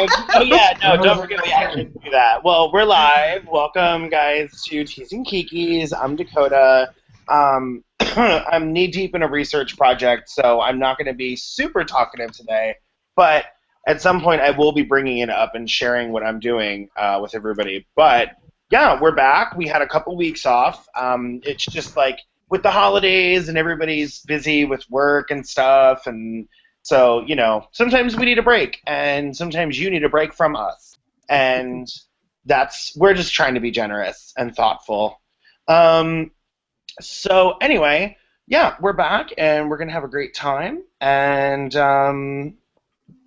Oh yeah, no, don't forget we actually do that. Well, we're live. Welcome, guys, to Teasing Kikis. I'm Dakota. I'm knee deep in a research project, so I'm not going to be super talkative today. But at some point, I will be bringing it up and sharing what I'm doing with everybody. But yeah, we're back. We had a couple weeks off. It's just like with the holidays and everybody's busy with work and stuff, and so, sometimes we need a break, and sometimes you need a break from us. And we're just trying to be generous and thoughtful. So anyway, yeah, we're back, and we're going to have a great time. And,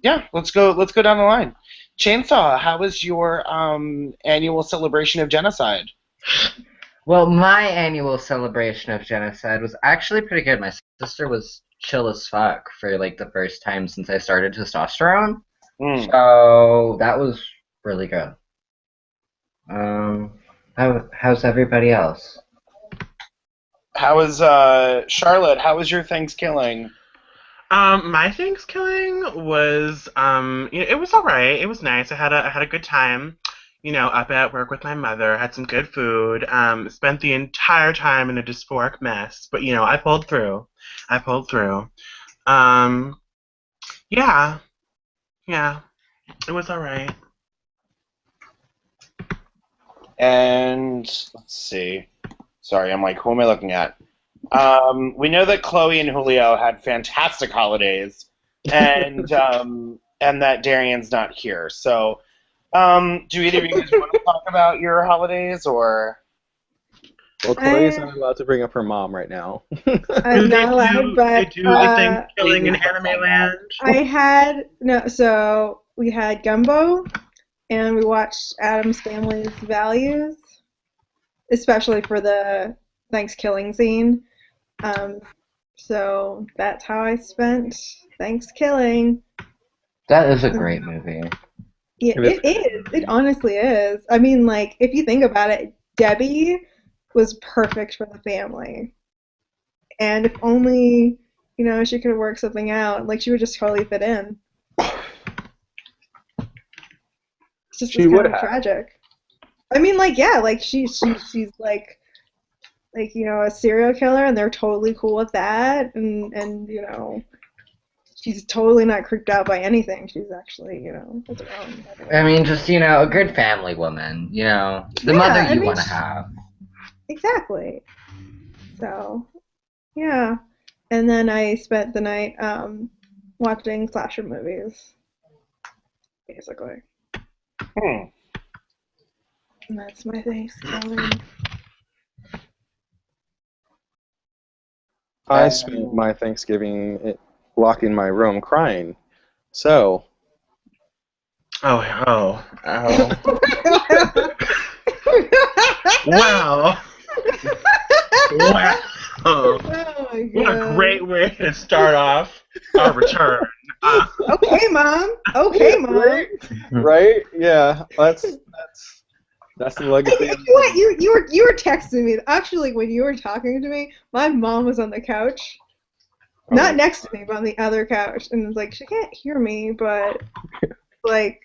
yeah, let's go down the line. Chainsaw, how was your annual celebration of genocide? Well, my annual celebration of genocide was actually pretty good. My sister was chill as fuck for like the first time since I started testosterone. So that was really good. How's everybody else? How was Charlotte? How was your Thanksgiving? My Thanksgiving was it was alright. It was nice. I had a good time. Up at work with my mother, had some good food. Spent the entire time in a dysphoric mess, but I pulled through. Yeah, it was alright. And let's see. Sorry, I'm like, who am I looking at? We know that Chloe and Julio had fantastic holidays, and and that Darian's not here. So, do either of you guys want to talk about your holidays, or? Well, Chloe's not allowed to bring up her mom right now. I'm not allowed, but they do the Thanksgiving in Anime Land. So we had gumbo, and we watched Addams Family's Values, especially for the Thanksgiving scene. So that's how I spent Thanksgiving. That is a great movie. Yeah, it is. It honestly is. I mean, like, if you think about it, Debbie was perfect for the family. And if only, she could have worked something out, like, she would just totally fit in. It's just kind of tragic. I mean, like, yeah, like, she's like, a serial killer, and they're totally cool with that, and she's totally not creeped out by anything. She's actually, has her own. I mean, just, a good family woman, the mother you want to have. Exactly. So, yeah. And then I spent the night watching slasher movies, basically. And that's my Thanksgiving. I spent my Thanksgiving locked in my room crying. So. Oh. Wow. Wow. Oh my God. What a great way to start off our return. Okay, Mom. Right? Yeah. That's the legacy. What? You were texting me. Actually, when you were talking to me, my mom was on the couch. Not next to me, but on the other couch. And it's like, she can't hear me, but, like,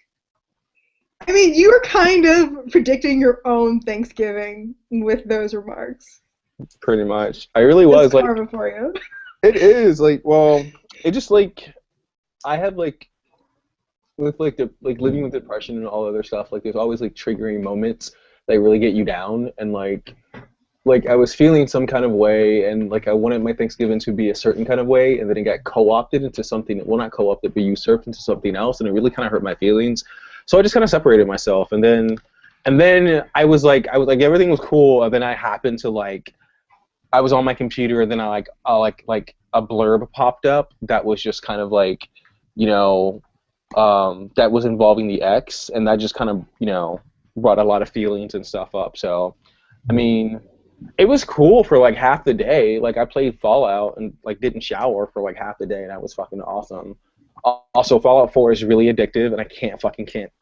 I mean, you were kind of predicting your own Thanksgiving with those remarks. Pretty much. I really was, like... karma for you. It is, like, well, it just, like, I have, like, with, like, living with depression and all other stuff, like, there's always, like, triggering moments that really get you down, and, like, I was feeling some kind of way, and, like, I wanted my Thanksgiving to be a certain kind of way, and then it got co-opted into something, well, not co-opted, but usurped into something else, and it really kind of hurt my feelings. So I just kind of separated myself, and then I was like, everything was cool, and then I happened to, like, I was on my computer, and then a blurb popped up that was just kind of like, that was involving the ex, and that just kind of, brought a lot of feelings and stuff up. So, I mean, it was cool for like half the day. Like, I played Fallout and like didn't shower for like half the day, and that was fucking awesome. Also, Fallout 4 is really addictive, and I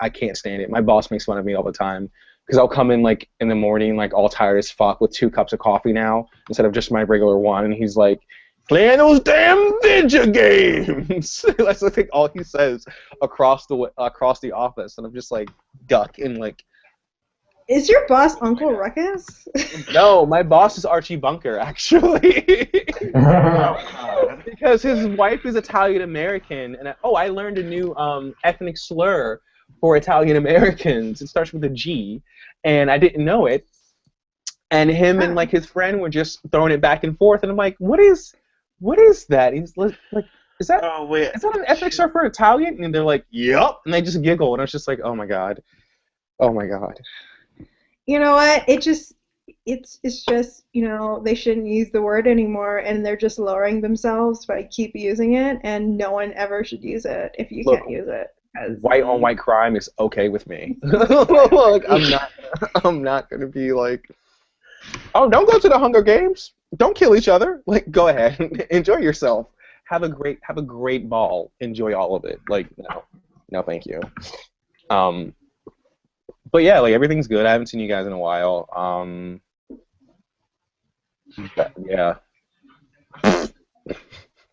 can't stand it. My boss makes fun of me all the time because I'll come in like in the morning like all tired as fuck with 2 cups of coffee now instead of just my regular one, and he's like, playing those damn video games. That's I think all he says across the office, and I'm just like duck and like. Is your boss Uncle Ruckus? No, my boss is Archie Bunker, actually. Because his wife is Italian American, and I learned a new ethnic slur for Italian Americans. It starts with a G, and I didn't know it. And him and like his friend were just throwing it back and forth, and I'm like, what is that? He's like, is that an ethnic slur for Italian? And they're like, yep, and they just giggle, and I was just like, oh my god. You know what? It's just, you know, they shouldn't use the word anymore, and they're just lowering themselves by keep using it, and no one ever should use it if you can't use it. White on white crime is okay with me. Like, I'm not gonna be like, oh, don't go to the Hunger Games. Don't kill each other. Like, go ahead, enjoy yourself. Have a great ball. Enjoy all of it. Like, no, thank you. But yeah, like everything's good. I haven't seen you guys in a while. Yeah.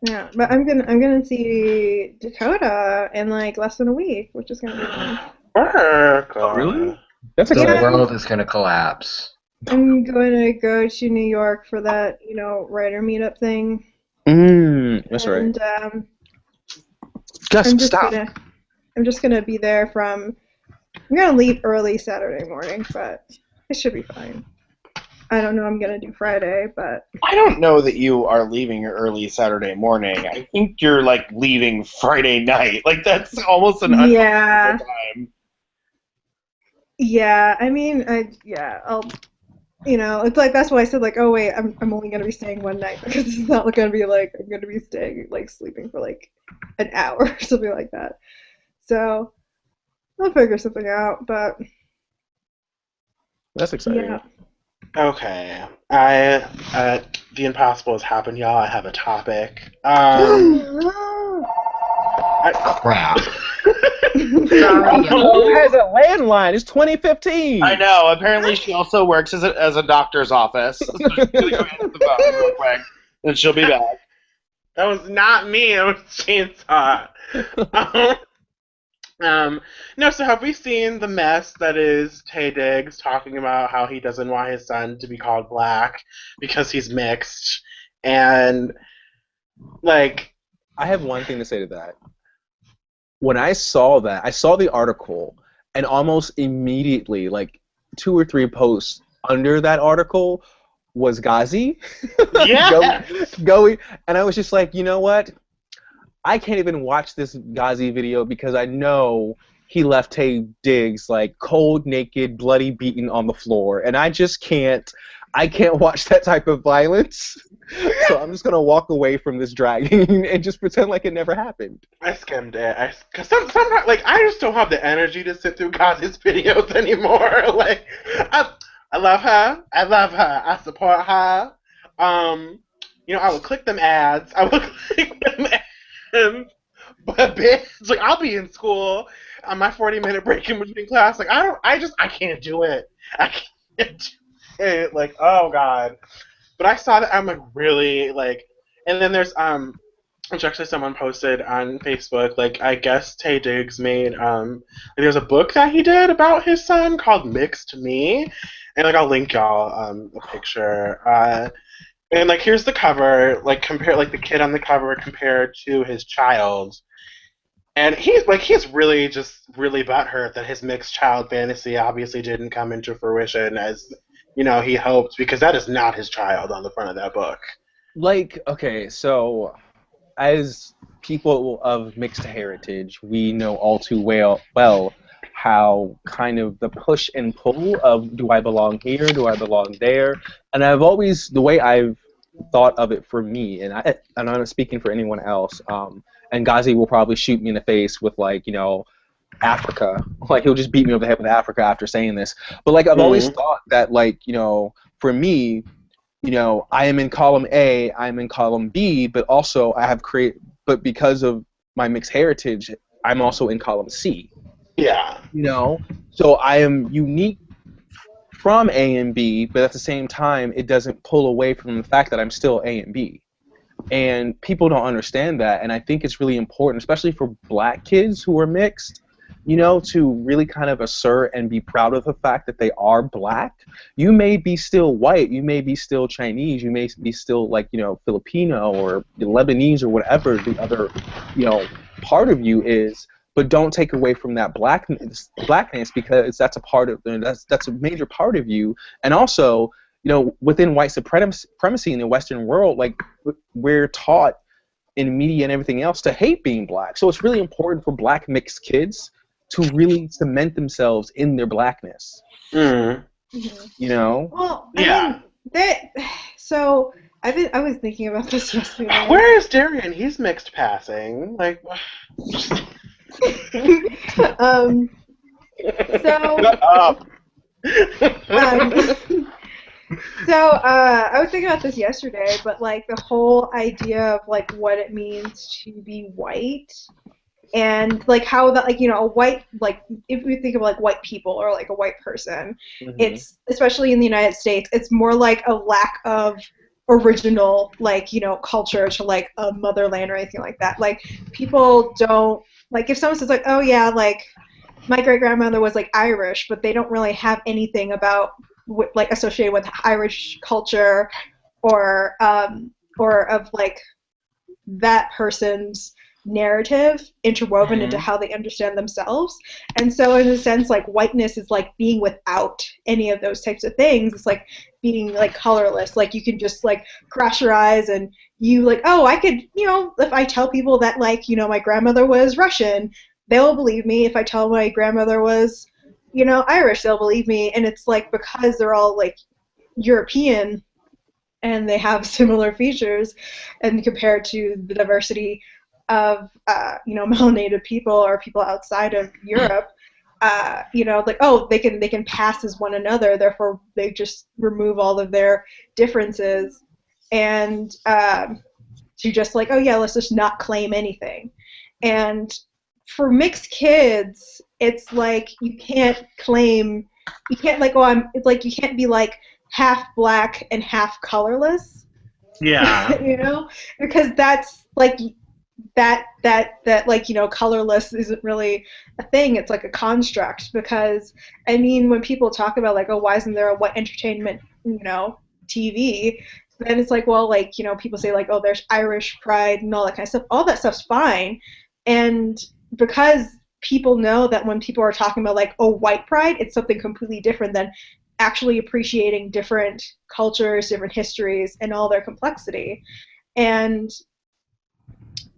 Yeah, but I'm gonna see Dakota in like less than a week, which is gonna be fun. Oh, really? That's The exciting. world is gonna collapse. I'm going to go to New York for that, you know, writer meetup thing. That's right. And Just stop. I'm just gonna be there from. I'm gonna leave early Saturday morning, but it should be fine. I don't know. I'm gonna do Friday, but I don't know that you are leaving early Saturday morning. I think you're like leaving Friday night. Like that's almost an unbelievable time. Yeah. I mean, I'll. You know, it's like that's why I said like, oh wait, I'm only gonna be staying one night because it's not gonna be like I'm gonna be staying like sleeping for like an hour or something like that. So I'll figure something out, but That's exciting. yeah. Okay. The impossible has happened, y'all. I have a topic. Crap. Who has a landline? It's 2015. I know. Apparently, she also works as a doctor's office. So she's gonna go answer the phone real quick, and she'll be back. That was not me. It was Chainsaw. No, so have we seen the mess that is Tay Diggs talking about how he doesn't want his son to be called black because he's mixed? And, like... I have one thing to say to that. When I saw that, I saw the article, and almost immediately, like 2 or 3 posts under that article was Ghazi. Yeah! going, and I was just like, you know what? I can't even watch this Ghazi video because I know he left Tay Diggs like cold, naked, bloody, beaten on the floor, and I just can't. I can't watch that type of violence. So I'm just gonna walk away from this dragging and just pretend like it never happened. I skimmed it. Cause sometimes, like, I just don't have the energy to sit through Ghazi's videos anymore. Like, I love her. I love her. I support her. You know, I would click them ads. I would click them ads. But bitch, like, I'll be in school on my 40-minute break in between class. Like, I can't do it. I can't do it. Like, oh god. But I saw that, I'm like, really, like, and then there's which actually someone posted on Facebook, like, I guess Tay Diggs made like, there's a book that he did about his son called Mixed Me, and like I'll link y'all a picture. And like, here's the cover, like, compare, like, the kid on the cover compared to his child. And he's really just really butthurt that his mixed child fantasy obviously didn't come into fruition as, you know, he hoped, because that is not his child on the front of that book. Like, okay, so as people of mixed heritage, we know all too well how kind of the push and pull of do I belong here, do I belong there, and I've always, the way I've thought of it for me, and I'm not speaking for anyone else, and Ghazi will probably shoot me in the face with, like, you know, Africa, like he'll just beat me over the head with Africa after saying this, but like I've always thought that, like, you know, for me, you know, I am in column A, I'm in column B, but also but because of my mixed heritage, I'm also in column C. Yeah. You know, so I am unique from A and B, but at the same time, it doesn't pull away from the fact that I'm still A and B. And people don't understand that, and I think it's really important, especially for black kids who are mixed, you know, to really kind of assert and be proud of the fact that they are black. You may be still white, you may be still Chinese, you may be still, like, you know, Filipino or Lebanese or whatever the other, you know, part of you is, but don't take away from that blackness, because that's a part of, that's a major part of you. And also, you know, within white supremacy in the Western world, like, we're taught in media and everything else to hate being black. So it's really important for black mixed kids to really cement themselves in their blackness. Mm. You know? Well, Yeah. So I was thinking about this yesterday. Where is Darian? He's mixed passing. Like, um. Oh. So I was thinking about this yesterday, but like the whole idea of like what it means to be white, and like how that, like, you know, a white, like if we think of like white people or like a white person, it's, especially in the United States, it's more like a lack of original, like, you know, culture to like a motherland or anything like that. Like, people don't, like, if someone says like, oh yeah, like my great grandmother was like Irish, but they don't really have anything about like associated with Irish culture or of like that person's narrative interwoven into how they understand themselves. And so in a sense, like, whiteness is like being without any of those types of things. It's like being like colorless. Like, you can just like cross your eyes and you like, oh, I could, you know, if I tell people that, like, you know, my grandmother was Russian, they'll believe me. If I tell my grandmother was, you know, Irish, they'll believe me. And it's like, because they're all like European and they have similar features, and compared to the diversity of you know, melanated people or people outside of Europe, you know, like, oh, they can pass as one another, therefore they just remove all of their differences, and to just like, oh yeah, let's just not claim anything. And for mixed kids, it's like you can't claim, you can't like, oh, it's like you can't be like half black and half colorless. yeah. You know, because that's like that like, you know, colorless isn't really a thing. It's like a construct. Because I mean, when people talk about like, oh, why isn't there a white entertainment, you know, TV? Then it's like, well, like, you know, people say like, oh, there's Irish pride and all that kind of stuff. All that stuff's fine. And because people know that when people are talking about like, oh, white pride, it's something completely different than actually appreciating different cultures, different histories, and all their complexity. And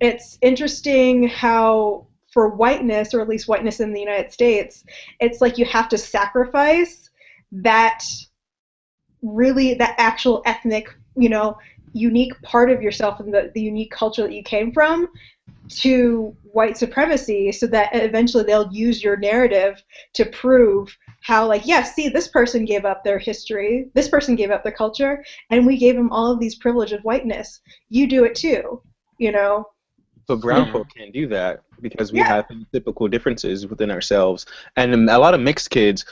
it's interesting how for whiteness, or at least whiteness in the United States, it's like you have to sacrifice that really, that actual ethnic, you know, unique part of yourself and the unique culture that you came from to white supremacy, so that eventually they'll use your narrative to prove how, like, yeah, see, this person gave up their history, this person gave up their culture, and we gave them all of these privileges of whiteness. You do it too, you know? But brown folk can't do that because we have typical differences within ourselves. And a lot of mixed kids,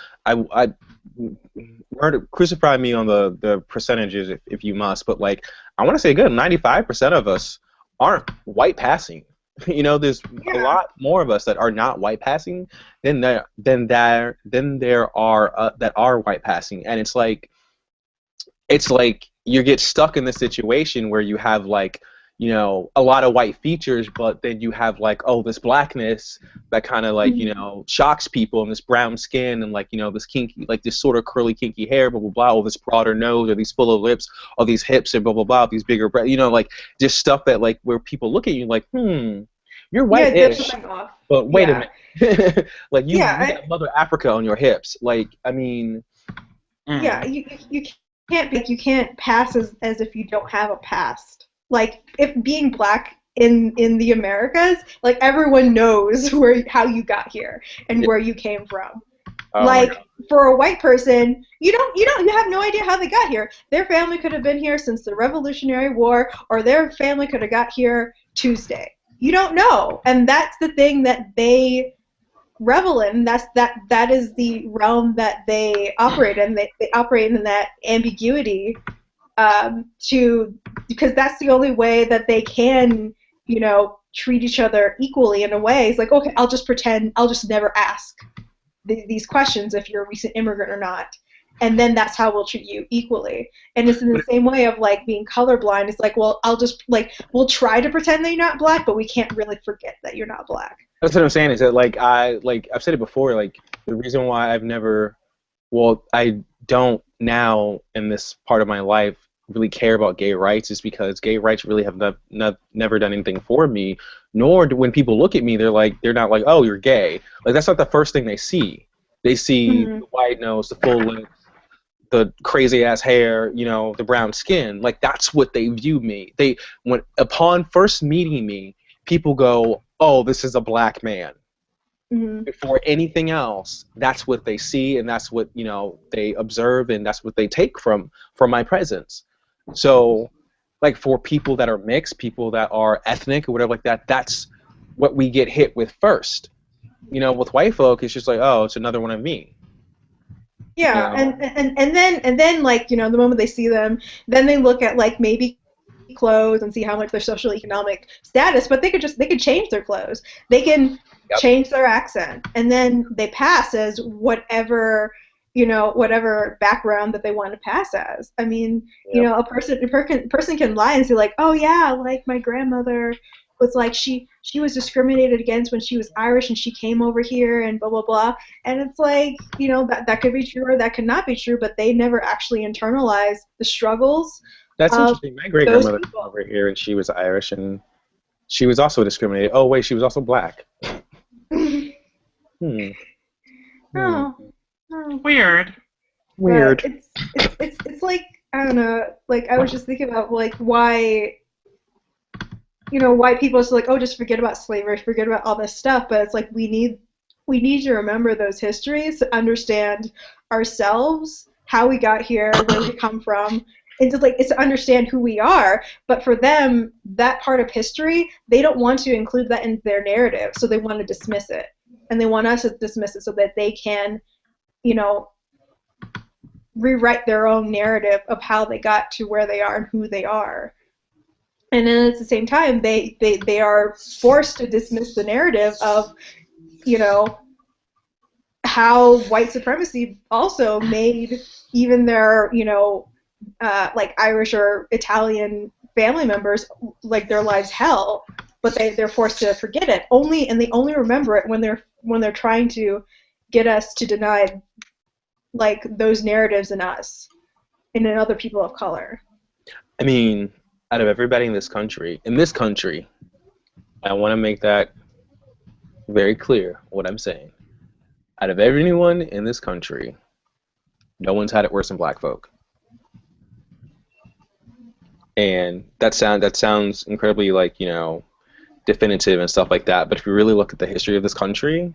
crucify me on the percentages if you must, but like, I want to say good 95% of us aren't white passing. You know, there's a lot more of us that are not white passing than there are that are white passing. And it's like you get stuck in this situation where you have, like, you know, a lot of white features, but then you have like, oh, this blackness that kind of like, you know, shocks people, and this brown skin, and like, you know, this kinky, like this sort of curly kinky hair, blah blah blah, or this broader nose, or these fuller lips, or these hips, and blah blah blah, these bigger breasts, you know, like just stuff that like where people look at you like, you're white-ish, but wait a minute, like you got Mother Africa on your hips, like, I mean, you can't be, you can't pass as if you don't have a past. Like, if being black in the Americas, like, everyone knows how you got here and where you came from. Like, for a white person, you have no idea how they got here. Their family could have been here since the Revolutionary War, or their family could have got here Tuesday. You don't know, and that's the thing that they revel in. That is the realm that they operate in. They operate in that ambiguity because that's the only way that they can, treat each other equally in a way. It's like, okay, I'll just pretend, I'll just never ask these questions if you're a recent immigrant or not. And then that's how we'll treat you equally. And it's in the same way of like being colorblind. It's like, well, I'll just we'll try to pretend that you're not black, but we can't really forget that you're not black. That's what I'm saying. Is that I've said it before. Like the reason why I don't now in this part of my life really care about gay rights is because gay rights really have never done anything for me. Nor do when people look at me, they're not like, oh, you're gay. Like that's not the first thing they see. They see the white nose, the full lips, the crazy ass hair, the brown skin. Like that's what they view me. Upon first meeting me, people go, oh, this is a black man. Before anything else, that's what they see, and that's what they observe, and that's what they take from my presence. So, like for people that are mixed, people that are ethnic or whatever like that, that's what we get hit with first. With white folk, it's just like, oh, it's another one of me. Yeah, and then like the moment they see them, then they look at like maybe clothes and see how much their social economic status, but they could change their clothes, they can change their accent, and then they pass as whatever whatever background that they want to pass as. I mean, a person can lie and say like, oh yeah, like my grandmother was like she was discriminated against when she was Irish and she came over here and blah blah blah, and it's like that could be true or that could not be true, but they never actually internalize the struggles. That's interesting. My great grandmother came over here and she was Irish and she was also discriminated. Oh wait, she was also black. Oh. Weird. It's like, I don't know, like I was just thinking about like why white people are like, oh, just forget about slavery, forget about all this stuff, but it's like we need to remember those histories to understand ourselves, how we got here, where we come from, and just like it's to understand who we are. But for them, that part of history, they don't want to include that in their narrative, so they want to dismiss it, and they want us to dismiss it so that they can rewrite their own narrative of how they got to where they are and who they are. And then at the same time, they are forced to dismiss the narrative of, how white supremacy also made even their, like Irish or Italian family members, like their lives hell. But they're forced to forget it and they only remember it when they're trying to get us to deny like those narratives in us and in other people of color. I mean, out of everybody in this country, I want to make that very clear what I'm saying. Out of everyone in this country, no one's had it worse than black folk. And that sounds incredibly like, definitive and stuff like that. But if you really look at the history of this country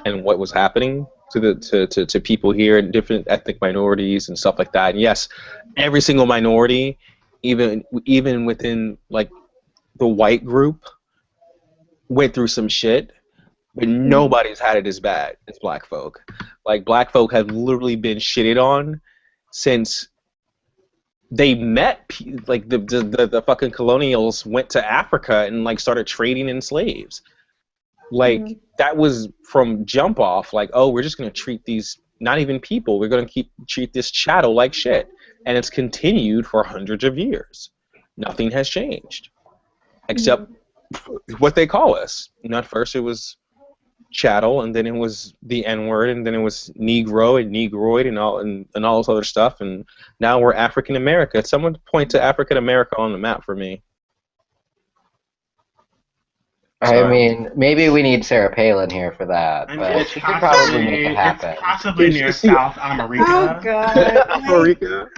and what was happening to people here and different ethnic minorities and stuff like that, and yes, every single minority, even within like the white group, went through some shit, but nobody's had it as bad as black folk. Like black folk have literally been shitted on since they met, like the fucking colonials went to Africa and like started trading in slaves. Like that was from jump off. Like, oh, we're just gonna treat these not even people. We're gonna treat this chattel like shit, and it's continued for hundreds of years. Nothing has changed, except what they call us. At first it was chattel, and then it was the N-word, and then it was Negro and Negroid and all this other stuff, and now we're African America. Someone point to African America on the map for me. I mean, maybe we need Sarah Palin here for that, but she could probably make it happen. It's possibly near South America. Oh, God. America.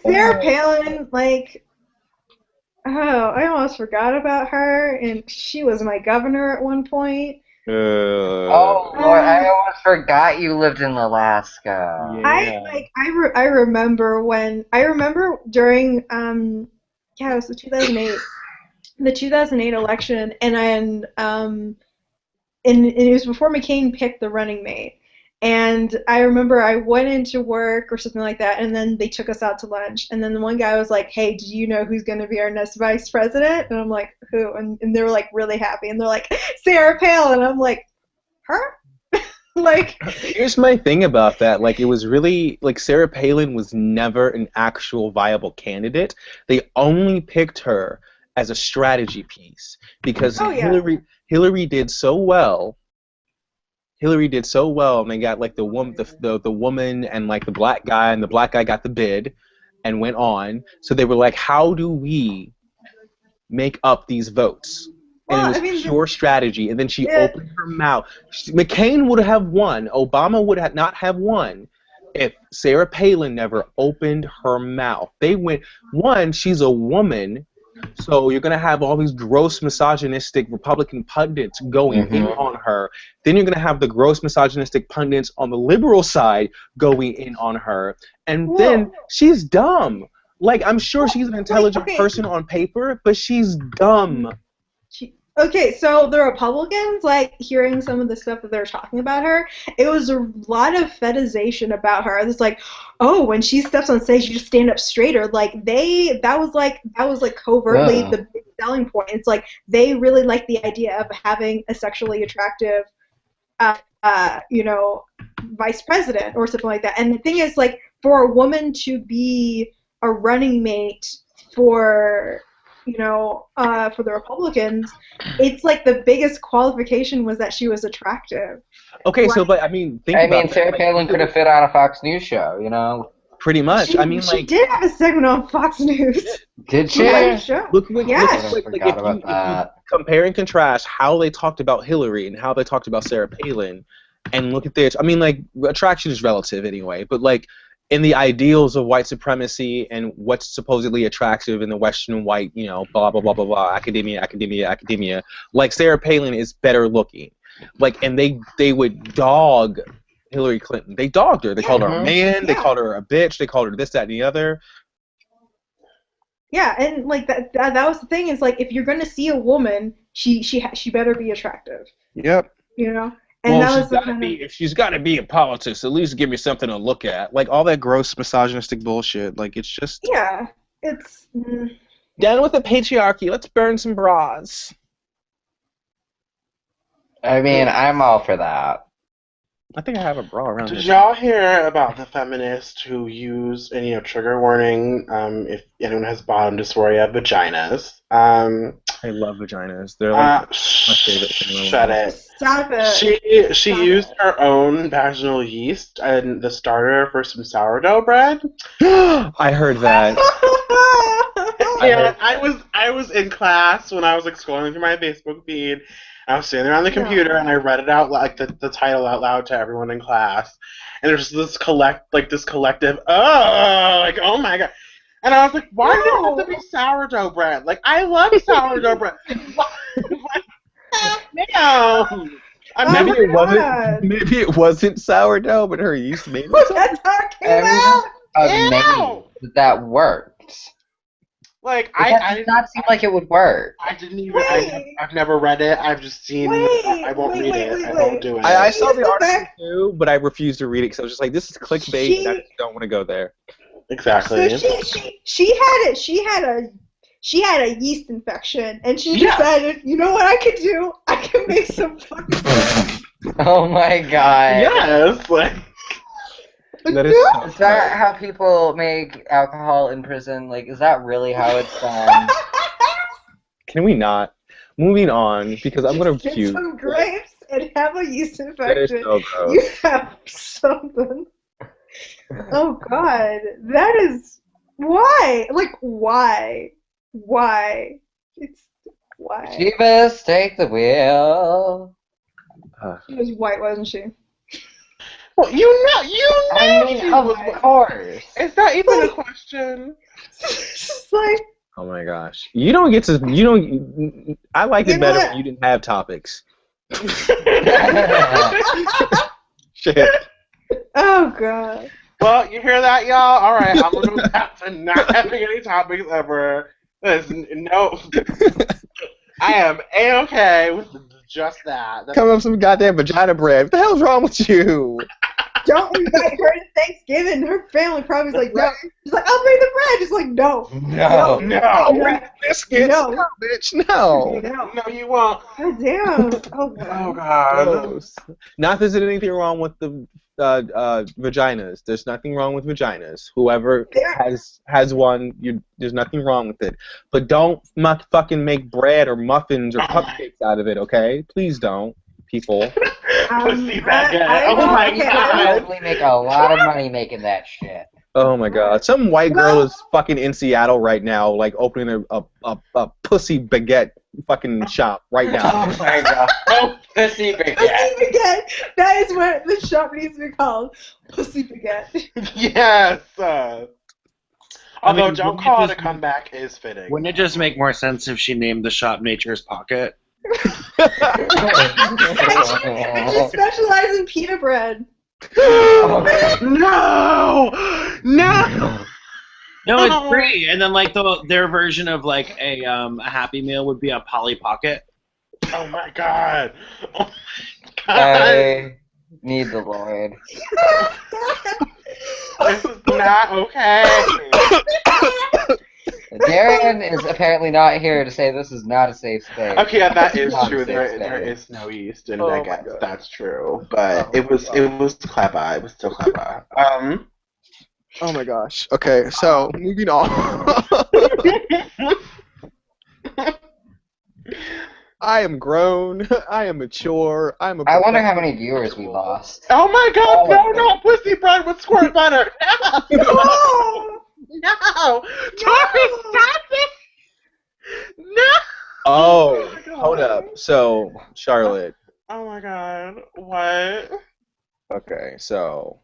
Sarah Palin, like, oh, I almost forgot about her, and she was my governor at one point. Oh Lord, I almost forgot you lived in Alaska. Yeah. I remember during it was the 2008 election, and it was before McCain picked the running mate, And I remember I went into work or something like that, and then they took us out to lunch. And then the one guy was like, "Hey, do you know who's going to be our next vice president?" And I'm like, "Who?" And they were like really happy, and they're like, "Sarah Palin." And I'm like, "Her?" Like, here's my thing about that. Like, it was really like Sarah Palin was never an actual viable candidate. They only picked her as a strategy piece because Hillary did so well. Hillary did so well, and they got like the woman and like the black guy, and the black guy got the bid and went on. So they were like, how do we make up these votes? And it was pure strategy. And then she opened her mouth. McCain would have won. Obama would have not have won if Sarah Palin never opened her mouth. They went, one, she's a woman. So you're going to have all these gross misogynistic Republican pundits going in on her. Then you're going to have the gross misogynistic pundits on the liberal side going in on her. And then she's dumb. Like, I'm sure she's an intelligent person on paper, but she's dumb. Okay, so the Republicans, like, hearing some of the stuff that they're talking about her, it was a lot of fetishization about her. It's like, oh, when she steps on stage, you just stand up straighter. Like, that was covertly the big selling point. It's like, they really like the idea of having a sexually attractive, vice president or something like that. And the thing is, like, for a woman to be a running mate for the Republicans, it's like the biggest qualification was that she was attractive. Okay, so but I mean, Sarah Palin could have fit on a Fox News show, Pretty much. She did have a segment on Fox News. Did she? Look, if you compare and contrast how they talked about Hillary and how they talked about Sarah Palin, and look at this. I mean, like, attraction is relative anyway, but like, in the ideals of white supremacy and what's supposedly attractive in the Western white, blah, blah, blah, blah, blah, academia, like, Sarah Palin is better looking. Like, and they would dog Hillary Clinton. They dogged her. They called her a man. They called her a bitch. They called her this, that, and the other. Yeah, and, like, that was the thing, is, like, if you're going to see a woman, she better be attractive. Yep. And if she's got to be in politics, at least give me something to look at. Like, all that gross misogynistic bullshit. Like, it's just... Yeah, it's... Down with the patriarchy. Let's burn some bras. I mean, I'm all for that. I think I have a bra around here. Did y'all hear about the feminists who use, and trigger warning, if anyone has bottom dysphoria, vaginas. I love vaginas. They're like my favorite thing. Shut it. Stop it. She used her own vaginal yeast and the starter for some sourdough bread. I heard that. I was in class when I was like scrolling through my Facebook feed. I was sitting there on the computer and I read it out like the title out loud to everyone in class. And there's this collective, oh my god. And I was like, why does it have to be sourdough bread? Like, I love sourdough bread. Damn. Maybe it wasn't sourdough, but her yeast made it. That's how it came out. That worked. Like, I did not seem like it would work. I didn't even. I've never read it. I've just seen. I won't read it. I won't do it. I saw the article too, but I refused to read it because I was just like, this is clickbait. And I just don't want to go there. Exactly. So she had a yeast infection, and she decided, you know what I could do? I can make some fucking bread. Oh my god. Yes. Like. Is that how people make alcohol in prison? Like, is that really how it's done? Can we not? Moving on, because I'm going to puke. Get some grapes and have a yeast infection. That is so gross. You have something. Oh god, that is... Why? Like, why? Why? It's... Why? Jeebus, take the wheel. She was white, wasn't she? Well, you know I mean, of course. Is that even a question? It's like... Oh my gosh. I liked it better when you didn't have topics. Shit. Oh god. Well, you hear that, y'all? Alright, I'm going to go back to not having any topics ever. There's no... I am A-okay with just that. Come up with some goddamn vagina bread. What the hell's wrong with you? don't invite her to Thanksgiving. Her family probably is like, no. She's like, I'll bring the bread. Just like, no. No. I'll bring the biscuits. No. No, bitch, no. No, you won't. God damn. Oh, Oh, God. God. Gross. Not that there's anything wrong with the vaginas. There's nothing wrong with vaginas. Whoever has one, there's nothing wrong with it. But don't fucking make bread or muffins or cupcakes out of it, okay? Please don't, people. Pussy baguette. Oh, my You God. probably make a lot of money making that shit. Oh my God! Some white girl is fucking in Seattle right now, like opening a pussy baguette fucking shop right now. Oh my God. Oh, pussy baguette. Pussy baguette. That is what the shop needs to be called. Pussy baguette. Yes. Although, mean, don't wouldn't call it it a just- comeback is fitting. Wouldn't it just make more sense if she named the shop Nature's Pocket? And she specializes in pita bread. No! No, it's free. And then like their version of like a Happy Meal would be a Polly Pocket. Oh my God! Oh my God! I need the Lord. This is not okay. Darren is apparently not here to say this is not a safe space. Okay, yeah, that is Not a true. safe There space. is no yeast in Oh my baguettes. God. That's true. But it was clever. It was still clever. Oh my gosh. Okay, so moving on. I am grown. I am mature. I'm a. I wonder how many viewers we lost. Oh my God! No, no, pussy bread with squirt butter. No, no, Tori, stop it! No. Oh, my God. hold up. So, Charlotte. Oh my God! What? Okay, so.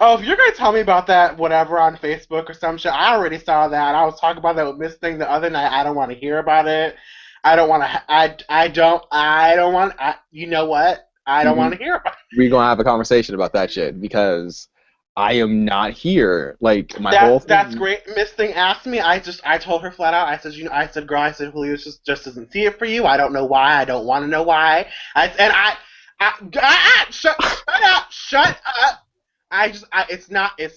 Oh, if you're gonna tell me about that, whatever on Facebook or some shit, I already saw that. I was talking about that with Miss Thing the other night. I don't want to hear about it. I don't want to. I don't want. You know what? I don't want to hear about it. We're gonna have a conversation about that shit because I am not here. Like my whole thing. That's great. Miss Thing asked me. I told her flat out. I said, girl. I said, Julio just doesn't see it for you. I don't know why. I don't want to know why. Shut up. Shut up. It's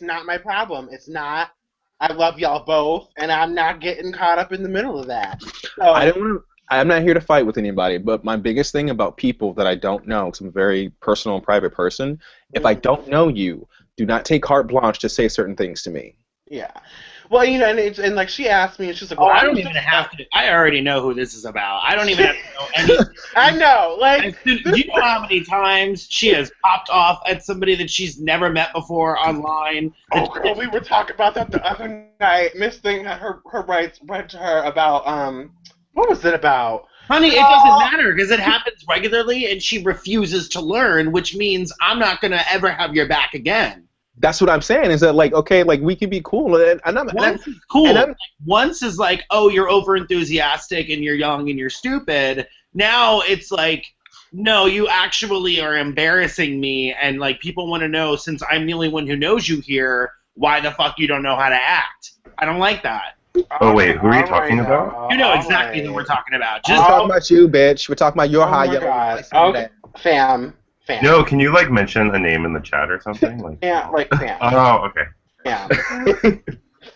not my problem. It's not. I love y'all both, and I'm not getting caught up in the middle of that. So, I'm not here to fight with anybody, but my biggest thing about people that I don't know, because I'm a very personal and private person, if I don't know you, do not take carte blanche to say certain things to me. yeah. Well, and like she asked me, and she's like, Oh, well, I don't even have to. I already know who this is about. I don't even have to know anything. I know, like. Do you know how many times she has popped off at somebody that she's never met before online? Oh, girl, we were talking about that the other night. Miss Thing had her rights read to her about what was it about? Honey, it doesn't matter because it happens regularly, and she refuses to learn, which means I'm not gonna ever have your back again. That's what I'm saying. Is that like okay, like we can be cool, and Once is cool. Once is like, oh, you're over enthusiastic and you're young and you're stupid. Now it's like, no, you actually are embarrassing me, and like people want to know since I'm the only one who knows you here, why the fuck you don't know how to act? I don't like that. Oh wait, who are you talking about? You know exactly who we're talking about. Just We're talking about you, bitch. We're talking about your high yellow. God. Okay, fam. No, can you like mention a name in the chat or something? Like. Yeah, like fam. Oh, okay. Yeah.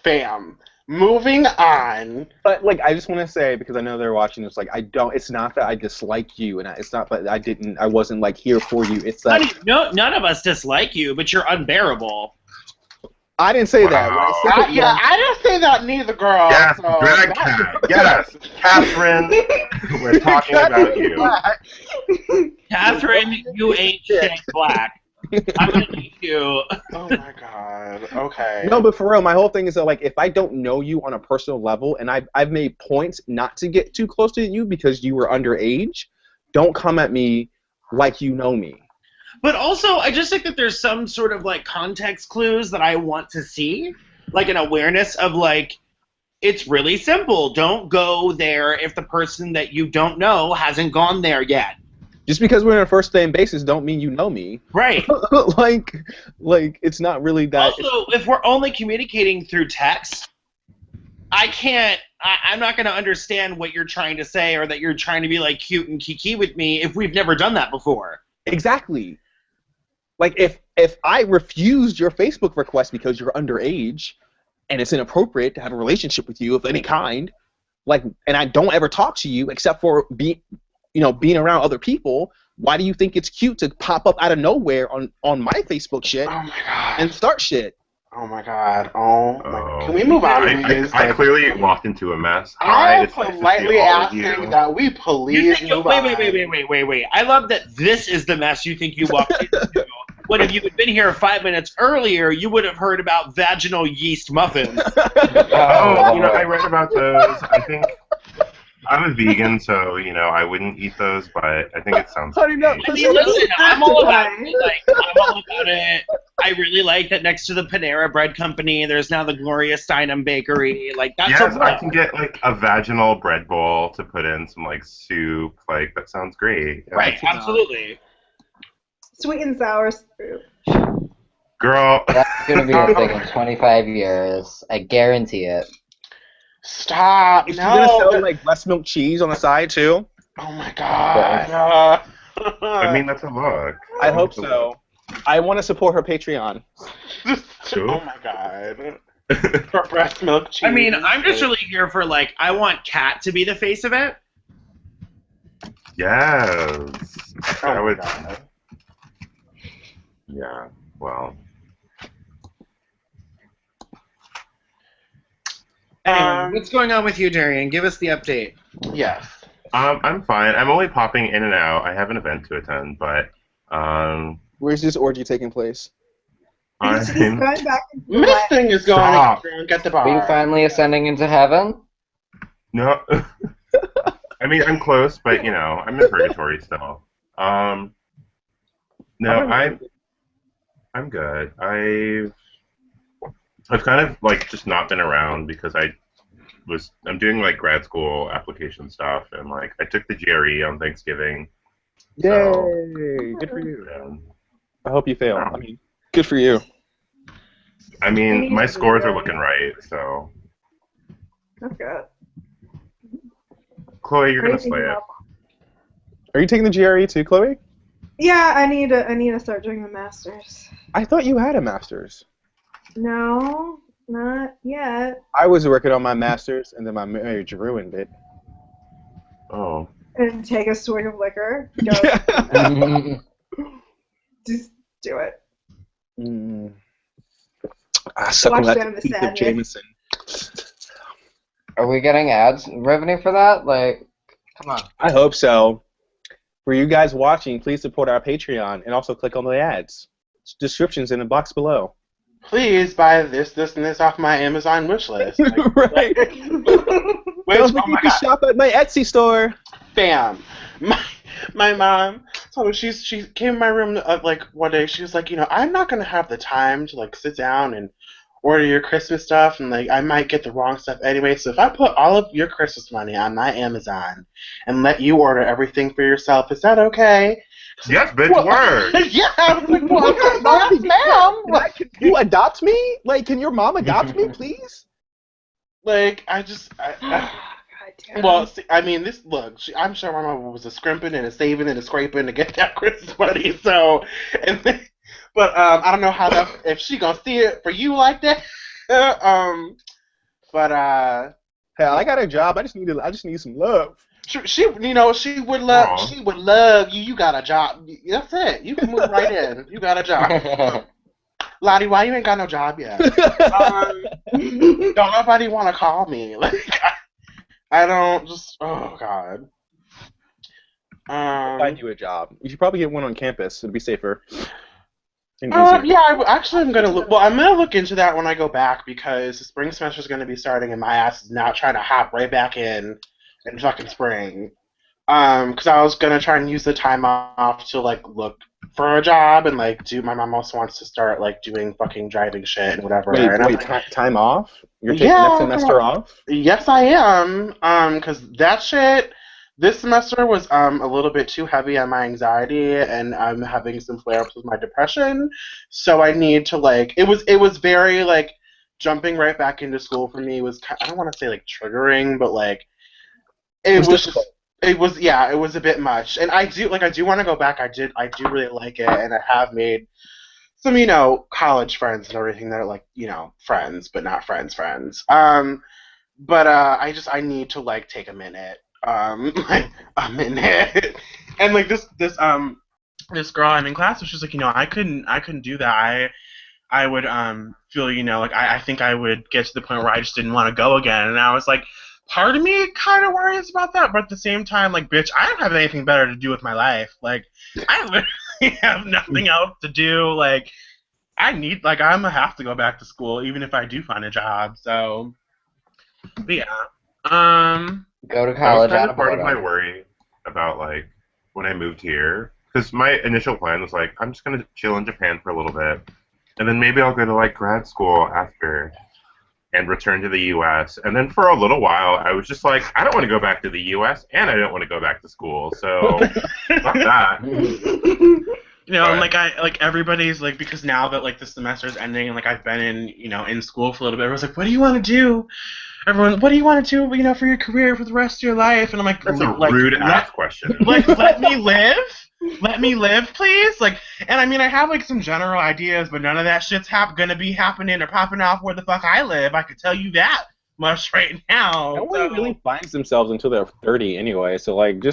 Fam. Moving on. But like, I just want to say because I know they're watching. It's like it's not that I dislike you, and it's not that I wasn't like here for you. It's that honey, no, none of us dislike you, but you're unbearable. I didn't say that. Wow. When I said I didn't say that neither, girl. Yes, so drag cat. Yes, Catherine. We're talking about you. Catherine, you ain't shit black. I'm gonna need you. Oh my God. Okay. No, but for real, my whole thing is that like if I don't know you on a personal level, and I've made points not to get too close to you because you were underage, don't come at me like you know me. But also, I just think that there's some sort of like context clues that I want to see, like an awareness of like, it's really simple. Don't go there if the person that you don't know hasn't gone there yet. Just because we're on a first name basis don't mean you know me. Right. like it's not really that. Also, if we're only communicating through text, I'm not going to understand what you're trying to say or that you're trying to be like cute and kiki with me if we've never done that before. Exactly. Like, if I refused your Facebook request because you're underage, and it's inappropriate to have a relationship with you of any kind, like, and I don't ever talk to you except for being around other people, why do you think it's cute to pop up out of nowhere on my Facebook shit Oh my god. and start shit? Oh my god. Oh my god. Oh. Can we move on, please? I clearly walked into a mess. I am It's nice to politely see all of asking you. that we You please think move wait, on. wait. I love that this is the mess you think you walked into. When if you had been here 5 minutes earlier, you would have heard about vaginal yeast muffins. Oh, I read about those. I think I'm a vegan, so I wouldn't eat those, but I think it sounds. Honey, no, great. I mean, listen, I'm all about it. I'm all about it. I really like that next to the Panera Bread Company, there's now the Gloria Steinem Bakery. Like, that's Yes, a I can get like a vaginal bread bowl to put in some like soup. Like that sounds great. Yeah. right, absolutely. Sweet and sour soup. Girl. That's gonna be a thing in 25 years. I guarantee it. Stop. Is she No. gonna sell like breast milk cheese on the side too? Oh my god. I mean, that's a look. I hope so. I want to support her Patreon. Sure. Oh my god. For breast milk cheese. I mean, I'm just really here for, like, I want Kat to be the face of it. Yes. Oh I my would. god. Yeah. Well. Anyway, what's going on with you, Darian? Give us the update. Yes. I'm fine. I'm only popping in and out. I have an event to attend, but Where's this orgy taking place? He's I'm going back into the Miss thing is going Stop. to get drunk at the Are you bar. finally ascending into heaven? no. I mean, I'm close, but I'm in purgatory still. No, I'm good. I've kind of like just not been around because I'm doing like grad school application stuff, and like I took the GRE on Thanksgiving. Yay! So, Good for you. yeah. I hope you fail. I mean, good for you. I mean, my scores are looking right, so That's good. Chloe, you're gonna slay it. Are you taking the GRE too, Chloe? Yeah, I need to start doing the masters. I thought you had a master's. No, not yet. I was working on my master's, and then my marriage ruined it. Oh. And take a swig of liquor. Go. Just do it. Sucking Watch that down the teeth of sadness. Jameson. Are we getting ads revenue for that? Like, come on. I hope so. For you guys watching, please support our Patreon and also click on the ads. Descriptions in the box below. Please buy this, and this off my Amazon wish list. Like, Right. which, Don't forget oh my to god, shop at my Etsy store. bam. My mom, so she came in my room like one day. She was like, I'm not gonna have the time to like sit down and order your Christmas stuff, and like I might get the wrong stuff anyway. So if I put all of your Christmas money on my Amazon and let you order everything for yourself, is that okay? Yes, bitch, word. Yeah, I was like, well, yes, ma'am. Can you adopt me? Like, can your mom adopt me, please? Like, God damn. well, see, I mean, I'm sure my mom was a scrimping and a saving and a scraping to get that Christmas money. So, but I don't know if she gonna see it for you like that. But Hell, I got a job. I just need some love. she would love you. You got a job. That's it. You can move right in. You got a job. Lottie, why you ain't got no job yet? Don't nobody want to call me. Like, I don't just. Oh God. Find you a job. You should probably get one on campus. It'd be safer. And Yeah. I'm gonna look. Well, I'm gonna look into that when I go back because the spring semester is gonna be starting, and my ass is not trying to hop right back in fucking spring. Because I was gonna try and use the time off to like look for a job and like do. My mom also wants to start like doing fucking driving shit and whatever. Wait, and I'm wait, like, time off? You're taking next semester off? Yes, I am. Because that shit. This semester was a little bit too heavy on my anxiety, and I'm having some flare-ups with my depression. So I need to like. It was very like jumping right back into school for me was. I don't want to say like triggering, but like it was just. It was a bit much, and I do want to go back. I do really like it, and I have made some college friends and everything that are like friends but not friends. But I need to like take a minute, like a minute, and like this girl I'm in class was just like I couldn't do that. I would feel like I think I would get to the point where I just didn't want to go again, and I was like, part of me kind of worries about that, but at the same time, like, bitch, I don't have anything better to do with my life. Like, I literally have nothing else to do. Like, I'm gonna have to go back to school even if I do find a job. So, but yeah, Go to That was college kind out of of part of my boredom. worry about like when I moved here, because my initial plan was like I'm just gonna chill in Japan for a little bit, and then maybe I'll go to like grad school after and return to the U.S. And then for a little while, I was just like, I don't want to go back to the U.S. and I don't want to go back to school, so fuck that. and But like everybody's like, because now that like the semester's ending and like I've been in school for a little bit, everyone's like, what do you want to do? Everyone, what do you want to do, for your career for the rest of your life? And I'm like, that's a rude ass question. let me live. Let me live, please. Like, and I mean, I have like some general ideas, but none of that shit's gonna be happening or popping off where the fuck I live. I could tell you that much right now. No one really finds themselves until they're 30 anyway. So like,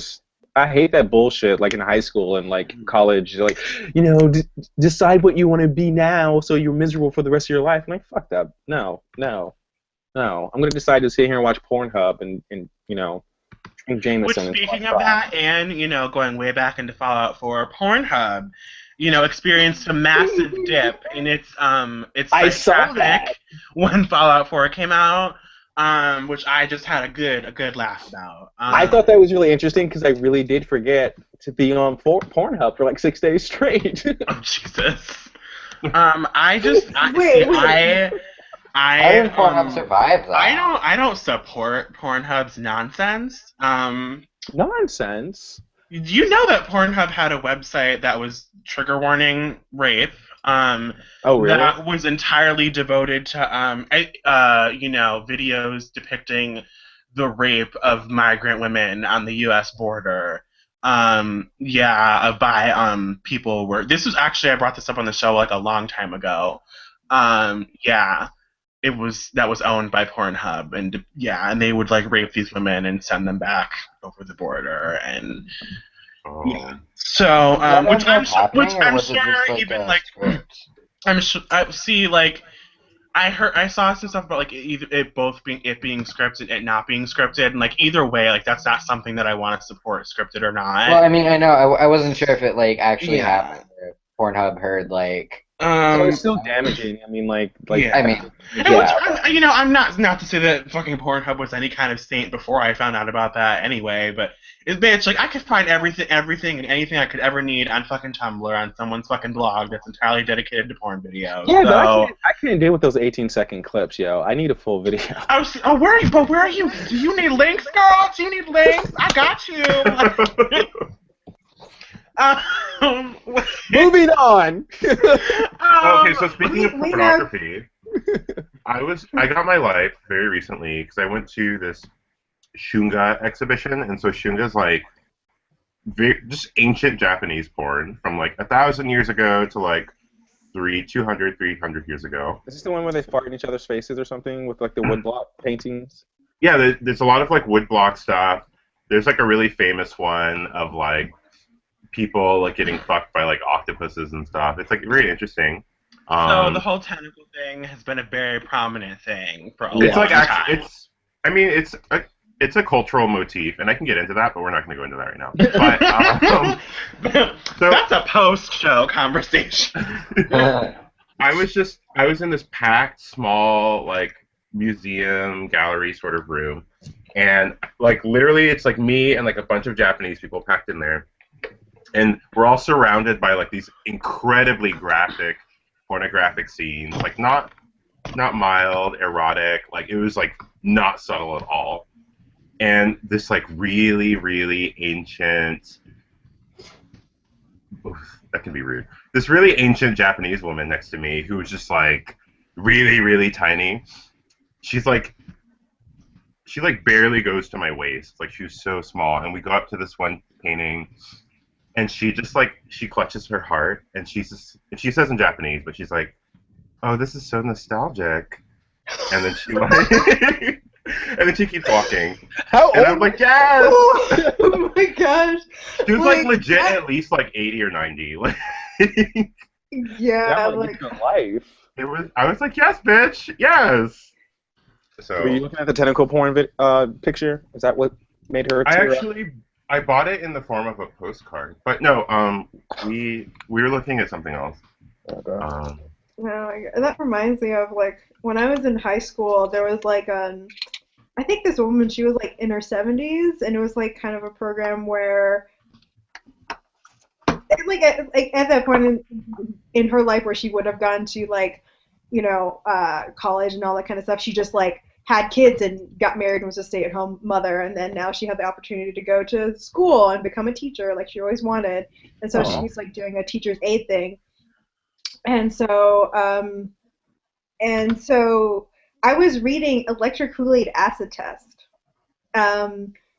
I hate that bullshit. Like in high school and like college, like decide what you want to be now, so you're miserable for the rest of your life. I'm like, fuck that. No. I'm gonna decide to sit here and watch Pornhub and drink Which, Jameson. speaking of that, and going way back into Fallout 4, Pornhub, experienced a massive dip in its I site saw that. traffic when Fallout 4 came out, which I just had a good laugh about. I thought that was really interesting because I really did forget to be on Pornhub for like 6 days straight. Oh Jesus. I just Wait. How did Pornhub survive that? I don't support Pornhub's nonsense. Nonsense. You know that Pornhub had a website that was trigger warning rape. Oh, really? That was entirely devoted to videos depicting the rape of migrant women on the U.S. border. By people were. This was actually, I brought this up on the show like a long time ago. That was owned by Pornhub, and they would like rape these women and send them back over the border, and so which I'm sure even like I'm sure I see like I saw some stuff about like either it being scripted and not being scripted, and like either way, like that's not something that I want to support, scripted or not. Well, I mean, I know I wasn't sure if it like actually happened. Or if Pornhub heard like. So it's still damaging. I mean, like I mean, which, I'm not to say that fucking Pornhub was any kind of saint before I found out about that anyway, but bitch, like I could find everything and anything I could ever need on fucking Tumblr on someone's fucking blog that's entirely dedicated to porn videos. Yeah, so, but I can't deal with those 18-second clips, yo. I need a full video. Where are you? Do you need links, girl? Do you need links? I got you. Moving on. Okay, so speaking of pornography, I got my life very recently because I went to this Shunga exhibition, and so Shunga's like just ancient Japanese porn from like 1,000 years ago to like 300 years ago. Is this the one where they fart in each other's faces or something with like the woodblock paintings? Yeah, there's a lot of like woodblock stuff. There's like a really famous one of like people like getting fucked by like octopuses and stuff. It's like very interesting. So the whole tentacle thing has been a very prominent thing for a long time. It's a cultural motif, and I can get into that, but we're not going to go into that right now. But so that's a post-show conversation. I was in this packed, small like museum gallery sort of room, and like literally it's like me and like a bunch of Japanese people packed in there. And we're all surrounded by like these incredibly graphic, pornographic scenes, like not mild, erotic, like it was like not subtle at all. And this like really, really ancient, that can be rude. This really ancient Japanese woman next to me who was just like really, really tiny. She's like she like barely goes to my waist. Like she was so small. And we go up to this one painting, and she just like she clutches her heart, and she says in Japanese, but she's like, "Oh, this is so nostalgic." And then she like, and then she keeps walking. How And I'm old? like, yes. Oh my gosh. She was like legit that- at least like 80 or 90. Like, Yeah, That might like be your life. it was. I was like, yes, bitch, yes. So Were you looking at the tentacle porn picture? Is that what made her I tear up? actually I bought it in the form of a postcard, but no, we were looking at something else. Okay. no, that reminds me of like when I was in high school, there was like I think this woman, she was like in her 70s, and it was like kind of a program where like at that point in her life where she would have gone to like, you know, college and all that kind of stuff, she just like had kids and got married and was a stay-at-home mother, and then now she had the opportunity to go to school and become a teacher like she always wanted, and so she's like doing a teacher's aide thing, and so I was reading Electric Kool-Aid Acid Test,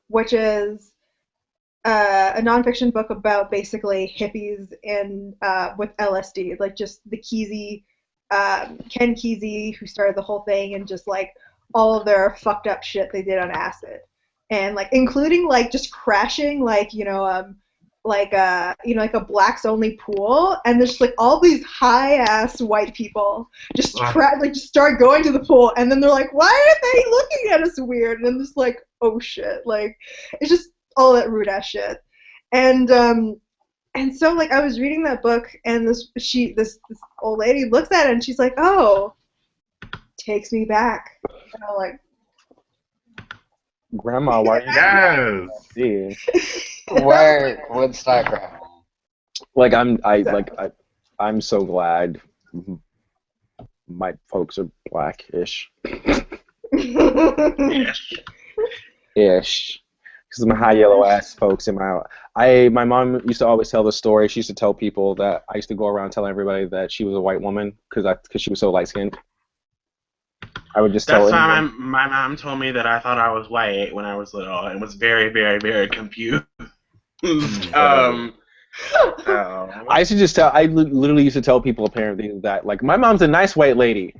which is a nonfiction book about basically hippies and with LSD, like just the Kesey, Ken Kesey, who started the whole thing, and just like all of their fucked up shit they did on acid, and like including like just crashing like like a blacks only pool, and there's like all these high ass white people just just start going to the pool, and then they're like, why are they looking at us weird? And I'm just like, oh shit, like it's just all that rude ass shit. And so like I was reading that book, and this old lady looks at it and she's like, oh, takes me back. And I'm like, Grandma, why are you Yes. Where Woodstock Grandma? Like I'm so glad my folks are black-ish. Ish. Because my high yellow ass folks in my mom used to always tell the story. She used to tell people that I used to go around telling everybody that she was a white woman because she was so light skinned. I would just tell That's why everyone. my mom told me that I thought I was white when I was little and was very, very, very confused. I used to just tell. I literally used to tell people apparently that like my mom's a nice white lady.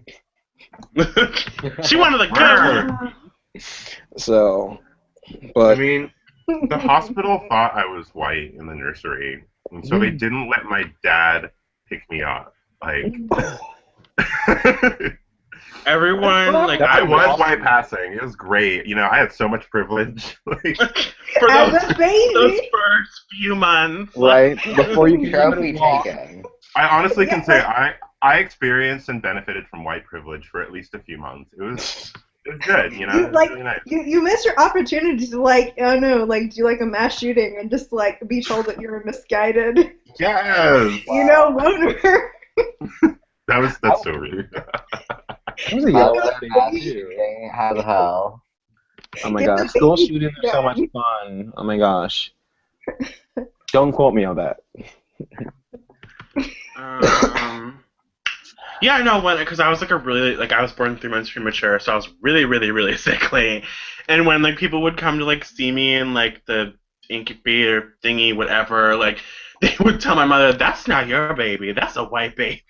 She wanted the good one. So, I but mean, the hospital thought I was white in the nursery, and so they didn't let my dad pick me up. Like, Everyone, like I was white passing. It was great. You know, I had so much privilege. Like, for As those a baby. first few months. right before you can Trophy even walk. taken. I honestly can say Yeah. I experienced and benefited from white privilege for at least a few months. It was good, you know. You, It was like really nice. you missed your opportunity to like do like a mass shooting and just like be told that you were misguided. Yes, You know, loner. that's so rude. It was a yellow That was thing, mass too. shooting. How the hell? Oh my Get the gosh, school baby shootings are so much gun. fun. Oh my gosh. Don't quote me on that. Yeah, I know because I was like I was born 3 months premature, so I was really, really, really sickly. And when like people would come to like see me in like the incubator thingy, whatever, like they would tell my mother, "That's not your baby. That's a white baby."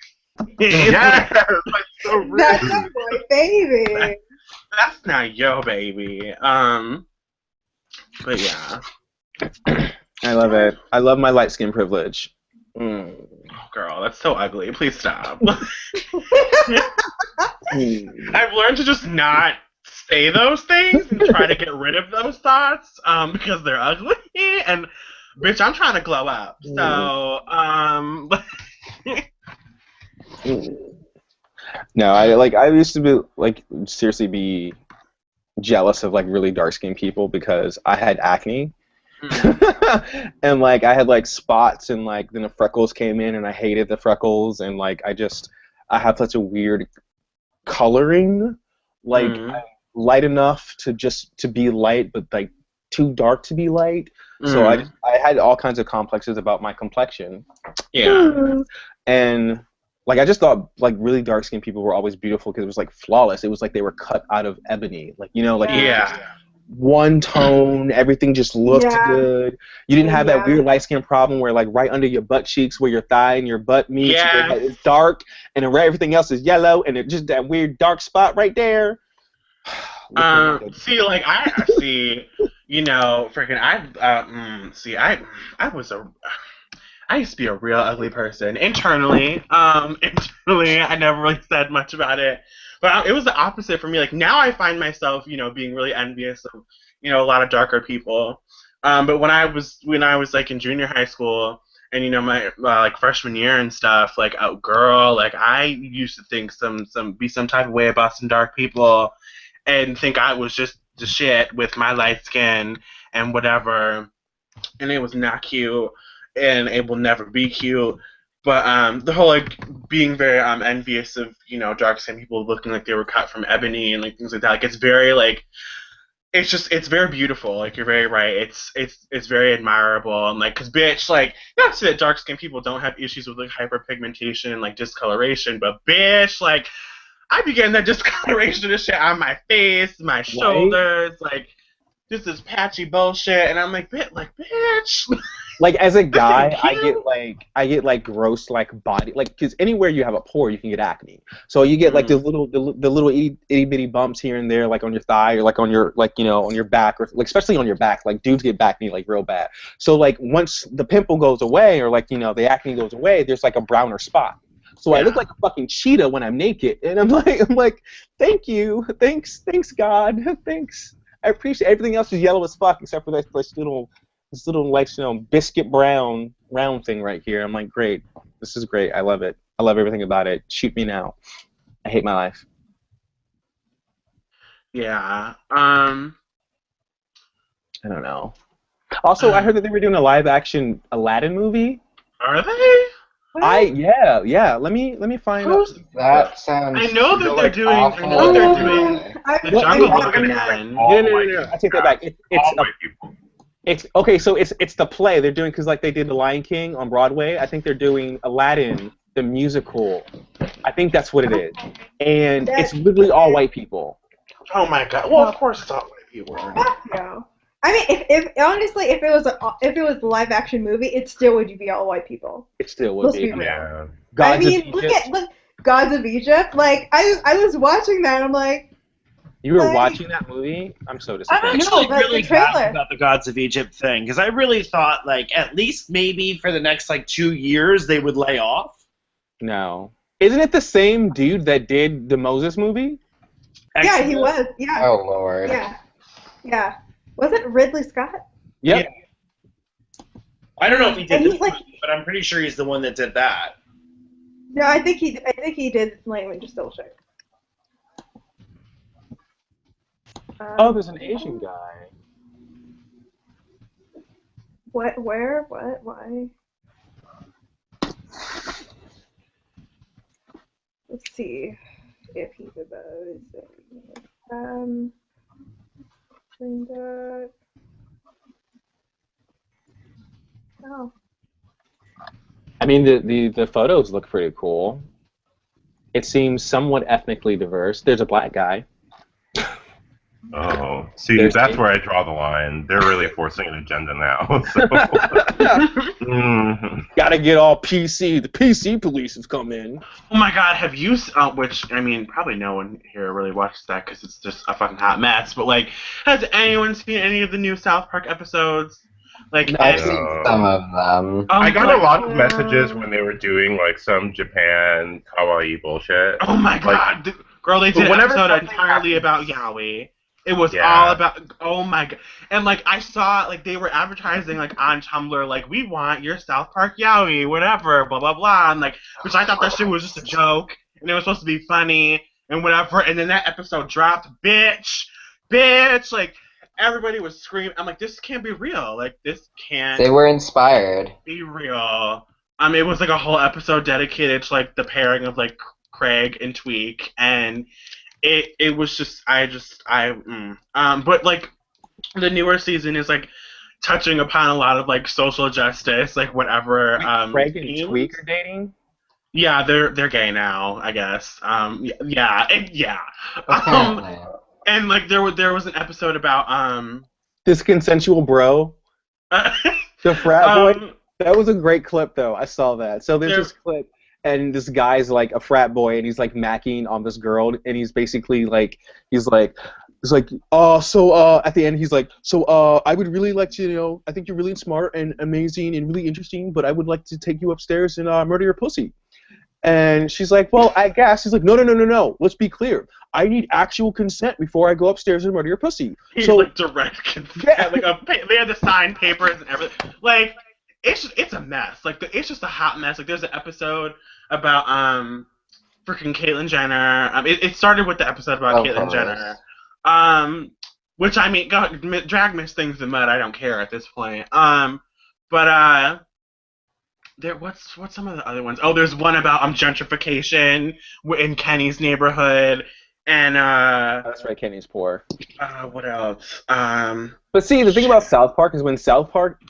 Yes, that's so rude. That's a boy baby. That's not your baby. But yeah. I love it. I love my light skin privilege. Oh, girl, that's so ugly. Please stop. I've learned to just not say those things and try to get rid of those thoughts because they're ugly. And bitch, I'm trying to glow up. So No, I used to be like seriously be jealous of like really dark skinned people because I had acne. And like I had like spots and like then the freckles came in and I hated the freckles and like I have such a weird coloring, like I'm light enough to be light but like too dark to be light. So I had all kinds of complexes about my complexion. Yeah. And Like I just thought like really dark skinned people were always beautiful because it was like flawless. It was like they were cut out of ebony. Like like Yeah. one tone, everything just looked good. You didn't have that Yeah. weird light skin problem where like right under your butt cheeks where your thigh and your butt meets Yes. it's dark and then everything else is yellow and it just that weird dark spot right there. See, like I see, freaking I used to be a real ugly person internally. Internally, I never really said much about it, but it was the opposite for me. Like now, I find myself, being really envious of, a lot of darker people. But when I was like in junior high school and my like freshman year and stuff, like oh girl, like I used to think some type of way about some dark people, and think I was just the shit with my light skin and whatever, and it was not cute. And it will never be cute. But the whole like being very envious of dark skinned people looking like they were cut from ebony and like things like that. Like it's very like it's very beautiful. Like you're very right. It's very admirable and like because bitch like not to say that dark skinned people don't have issues with like hyperpigmentation and like discoloration, but bitch like I be getting that discoloration and shit on my face, my shoulders, like just this patchy bullshit, and I'm like, bitch. Like as a guy, I get like gross like body like because anywhere you have a pore you can get acne. So you get like the little itty bitty bumps here and there like on your thigh or like on your on your back or like especially on your back like dudes get acne like real bad. So like once the pimple goes away or like the acne goes away, there's like a browner spot. So I look like a fucking cheetah when I'm naked, and I'm like, thank you, thanks God, thanks. I appreciate everything else is yellow as fuck except for this little like biscuit brown round thing right here. I'm like, great, this is great. I love it. I love everything about it. Shoot me now. I hate my life. Yeah. I don't know. Also, I heard that they were doing a live action Aladdin movie. Are they? Yeah. Let me find out. That sounds. I know that they're doing. awful. I know they're doing the Jungle Book again. No. I take that back. It's okay. So it's the play they're doing because like they did The Lion King on Broadway. I think they're doing Aladdin the musical. I think that's what it is, and it's literally all white people. Oh my god! Well, of course it's all white people. No. I mean, if honestly, if it was a live action movie, it still would be all white people. It still would be. Yeah. I mean, look Gods of Egypt. Like I was watching that, and I'm like. You were watching that movie? I'm so disappointed. I'm actually really glad about the Gods of Egypt thing because I really thought like at least maybe for the next like 2 years they would lay off. No, isn't it the same dude that did the Moses movie? Yeah, he was. Yeah. Oh Lord. Yeah. Was it Ridley Scott? Yep. Yeah. I don't know if he did And this, but I'm pretty sure he's the one that did that. No, I think he did. Let me just double check. Oh, there's an Asian guy. What? Where? What? Why? Let's see if he did those. Oh. I mean, the photos look pretty cool. It seems somewhat ethnically diverse. There's a black guy. Oh, see, that's where I draw the line. They're really forcing an agenda now. So. Gotta get all PC. The PC police have come in. Oh my god, have you, which, I mean, probably no one here really watches that because it's just a fucking hot mess, but, like, has anyone seen any of the new South Park episodes? Like, I've seen some of them. I got a lot of messages when they were doing, like, some Japan kawaii bullshit. Oh my god, like, girl, they did an episode entirely about yaoi. It was all about, oh my god. And, like, I saw, like, they were advertising, like, on Tumblr, like, we want your South Park yaoi, whatever, blah, blah, blah. And, like, which I thought that shit was just a joke, and it was supposed to be funny, and whatever. And then that episode dropped, bitch, like, everybody was screaming. I'm like, this can't be real. Like, this can't. They were inspired. Be real. It was, like, a whole episode dedicated to, like, the pairing of, like, Craig and Tweak, and it was just but like the newer season is like touching upon a lot of like social justice, like whatever. Craig and Tweak are dating? Yeah, they're gay now, I guess. Yeah. Um, Apparently. and like there was an episode about This consensual bro, the frat boy. um That was a great clip, though. I saw that. So there's there this clip, and this guy's like a frat boy, and he's like macking on this girl, and he's basically like, at the end, he's like, I would really like to, I think you're really smart and amazing and really interesting, but I would like to take you upstairs and murder your pussy. And she's like, well, I guess. He's like, no. Let's be clear. I need actual consent before I go upstairs and murder your pussy. he's So, like direct consent. Yeah. Like they had to sign papers and everything. Like it's a mess. Like it's just a hot mess. Like there's an episode about freaking Caitlyn Jenner. It started with the episode about Caitlyn Jenner. Which I mean, God, drag miss things in the mud. I don't care at this point. But what's some of the other ones? Oh, there's one about gentrification in Kenny's neighborhood, and that's right, Kenny's poor. what else? But see, the thing about South Park is when South Park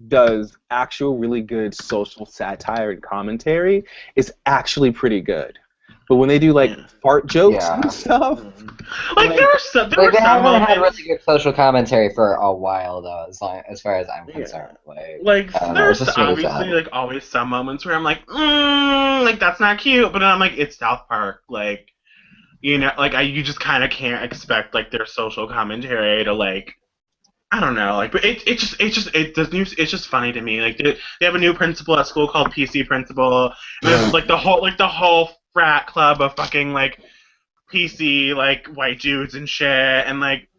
does actual really good social satire and commentary, it's actually pretty good. But when they do like fart jokes and stuff, like there were some they haven't moments. had really good social commentary for a while, though, as far as I'm concerned. There's it's just really obviously sad. like always some moments where I'm like that's not cute, but then I'm like it's South Park, like like you just kind of can't expect like their social commentary to like. I don't know, like, but it's just funny to me. Like, they have a new principal at school called PC Principal, and there's like the whole frat club of fucking like PC like white dudes and shit, and like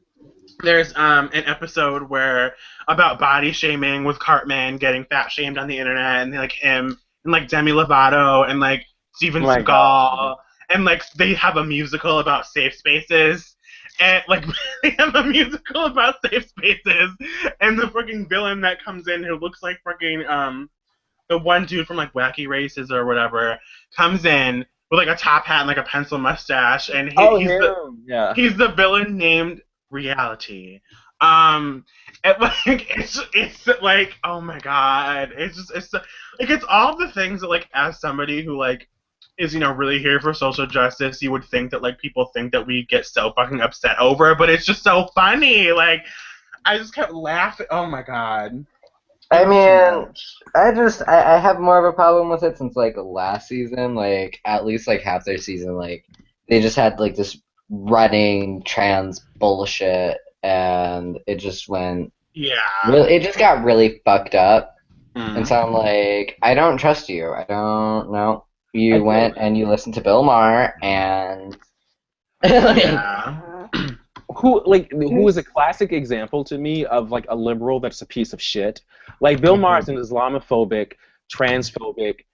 there's an episode where about body shaming with Cartman getting fat shamed on the internet, and like him and like Demi Lovato and like Steven Seagal, and like they have a musical about safe spaces. And like they have a musical about safe spaces, and the freaking villain that comes in who looks like freaking the one dude from like Wacky Races or whatever comes in with like a top hat and like a pencil mustache, and he's the villain named Reality. And like it's like oh my god, it's like it's all the things that like as somebody who like is really here for social justice, you would think that like people think that we get so fucking upset over, but it's just so funny. Like I just kept laughing. Oh my god. I mean, I have more of a problem with it since like last season. Like at least like half their season, like they just had like this running trans bullshit, and it just went. Yeah. It just got really fucked up, and so I'm like, I don't trust you. I don't know. You went and you listened to Bill Maher, and who is a classic example to me of like a liberal that's a piece of shit. Like Bill Maher is an Islamophobic, transphobic,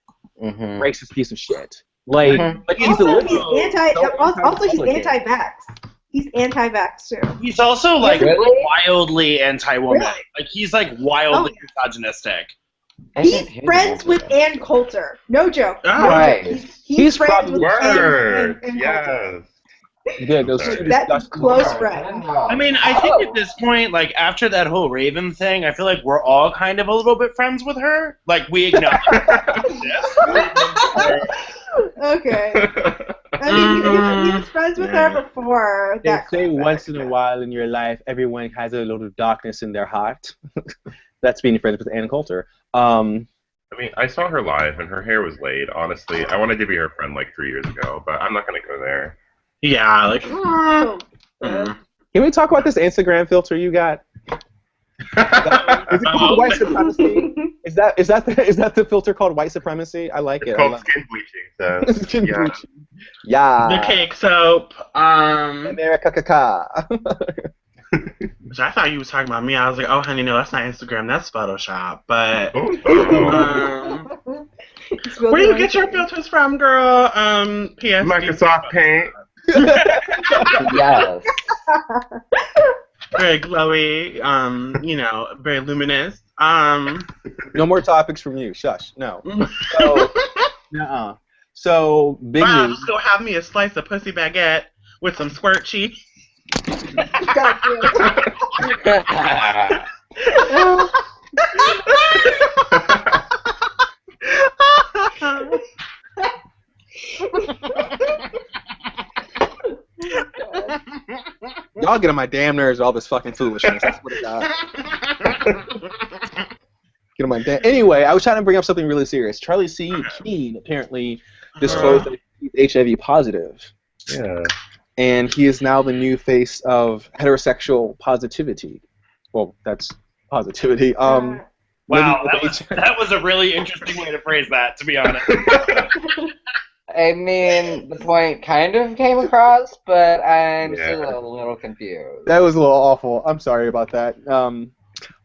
racist piece of shit. Like, but he's he's anti-vax. He's anti-vax too. He's also like wildly anti-woman. Really? Like he's like wildly misogynistic. He's friends with Ann Coulter. No joke. Right. He's friends with Ann Coulter. Yes. Good. That's close friend. I mean, I think at this point, like after that whole Raven thing, I feel like we're all kind of a little bit friends with her. Like we acknowledge Okay. I mean, he was friends with her before that. They say once in a while in your life, everyone has a little darkness in their heart. That's being friends with Ann Coulter. I mean, I saw her live, and her hair was laid. Honestly, I wanted to be her friend like 3 years ago, but I'm not gonna go there. Yeah, like. Can we talk about this Instagram filter you got? Is it called white supremacy? Is that the filter called white supremacy? I like it. It's called skin bleaching. So, skin bleaching. Yeah. The cake soap. America caca. Which I thought you was talking about me. I was like, oh, honey, no, that's not Instagram. That's Photoshop. But where do you get your filters from, girl? PS. Microsoft Paint. Yes. Very glowy. Very luminous. No more topics from you. Shush. No. So, So big wow, news. just go have me a slice of pussy baguette with some squirt cheese. y'all get on my damn nerves with all this fucking foolishness. That's what it got. Get on my Anyway, I was trying to bring up something really serious. Charlie Sheen apparently disclosed that he's HIV positive. Yeah. And he is now the new face of heterosexual positivity. Well, that's positivity. Wow, that was a really interesting way to phrase that, to be honest. I mean, the point kind of came across, but I'm still a little confused. That was a little awful. I'm sorry about that.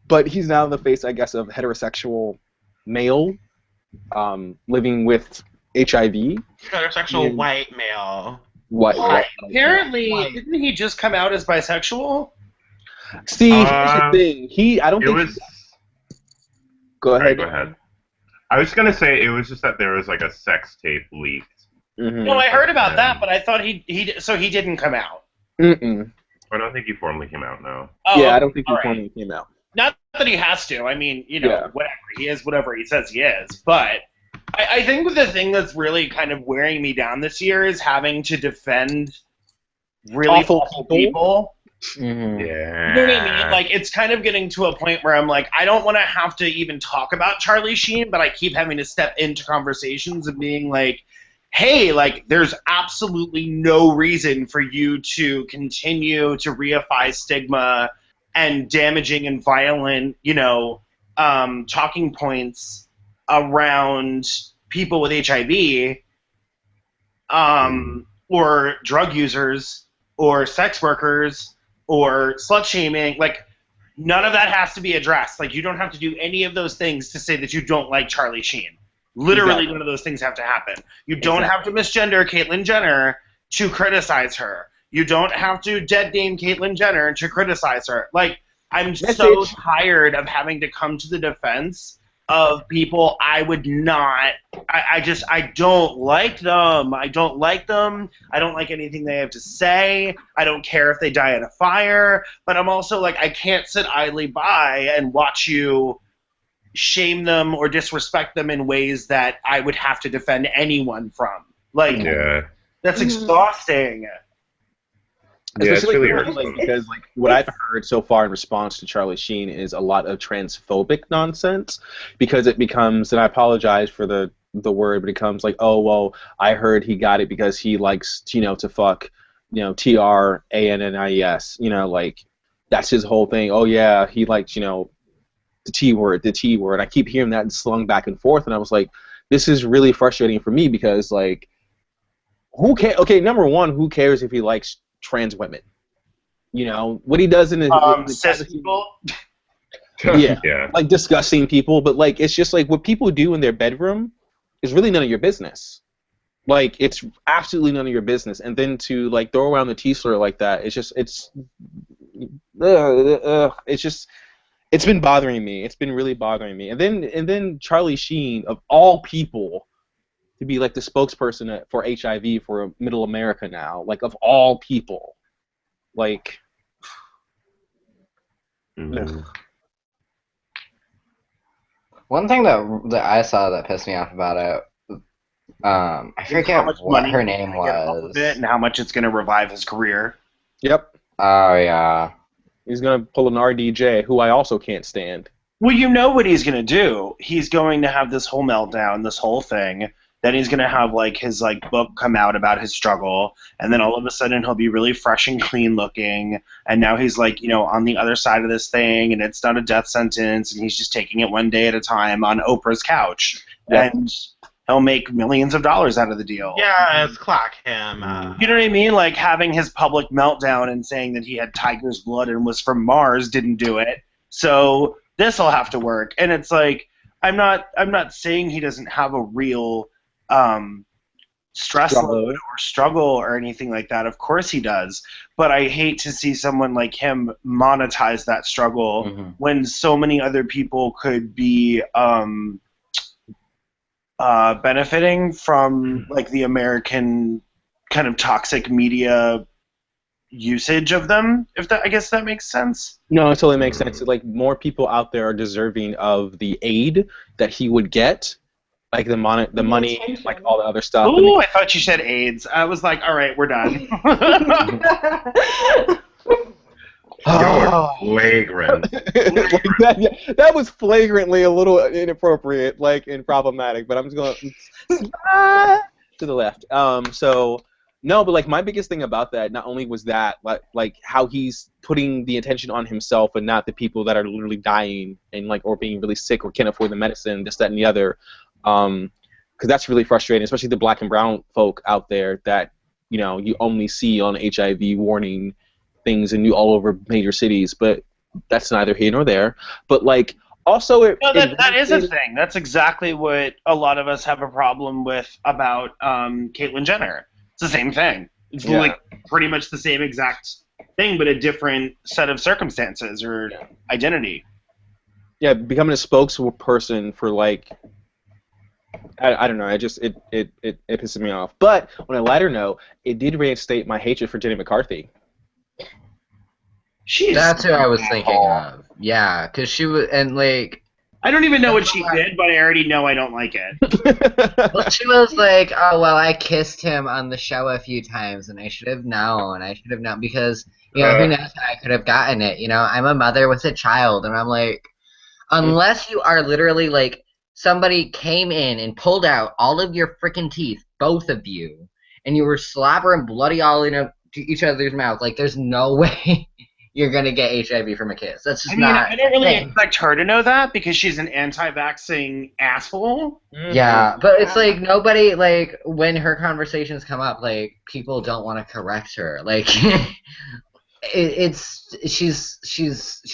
But he's now the face, I guess, of heterosexual male living with HIV. Heterosexual white male. White. Apparently, didn't he just come out as bisexual? See, here's the thing. I don't think. Go ahead. Go ahead. I was gonna say it was just that there was like a sex tape leaked. Mm-hmm. No, I heard about that, but I thought he didn't come out. Mm-mm. I don't think he formally came out. No. Oh, yeah, I don't think he formally came out. Not that he has to. I mean, whatever he is, whatever he says he is. But I think the thing that's really kind of wearing me down this year is having to defend really awful people. Mm-hmm. Yeah. You know what I mean? Like, it's kind of getting to a point where I'm like, I don't want to have to even talk about Charlie Sheen, but I keep having to step into conversations and being like, hey, like, there's absolutely no reason for you to continue to reify stigma and damaging and violent, talking points around people with HIV, or drug users, or sex workers, or slut shaming. Like, none of that has to be addressed. Like, you don't have to do any of those things to say that you don't like Charlie Sheen. Literally, none of those things have to happen. You don't have to misgender Caitlyn Jenner to criticize her. You don't have to dead name Caitlyn Jenner to criticize her. Like, I'm so tired of having to come to the defense of people I would not. I don't like them. I don't like them. I don't like anything they have to say. I don't care if they die in a fire. But I'm also like, I can't sit idly by and watch you shame them or disrespect them in ways that I would have to defend anyone from. Like, that's exhausting. Especially because what I've heard so far in response to Charlie Sheen is a lot of transphobic nonsense, because it becomes, and I apologize for the word, but it becomes like, oh well, I heard he got it because he likes to fuck TRANNIES, like that's his whole thing. Oh yeah, he likes the T word. I keep hearing that slung back and forth, and I was like, this is really frustrating for me because like, who cares? Okay, number one, who cares if he likes trans women? What he does in his cis people. Yeah, like disgusting people. But like, it's just like what people do in their bedroom is really none of your business. Like, it's absolutely none of your business. And then to like throw around the T slur like that, it's been bothering me. It's been really bothering me. And then Charlie Sheen, of all people, to be like the spokesperson for HIV for Middle America now, like of all people, like. One thing that I saw that pissed me off about it, I forget what her name was, and how much it's going to revive his career. Yep. Oh yeah. He's going to pull an RDJ, who I also can't stand. Well, you know what he's going to do. He's going to have this whole meltdown, this whole thing. Then he's going to have like his book come out about his struggle, and then all of a sudden he'll be really fresh and clean looking, and now he's like, on the other side of this thing, and it's not a death sentence, and he's just taking it one day at a time on Oprah's couch. Yep. And he'll make millions of dollars out of the deal. Yes, clock him. You know what I mean? Like, having his public meltdown and saying that he had tiger's blood and was from Mars didn't do it. So this will have to work. And it's like, I'm not saying he doesn't have a real stress load or struggle or anything like that. Of course he does. But I hate to see someone like him monetize that struggle when so many other people could be benefiting from like the American kind of toxic media usage of them, I guess that makes sense. No, it totally makes sense. Like, more people out there are deserving of the aid that he would get, like the money, like all the other stuff. Ooh, I thought you said AIDS. I was like, all right, we're done. Y'all are flagrant. that was flagrantly a little inappropriate, like, and problematic. But I'm just going to the left. So no, but like my biggest thing about that not only was that, like how he's putting the attention on himself and not the people that are literally dying and like or being really sick or can't afford the medicine, this, that, and the other. Because that's really frustrating, especially the black and brown folk out there that you only see on HIV warning things and all over major cities. But that's neither here nor there. But like also, that is a thing. That's exactly what a lot of us have a problem with about Caitlyn Jenner. It's the same thing. It's like pretty much the same exact thing, but a different set of circumstances or identity. Yeah, becoming a spokesperson for like. I don't know. It pisses me off. But on a lighter note, it did reinstate my hatred for Jenny McCarthy. That's who I was thinking of. Yeah, because she was, and like. I don't even know what she did, but I already know I don't like it. Well, she was like, oh, well, I kissed him on the show a few times, and I should have known. Because, who knows how I could have gotten it. I'm a mother with a child, and I'm like, unless you are literally like, somebody came in and pulled out all of your freaking teeth, both of you, and you were slobbering bloody all into each other's mouth. Like, there's no way you're gonna get HIV from a kiss. That's just not. I don't really expect her to know that because she's an anti-vaxxing asshole. Yeah, but it's like nobody like when her conversations come up, like people don't want to correct her. Like, she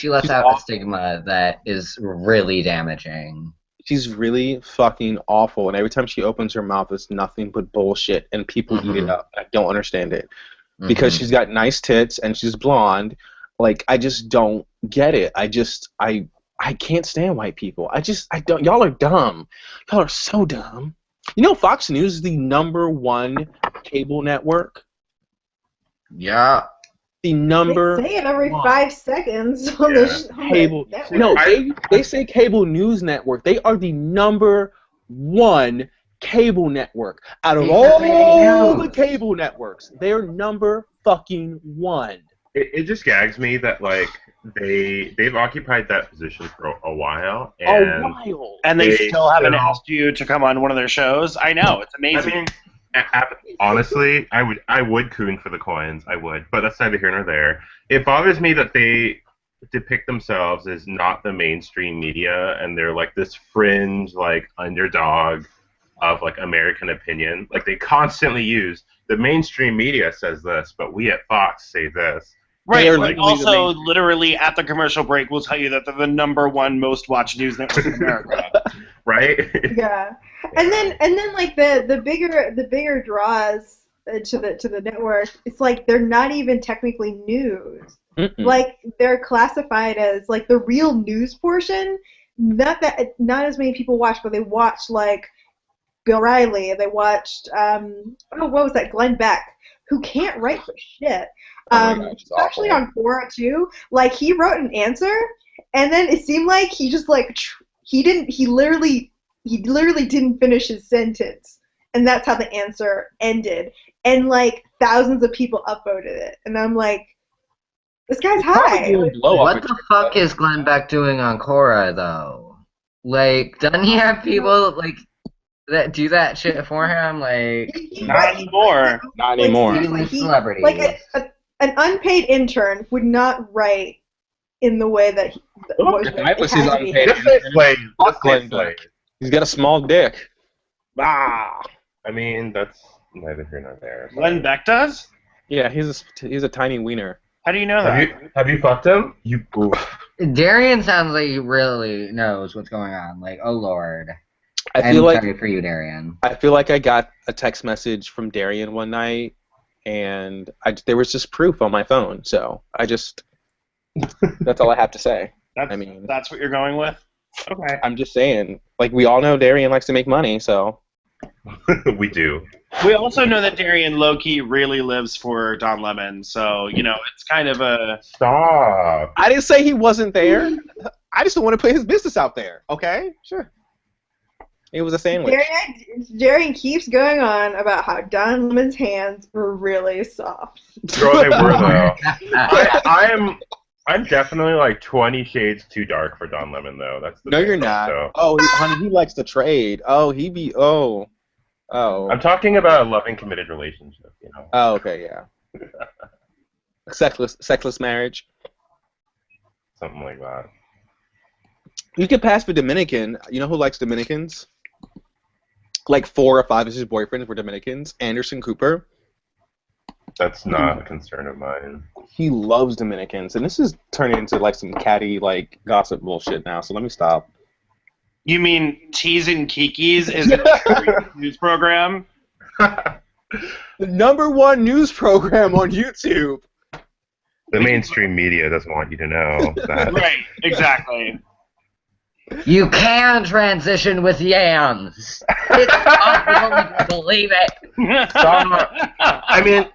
lets out a stigma that is really damaging. She's really fucking awful, and every time she opens her mouth, it's nothing but bullshit, and people eat it up. I don't understand it. Because she's got nice tits, and she's blonde. Like, I just don't get it. I can't stand white people. I don't. Y'all are dumb. Y'all are so dumb. Fox News is the #1 cable network? Yeah. They say it every 5 seconds on the cable network. No, they say cable news network. They are the #1 cable network out of all the cable networks. They are #1. It just gags me that like they've occupied that position for a while, and they still haven't asked you to come on one of their shows. I know, it's amazing. I mean, honestly, I would coon for the coins. I would, but that's neither here nor there. It bothers me that they depict themselves as not the mainstream media, and they're like this fringe like underdog of like American opinion. Like they constantly use the mainstream media says this, but we at Fox say this. Right, but also literally at the commercial break we'll tell you that they're the #1 most watched news network in America. Right? Yeah. And then like the bigger draws to the network, it's like they're not even technically news. Like they're classified as like the real news portion. Not as many people watch, but they watch like Bill Riley. They watched what was that? Glenn Beck, who can't write for shit. He's actually on Quora too. Like he wrote an answer, and then it seemed like he just like he literally didn't finish his sentence, and that's how the answer ended. And like thousands of people upvoted it, and I'm like, this guy's high. What the fuck is Glenn Beck doing on Quora though? Like, doesn't he have people like that do that shit for him? Like, not anymore. Not anymore. Like, celebrities. Like an unpaid intern would not write in the way that I was his unpaid intern. He's got a small dick. Ah. I mean, that's neither here nor there. Glenn Beck does? Yeah, he's a tiny wiener. How do you know that? Have you fucked him? Darian sounds like he really knows what's going on. Like, oh lord. I'm sorry for you, Darian. I feel like I got a text message from Darian one night, and there was just proof on my phone. So that's all I have to say. That's what you're going with? Okay. I'm just saying. Like, we all know Darian likes to make money, so. We do. We also know that Darian low-key really lives for Don Lemon, so, it's kind of a... Stop. I didn't say he wasn't there. I just don't want to put his business out there, okay? Sure. It was a sandwich. Darian keeps going on about how Don Lemon's hands were really soft. Girl, they were, though. I am I'm definitely like 20 shades too dark for Don Lemon, though. That's the No, thing. you're not. So Oh, honey, he likes to trade. Oh, he be. Oh. I'm Oh. talking about a loving, committed relationship. You know. Oh, okay, yeah. Sexless marriage. Something like that. You could pass for Dominican. You know who likes Dominicans? Like 4 or 5 of his boyfriends were Dominicans. Anderson Cooper. That's not a concern of mine. He loves Dominicans, and this is turning into like some catty like gossip bullshit now. So let me stop. You mean Teasing Kikis is a news program? The #1 news program on YouTube. The mainstream media doesn't want you to know that. Right, exactly. You can transition with yams. It's possible to believe it. Stop. I mean,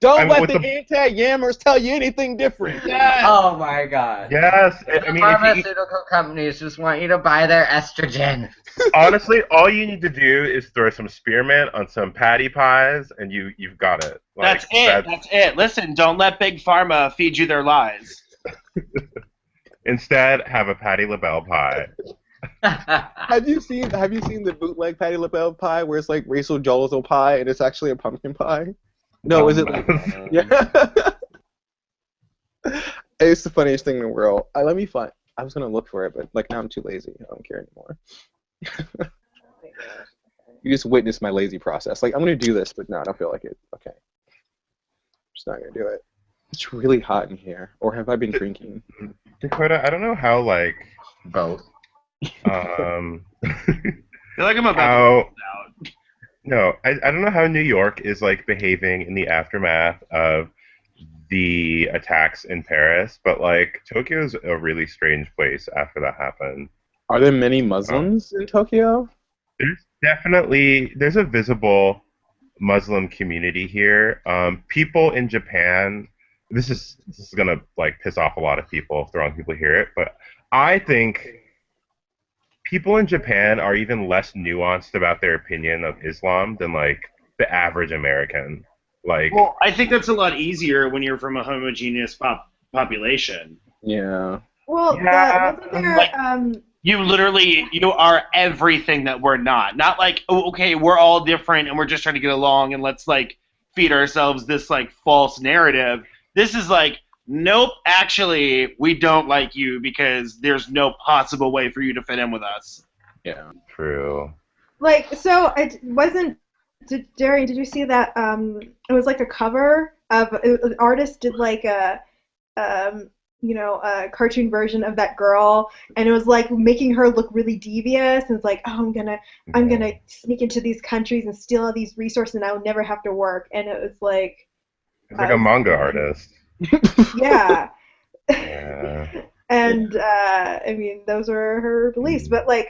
Don't let with the anti-yammers tell you anything different. Yes. Oh my god. yes. I mean, if you, Pharmaceutical companies just want you to buy their estrogen. honestly, all you need to do is throw some spearmint on some patty pies, and you've got it. Like, That's it. Listen, don't let Big Pharma feed you their lies. Instead, have a Patti LaBelle pie. Have you seen the bootleg Patti LaBelle pie where it's like Rachel Dolezal pie and it's actually a pumpkin pie? No, is it like yeah? It's the funniest thing in the world. Let me find. I was gonna look for it, but like now I'm too lazy. I don't care anymore. You just witnessed my lazy process. Like I'm gonna do this, but no, I don't feel like it. Okay, I'm just not gonna do it. It's really hot in here. Or have I been drinking? Dakota, I don't know how like Both. um I feel like I'm about how to out. no, I don't know how New York is like behaving in the aftermath of the attacks in Paris, but like Tokyo is a really strange place after that happened. Are there many Muslims in Tokyo? There's a visible Muslim community here. People in Japan, this is gonna like piss off a lot of people if the wrong people hear it, but I think people in Japan are even less nuanced about their opinion of Islam than like the average American. Like, Well, I think that's a lot easier when you're from a homogeneous population. Yeah. Well, Yeah, wasn't there, like- You are everything that we're not. Not like, oh, okay, we're all different and we're just trying to get along and let's like feed ourselves this like false narrative. This is like, nope, actually, we don't like you because there's no possible way for you to fit in with us. Yeah. true. like, so it wasn't. Jerry, did you see that? It was like a cover of an artist did like a, a cartoon version of that girl, and it was like making her look really devious. And it's like, oh, I'm gonna sneak into these countries and steal all these resources, and I will never have to work. And it was like, It's like a manga artist. yeah. Yeah. And I mean, those were her beliefs. But like,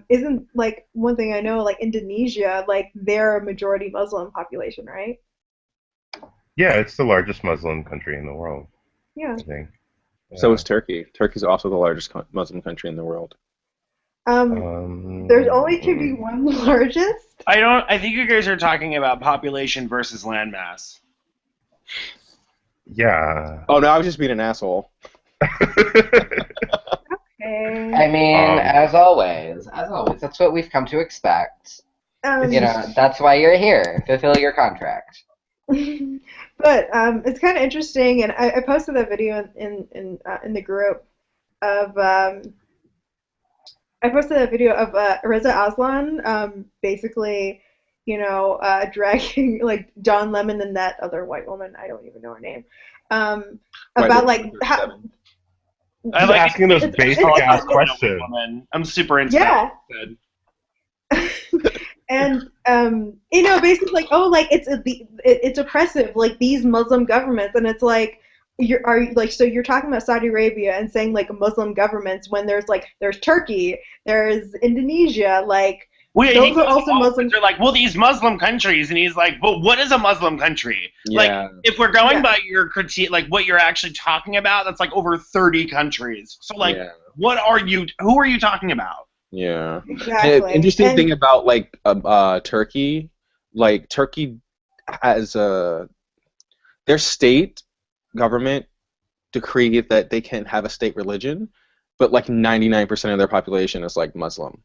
isn't like one thing I know, like Indonesia, like they're a majority Muslim population, right? Yeah, it's the largest Muslim country in the world, Yeah. I think. So Yeah. is Turkey. Turkey's also the largest Muslim country in the world. There's only to be one largest. I think you guys are talking about population versus landmass. Yeah. Oh no, I was just being an asshole. Okay. I mean, as always, that's what we've come to expect. You know, that's why you're here. Fulfill your contract. But it's kind of interesting, and I posted that video in the group of Reza Aslan basically, dragging like Don Lemon and that other white woman, I don't even know her name, about like how. I like asking those basic ass questions. I'm super into Yeah. that. And basically like, oh, like it's oppressive, like these Muslim governments, and it's like so you're talking about Saudi Arabia and saying like Muslim governments when there's Turkey, there's Indonesia, like those are also Muslim. They're like, well, these Muslim countries, and he's like, well, what is a Muslim country? Yeah. Like, if we're going by your critique, like what you're actually talking about, that's like over 30 countries. So like, Who are you talking about? Yeah. Exactly. And interesting thing about like Turkey, like Turkey has their state government decree that they can have a state religion, but like 99% of their population is like Muslim.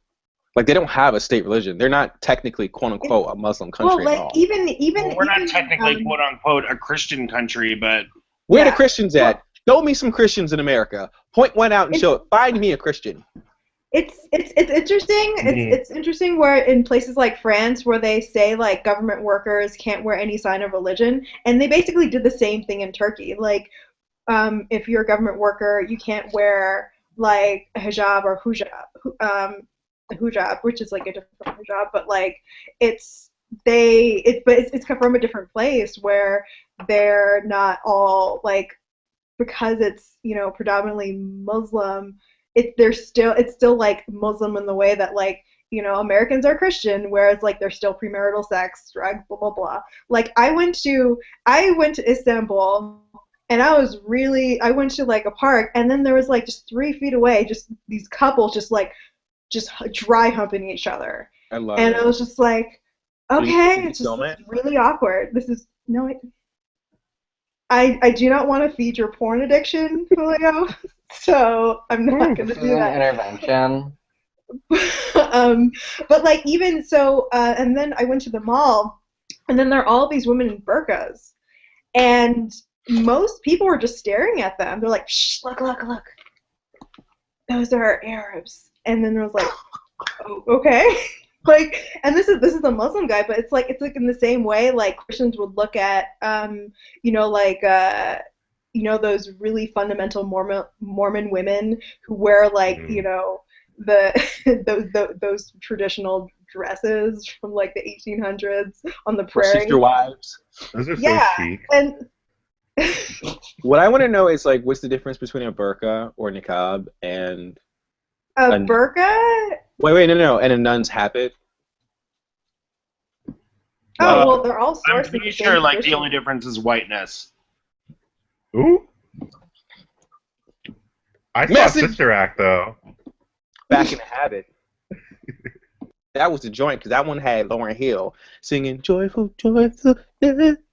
Like they don't have a state religion. They're not technically quote unquote a Muslim country well, at like all. Well, we're not technically quote unquote a Christian country, but Where the Christians at? Show me some Christians in America. Point one out and show it. Find me a Christian. It's interesting. It's interesting where in places like France where they say like government workers can't wear any sign of religion, and they basically did the same thing in Turkey. Like, if you're a government worker, you can't wear like a hijab or hijab, which is like a different hijab, but like it's come from a different place where they're not all like, because it's, you know, predominantly Muslim. It's still like Muslim in the way that like, you know, Americans are Christian, whereas like there's still premarital sex, drugs, blah blah blah. Like I went to Istanbul, and I went to like a park, and then there was like just 3 feet away, just these couples just dry humping each other. I love it. And I was just like, okay, it's just really awkward. This is I do not want to feed your porn addiction, Julio. So I'm not going to do that. Intervention. But like even so, and then I went to the mall, and then there are all these women in burqas, and most people were just staring at them. They're like, shh, look, those are Arabs. And then there was like, oh, okay. Like, and this is a Muslim guy, but it's like in the same way like Christians would look at those really fundamental Mormon women who wear like those traditional dresses from like the 1800s on the prairie. Sister wives. Those are so chic. And what I want to know is like, what's the difference between a burqa or niqab and a burqa? Wait, no, and a nun's habit. Oh, well, they're all sourced. I'm pretty sure like the only difference is whiteness. Ooh. I saw Sister Act though. Back in the Habit. That was the joint because that one had Lauryn Hill singing "Joyful, Joyful." I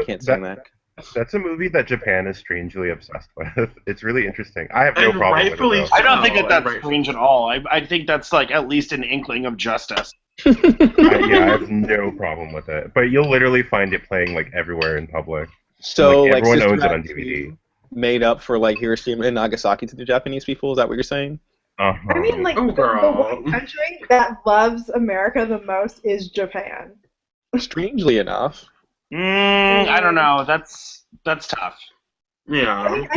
can't sing that. That's a movie that Japan is strangely obsessed with. It's really interesting. I have no problem with it. I don't think that's strange at all. I think that's like at least an inkling of justice. I have no problem with it. But you'll literally find it playing like everywhere in public. So like, everyone Sister owns it on Act DVD. Made up for like Hiroshima and Nagasaki to the Japanese people. Is that what you're saying? I mean, like the one country that loves America the most is Japan. Strangely enough. I don't know. That's tough. Yeah. I mean,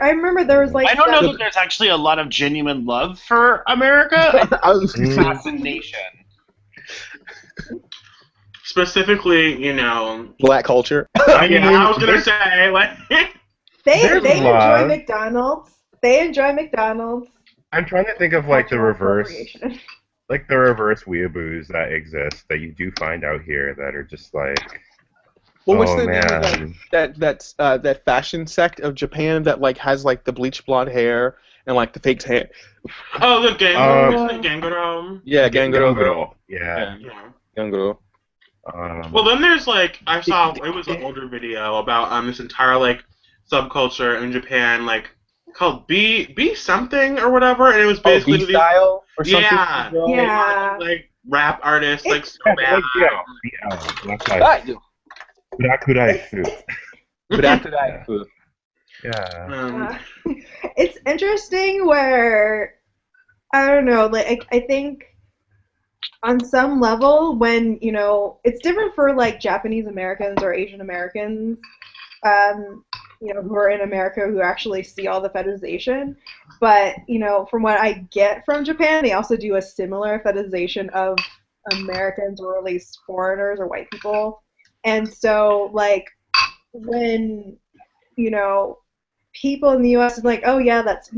I remember there was like. I don't know that there's actually a lot of genuine love for America. It's fascination. Specifically, black culture. I was gonna say like. They enjoy McDonald's. They enjoy McDonald's. I'm trying to think of like the reverse. Like the reverse weeaboos that exist that you do find out here that are just like. Well, what's the name of that fashion sect of Japan that like has like the bleach blonde hair and like the fake hair? Oh, the Ganguro. Yeah, Ganguro. Yeah. Ganguro. Well, then there's like it was an older video about this entire like subculture in Japan like called B something or whatever, and it was basically B style or something. Yeah. Like rap artists like so bad. Yeah. It's interesting where I don't know, like I think on some level when it's different for like Japanese Americans or Asian Americans, who are in America who actually see all the fetishization, but from what I get from Japan, they also do a similar fetishization of Americans or at least foreigners or white people, and so like when people in the U.S. is like, oh yeah, that's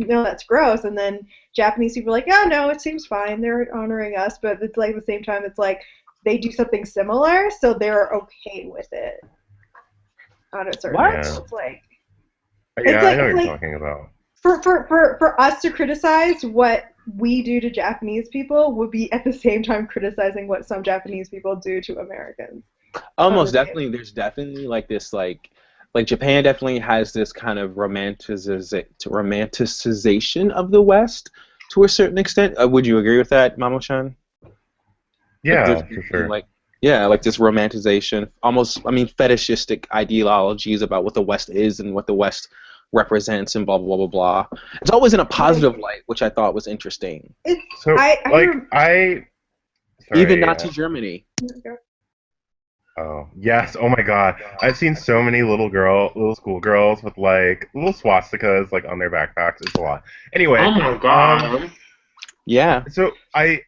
gross, and then Japanese people are like, oh no, it seems fine, they're honoring us, but it's like at the same time it's like they do something similar, so they're okay with it on a certain level. It's like I know what you're talking about. For us to criticize what we do to Japanese people would be at the same time criticizing what some Japanese people do to Americans. Almost definitely, there's definitely like this like like Japan definitely has this kind of romanticization of the West to a certain extent. Would you agree with that, Mamo-chan? Like there's Yeah, for sure. like yeah, like this romanticization, almost I mean fetishistic ideologies about what the West is and what the West represents and blah blah blah blah blah. It's always in a positive light, which I thought was interesting. It's So, Even sorry. Nazi Germany. Oh, yes. Oh my God. I've seen so many little schoolgirls with like little swastikas like on their backpacks. It's a lot. Anyway, Oh my god. Yeah. so I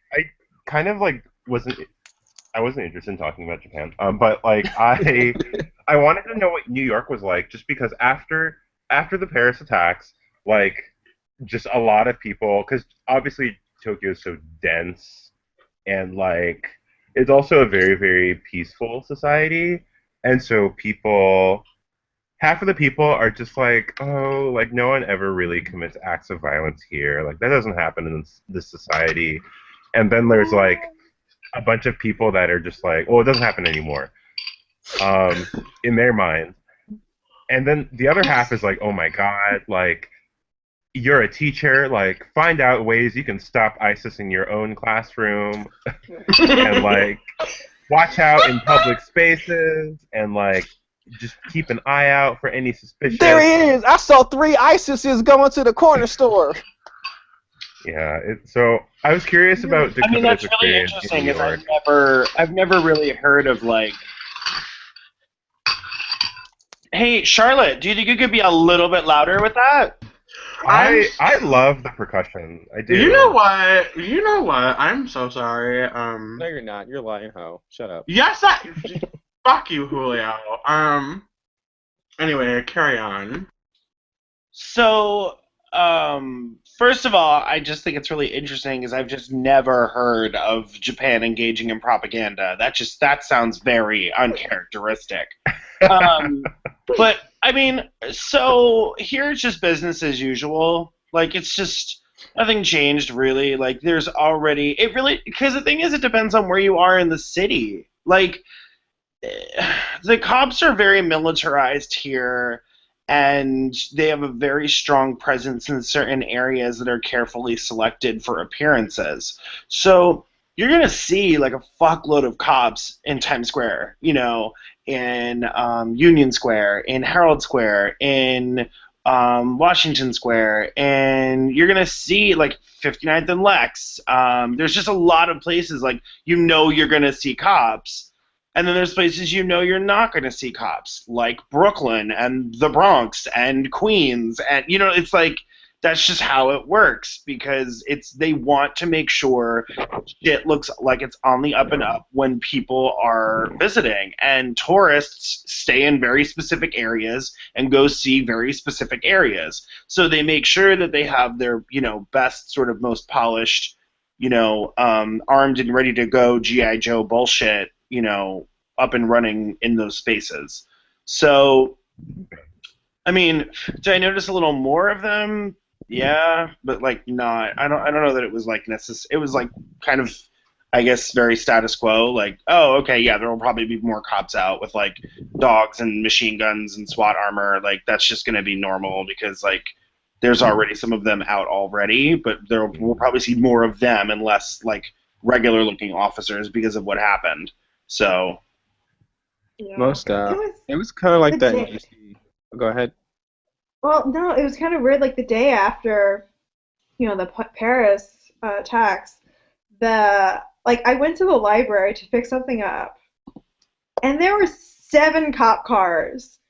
kind of like I wasn't interested in talking about Japan. But like I wanted to know what New York was like just because after the Paris attacks, like just a lot of people, because obviously Tokyo is so dense and like it's also a very, very peaceful society, and so half of the people are just like, oh, like no one ever really commits acts of violence here, like that doesn't happen in this society, and then there's like a bunch of people that are just like, well, it doesn't happen anymore, in their mind, and then the other half is like, oh my God, like you're a teacher, like find out ways you can stop ISIS in your own classroom and like watch out in public spaces and like just keep an eye out for any suspicious. There he is! I saw 3 ISISes going to the corner store. Yeah, so I was curious about Dakota's that's really experience interesting. in New Is York. I've never really heard of like. Hey, Charlotte, do you think you could be a little bit louder with that? I love the percussion. I do. You know what? I'm so sorry. No, you're not. You're lying, ho. Shut up. Yes, fuck you, Julio. Anyway, carry on. So, first of all, I just think it's really interesting because I've just never heard of Japan engaging in propaganda. That sounds very uncharacteristic. But I mean, so here it's just business as usual. Like it's just nothing changed really. Like there's already because the thing is, it depends on where you are in the city. Like the cops are very militarized here, and they have a very strong presence in certain areas that are carefully selected for appearances. So you're gonna see like a fuckload of cops in Times Square, in Union Square, in Herald Square, in Washington Square, and you're gonna see like 59th and Lex. There's just a lot of places like you're gonna see cops. And then there's places you're not going to see cops, like Brooklyn and the Bronx and Queens. And, it's like, that's just how it works because they want to make sure shit looks like it's on the up and up when people are visiting. And tourists stay in very specific areas and go see very specific areas. So they make sure that they have their, best sort of most polished, armed and ready to go G.I. Joe bullshit, up and running in those spaces. So, I mean, did I notice a little more of them? Yeah, but like not. I don't know that it was like necessary. It was like kind of, I guess, very status quo. Like, oh, okay, yeah, there will probably be more cops out with like dogs and machine guns and SWAT armor. Like that's just gonna be normal because like there's already some of them out already, but we'll probably see more of them and less like regular looking officers because of what happened. So. Yeah. Most it was kind of like that. Go ahead. Well, no, it was kind of weird. Like the day after, the Paris attacks, I went to the library to pick something up, and there were 7 cop cars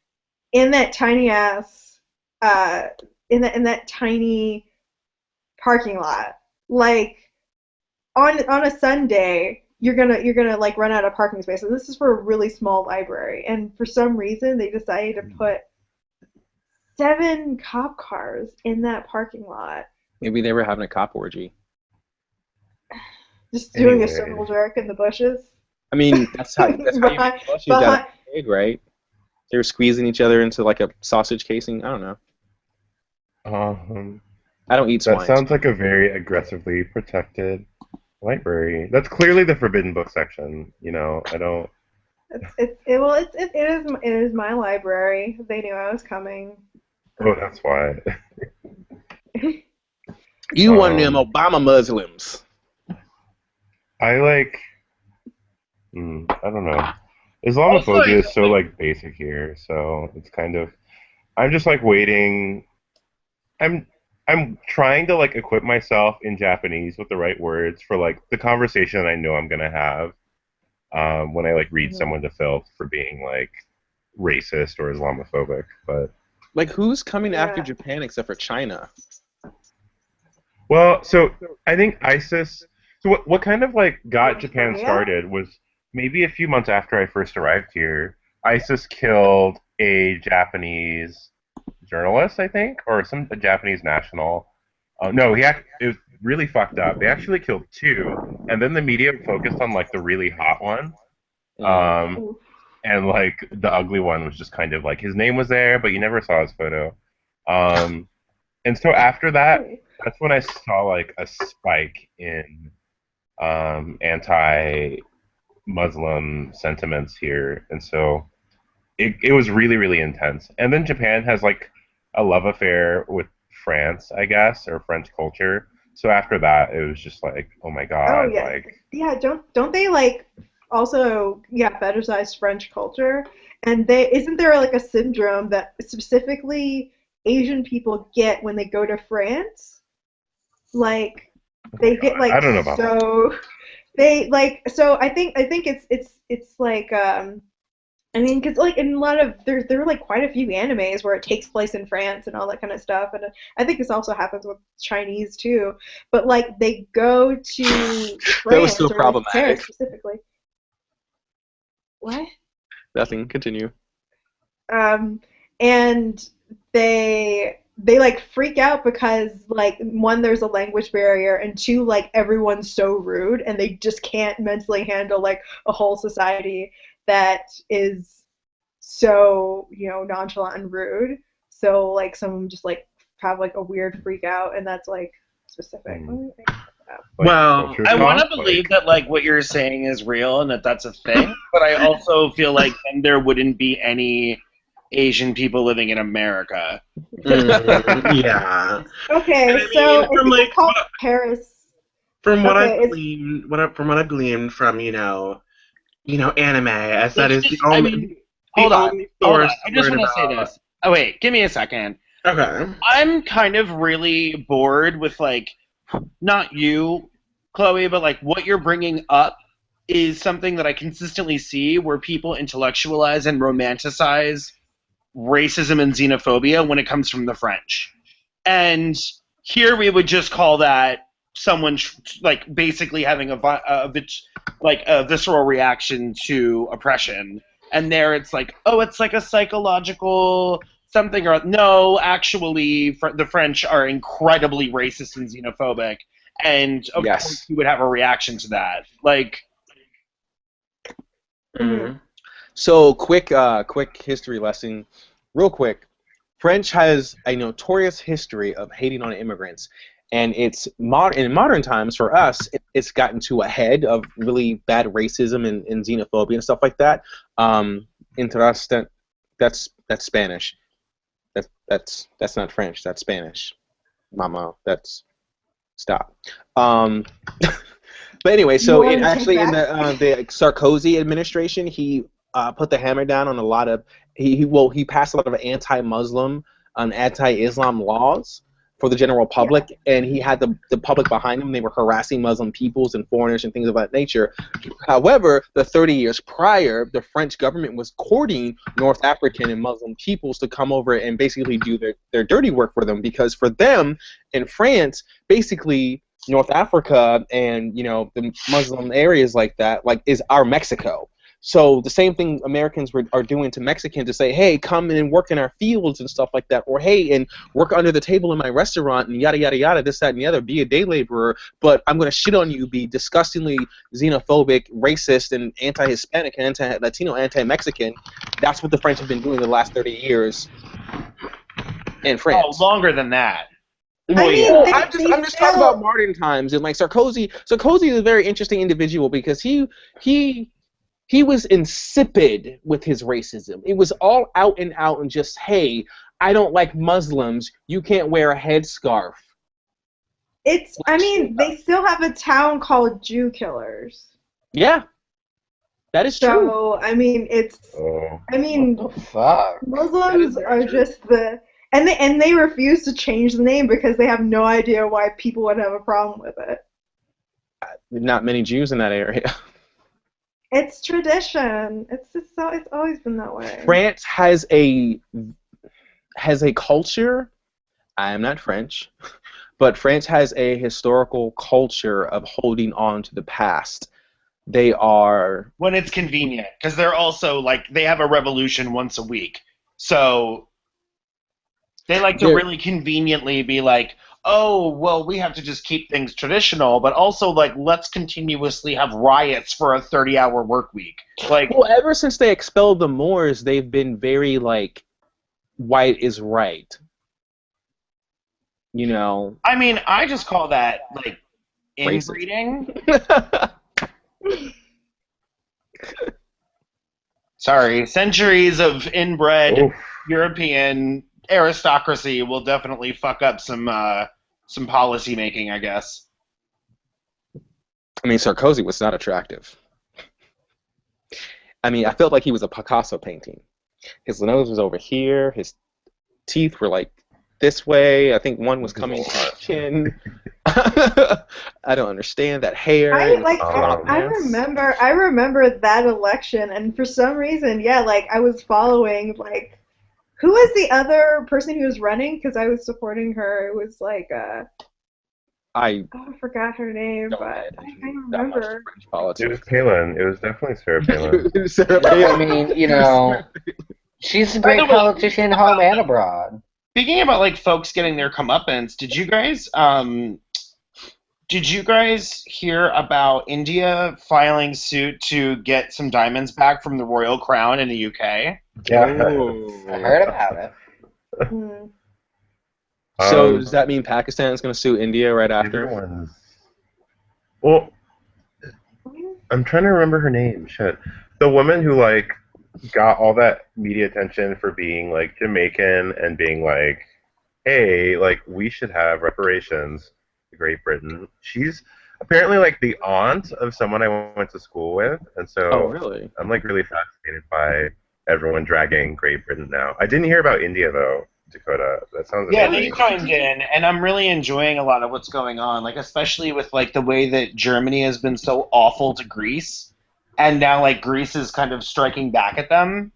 in that tiny ass, in that tiny parking lot. Like on a Sunday. You're gonna like run out of parking spaces. This is for a really small library, and for some reason they decided to put 7 cop cars in that parking lot. Maybe they were having a cop orgy. Just doing a circle jerk in the bushes. I mean, that's how you get paid, right? They were squeezing each other into like a sausage casing. I don't know. I don't eat swine. That sounds like a very aggressively protected library. That's clearly the forbidden book section. I don't. It is my library. They knew I was coming. Oh, that's why. You one of them Obama Muslims. I like. I don't know. Islamophobia is so like basic here, so it's kind of. I'm just like waiting. I'm trying to like equip myself in Japanese with the right words for like the conversation I know I'm gonna have when I like read someone to filth for being like racist or Islamophobic. But like, who's coming after Japan except for China? Well, so I think ISIS. So what kind of like got Japan started was maybe a few months after I first arrived here. ISIS killed a Japanese journalist, I think, or a Japanese national. No, it was really fucked up. They actually killed two, and then the media focused on like the really hot one, and like the ugly one was just kind of like his name was there, but you never saw his photo. And so after that, that's when I saw like a spike in anti-Muslim sentiments here, and so it was really, really intense. And then Japan has like a love affair with France, I guess, or French culture. So after that, it was just like, oh my god, Don't they like also fetishize French culture? And isn't there like a syndrome that specifically Asian people get when they go to France? Like they get like I don't know about that. They like so I think it's like I mean, because like in a lot of there are like quite a few animes where it takes place in France and all that kind of stuff, and I think this also happens with Chinese too. But like they go to France that was still or problematic. Paris specifically. What? Nothing. Continue. And they like freak out because like one, there's a language barrier, and two, like everyone's so rude and they just can't mentally handle like a whole society that is so nonchalant and rude. So like some of them just like have like a weird freak out, and that's like specific. Well, I want to believe that like what you're saying is real and that that's a thing, but I also feel like then there wouldn't be any Asian people living in America. Yeah. Okay, so from like Paris. From what I've gleaned, from anime, as that is the only. Hold on. I just want to say this. Oh wait, give me a second. Okay. I'm kind of really bored with like, not you, Chloe, but like what you're bringing up is something that I consistently see where people intellectualize and romanticize racism and xenophobia when it comes from the French. And here we would just call that someone like basically having a visceral reaction to oppression. And there it's like, oh, it's like a psychological something, or no, actually the French are incredibly racist and xenophobic. And of course you would have a reaction to that. Like So quick history lesson, real quick. French has a notorious history of hating on immigrants, and in modern times for us, it's gotten to a head of really bad racism and xenophobia and stuff like that. That's Spanish. That's not French. That's Spanish. Mama, stop. But anyway, so in the Sarkozy administration, he put the hammer down on a lot of he passed a lot of anti-Muslim and anti-Islam laws for the general public, and he had the public behind him. They were harassing Muslim peoples and foreigners and things of that nature. However, the 30 years prior, the French government was courting North African and Muslim peoples to come over and basically do their dirty work for them, because for them in France, basically North Africa and the Muslim areas like that is our Mexico. So the same thing Americans are doing to Mexicans to say, hey, come in and work in our fields and stuff like that, or hey, and work under the table in my restaurant and yada yada yada, this, that, and the other, be a day laborer, but I'm going to shit on you, be disgustingly xenophobic, racist, and anti-Hispanic, anti-Latino, anti-Mexican. That's what the French have been doing the last 30 years in France. Oh, longer than that. I'm just talking about modern times, and like Sarkozy is a very interesting individual because he he was insipid with his racism. It was all out and just, hey, I don't like Muslims. You can't wear a headscarf. I mean, they still have a town called Jew Killers. Yeah, that is true. So, I mean, What the fuck? Muslims are just and they refuse to change the name because they have no idea why people would have a problem with it. Not many Jews in that area. It's tradition. It's always been that way. France has a culture. I am not French, but France has a historical culture of holding on to the past. They are when it's convenient, because they're also like they have a revolution once a week, so they like to really conveniently be like, oh, well, we have to just keep things traditional, but also like let's continuously have riots for a 30-hour work week. Like, well, ever since they expelled the Moors, they've been very like white is right. You know. I mean, I just call that like inbreeding. Sorry, centuries of inbred European aristocracy will definitely fuck up some policy making, I guess. I mean, Sarkozy was not attractive. I mean, I felt like he was a Picasso painting. His nose was over here. His teeth were like this way. I think one was coming to his chin. I don't understand that hair. I remember that election, and for some reason, yeah, like I was following like who was the other person who was running because I was supporting her. It was like I forgot her name, but I remember. It was Palin. It was definitely Sarah Palin. Sarah Palin. I mean, you know, she's a great politician home and abroad. Speaking about like folks getting their comeuppance, did you guys hear about India filing suit to get some diamonds back from the royal crown in the UK? Yeah, I heard about it. So does that mean Pakistan is going to sue India right after? Well, I'm trying to remember her name. Shit, the woman who like got all that media attention for being like Jamaican and being like, hey, like we should have reparations to Great Britain. She's apparently like the aunt of someone I went to school with, and so really? I'm like really fascinated by everyone dragging Great Britain now. I didn't hear about India though. Dakota, that sounds amazing. Yeah, they joined in, and I'm really enjoying a lot of what's going on, like especially with like the way that Germany has been so awful to Greece, and now like Greece is kind of striking back at them.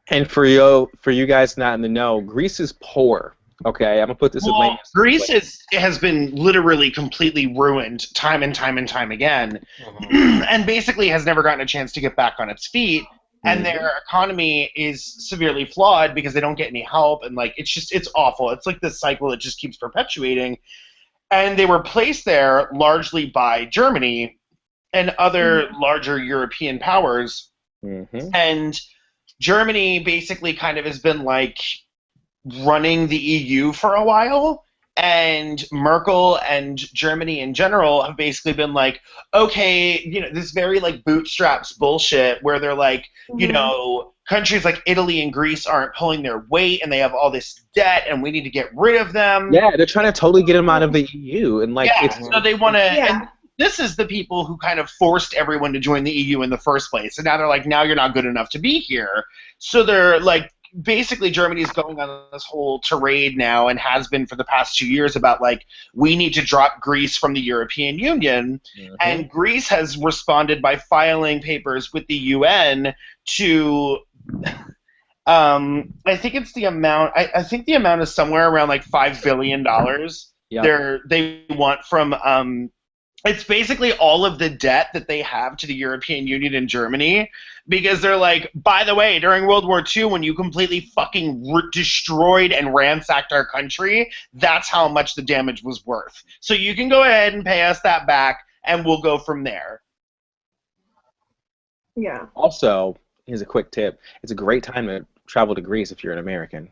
And for you guys not in the know, Greece is poor. Okay, I'm gonna put this in layman's Greece has been literally completely ruined time and time and time again, and basically has never gotten a chance to get back on its feet. And their economy is severely flawed because they don't get any help, and like it's awful. It's like this cycle that just keeps perpetuating. And they were placed there largely by Germany and other larger European powers. And Germany basically kind of has been like running the EU for a while. And Merkel and Germany in general have basically been like, okay, you know, this very like bootstraps bullshit where they're like, you know, countries like Italy and Greece aren't pulling their weight and they have all this debt and we need to get rid of them. Yeah, they're trying to totally get them out of the EU and like so they want to. And this is the people who kind of forced everyone to join the EU in the first place, and now they're like, now you're not good enough to be here. So they're like. Basically, Germany's going on this whole tirade now and has been for the past 2 years about, like, we need to drop Greece from the European Union. And Greece has responded by filing papers with the UN to, I think it's the amount, I think the amount is somewhere around, like, $5 billion they want from, it's basically all of the debt that they have to the European Union and Germany, because they're like, by the way, during World War II, when you completely fucking destroyed and ransacked our country, that's how much the damage was worth. So you can go ahead and pay us that back, and we'll go from there. Yeah. Also, here's a quick tip. It's a great time to travel to Greece if you're an American.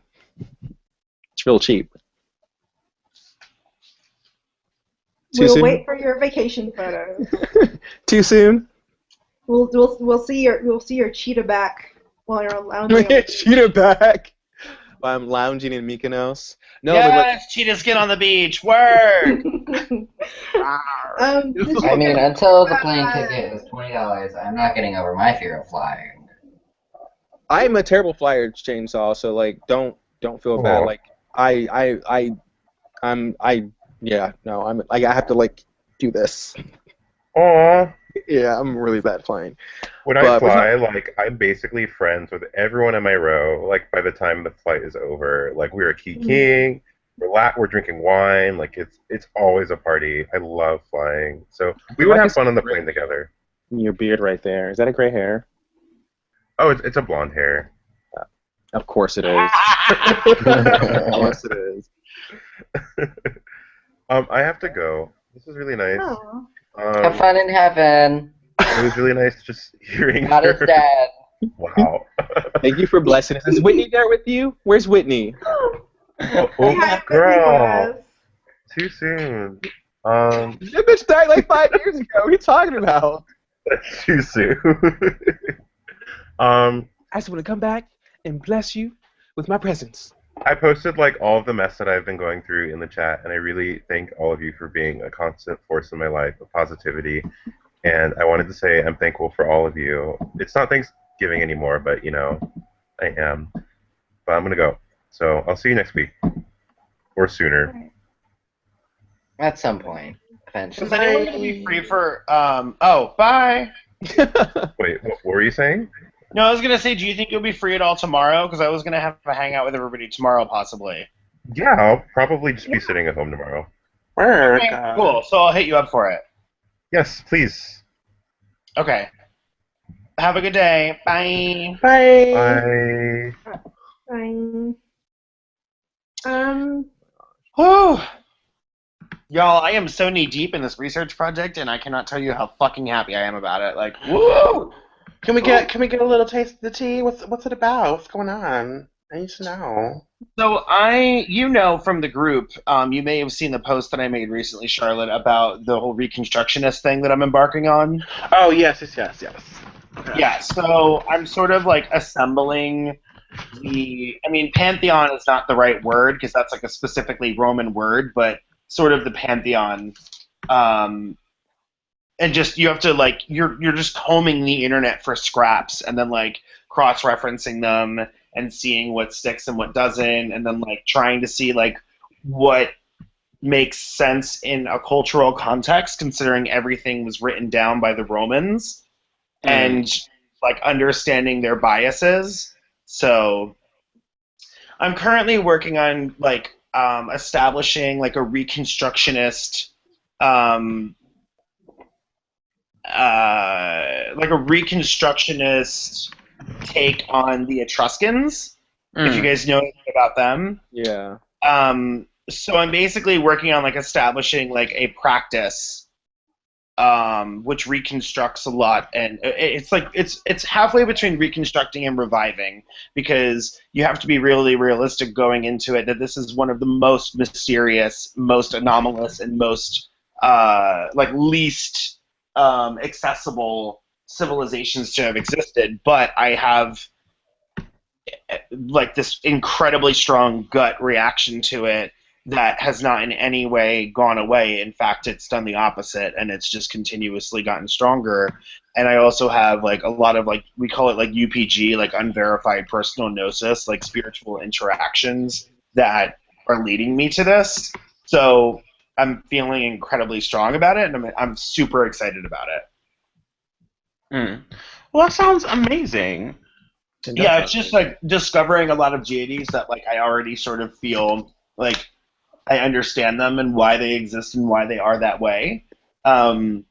It's real cheap. We'll wait for your vacation photos. Too soon? We'll see your cheetah back while you're lounging. Cheetah back. While I'm lounging in Mykonos. No, yes, but like, cheetah skin on the beach. Word. I mean, until the plane ticket is $20, I'm not getting over my fear of flying. I'm a terrible flyer, Chainsaw. So like, don't feel bad. Like, I have to like do this. Aww. Yeah, I'm really bad flying. When I fly, like, I'm basically friends with everyone in my row. Like, by the time the flight is over, like, we're kikiing, we're drinking wine. Like, it's always a party. I love flying. So we would have fun on the plane together. Your beard right there. Is that a gray hair? Oh, it's a blonde hair. Of course it is. Of course it is. I have to go. This is really nice. Have fun in heaven. It was really nice just hearing God is dead. Wow. Thank you for blessing us. Is Whitney there with you? Where's Whitney? Oh, girl. Too soon. That bitch died like 5 years ago. What are you talking about? That's too soon. I just want to come back and bless you with my presence. I posted like all of the mess that I've been going through in the chat, and I really thank all of you for being a constant force in my life of positivity. And I wanted to say I'm thankful for all of you. It's not Thanksgiving anymore, but you know, I am. But I'm gonna go. So I'll see you next week. Or sooner. At some point. Eventually. Is anyone going to be free for, bye. Wait, what were you saying? No, I was going to say, do you think you'll be free at all tomorrow? Because I was going to have to hang out with everybody tomorrow, possibly. Yeah, I'll probably just be sitting at home tomorrow. Okay, cool. So I'll hit you up for it. Yes, please. Okay. Have a good day. Bye. Bye. Fine. Whew. Y'all, I am so knee deep in this research project, and I cannot tell you how fucking happy I am about it. Like, woo! Can we get a little taste of the tea? What's it about? What's going on? I need to know. So from the group, you may have seen the post that I made recently, Charlotte, about the whole reconstructionist thing that I'm embarking on. Oh, yes. Okay. Yeah, so I'm sort of like assembling pantheon is not the right word because that's like a specifically Roman word, but sort of the pantheon. And just you have to like you're just combing the internet for scraps and then like cross-referencing them and seeing what sticks and what doesn't, and then like trying to see like what makes sense in a cultural context considering everything was written down by the Romans and like understanding their biases. So I'm currently working on like establishing like a reconstructionist take on the Etruscans, if you guys know anything about them. Yeah. So I'm basically working on like establishing like a practice which reconstructs a lot, and it's halfway between reconstructing and reviving, because you have to be really realistic going into it that this is one of the most mysterious, most anomalous, and most least accessible civilizations to have existed. But I have like this incredibly strong gut reaction to it that has not in any way gone away. In fact, it's done the opposite, and it's just continuously gotten stronger. And I also have like a lot of like, we call it like UPG, like unverified personal gnosis, like spiritual interactions that are leading me to this. So I'm feeling incredibly strong about it, and I'm super excited about it. Well, that sounds amazing. Yeah, it's just like discovering a lot of deities that like I already sort of feel like I understand them and why they exist and why they are that way. Like,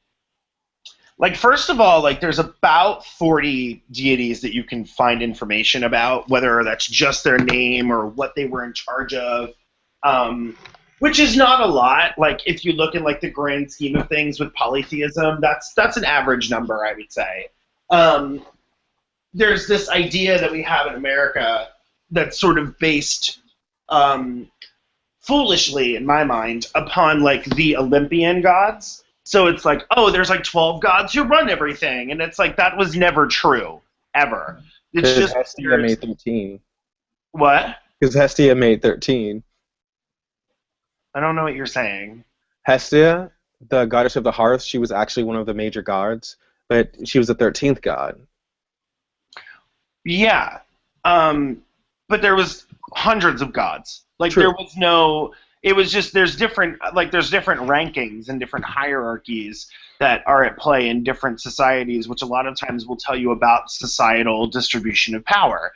first of all, like there's about 40 deities that you can find information about, whether that's just their name or what they were in charge of, which is not a lot. Like, if you look in like the grand scheme of things with polytheism, that's an average number, I would say. There's this idea that we have in America that's sort of based foolishly, in my mind, upon like the Olympian gods. So it's like, oh, there's like 12 gods who run everything, and it's like that was never true ever. It's just Hestia made 13. What? Because Hestia made 13. I don't know what you're saying. Hestia, the goddess of the hearth, she was actually one of the major gods, but she was the 13th god. Yeah. But there was hundreds of gods. Like True. there was no. It was just there's different rankings and different hierarchies that are at play in different societies, which a lot of times will tell you about societal distribution of power.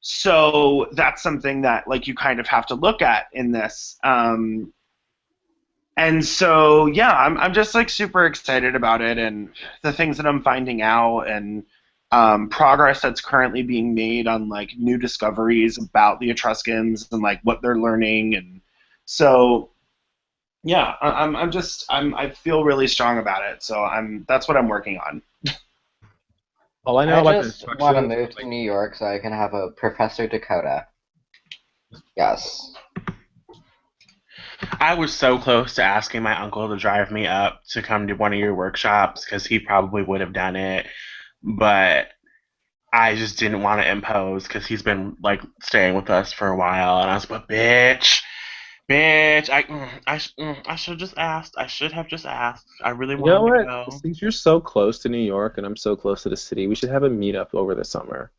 So that's something that like you kind of have to look at in this. And so yeah, I'm just like super excited about it and the things that I'm finding out and progress that's currently being made on like new discoveries about the Etruscans and like what they're learning, and so yeah, I feel really strong about it. So that's what I'm working on. All I know I about just the want to instructions, move to New York so I can have a Professor Dakota. Yes. I was so close to asking my uncle to drive me up to come to one of your workshops because he probably would have done it, but I just didn't want to impose because he's been like staying with us for a while, and I was but bitch, I should have just asked. I should have just asked. I really you know wanted to what? go. Since you're so close to New York and I'm so close to the city, we should have a meetup over the summer.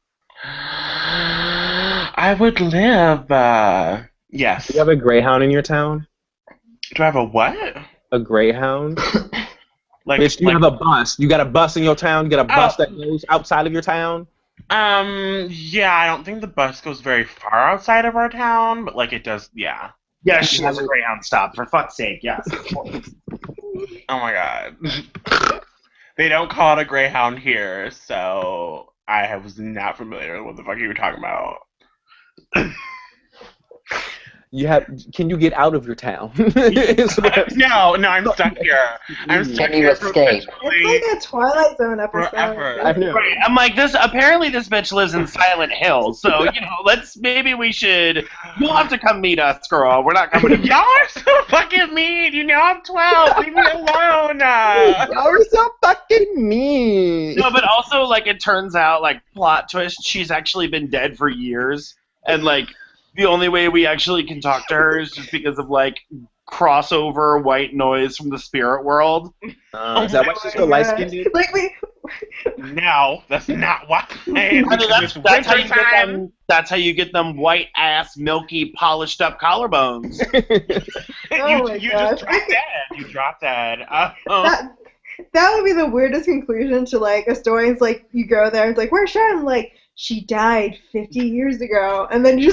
I would live. Yes. Do you have a Greyhound in your town? Do I have a what? A Greyhound? Like, Bitch, do you have a bus? You got a bus in your town? You got a bus Oh. that goes outside of your town? Yeah, I don't think the bus goes very far outside of our town, but like it does, yeah. Yes, she has a Greyhound stop. For fuck's sake, yes. Of course. Oh my god. They don't call it a Greyhound here, so I was not familiar with what the fuck you were talking about. Can you get out of your town? No, I'm stuck here. I'm stuck Can you here escape? It's like a Twilight Zone episode. Forever. I know. Right. I'm like this. Apparently, this bitch lives in Silent Hill. So maybe we should. You'll have to come meet us, girl. We're not coming to. Y'all are so fucking mean. You know I'm 12. Leave me alone. Y'all are so fucking mean. No, but also like it turns out like plot twist. She's actually been dead for years, and like the only way we actually can talk to her is just because of like crossover white noise from the spirit world. Is that why she's so light skinned, dude? Like No, that's not why. I mean, that's how you get them white ass, milky, polished up collarbones. You just dropped dead. You dropped dead. that would be the weirdest conclusion to like a story. It's like you go there, it's like where's Sharon? Like she died 50 years ago, and then you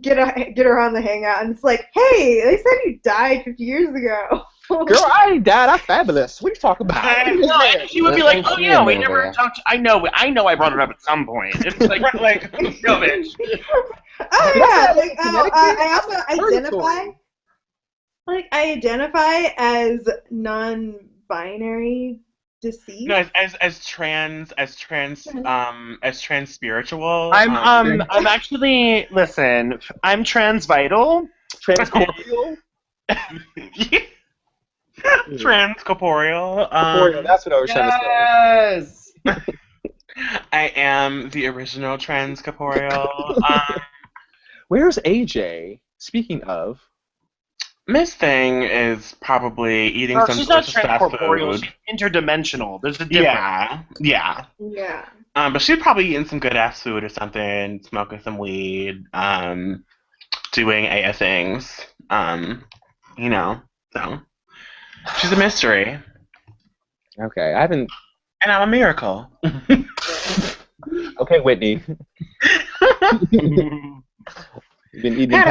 get her on the hangout, and it's like, hey, they said you died 50 years ago. Girl, I ain't died. I'm fabulous. What are you talking about? And she would be like, oh yeah, we never talked. I know I brought it up at some point. It's like, no, bitch. Oh yeah, like I also identify. Like I identify as non-binary, deceased. No, as trans spiritual. I'm actually listen. I'm transvital. Transcorporeal? Transcorporeal. Corporeal, that's what I was trying to say. Yes. I am the original transcorporeal. Where's AJ? Speaking of. Miss Thing is probably eating some she's not delicious fast transcorporeal. food. She's interdimensional. There's a difference. Yeah. But she's probably eating some good ass food or something, smoking some weed, doing AA things. So she's a mystery. Okay, I haven't. And I'm a miracle. Okay, Whitney. You've been eating.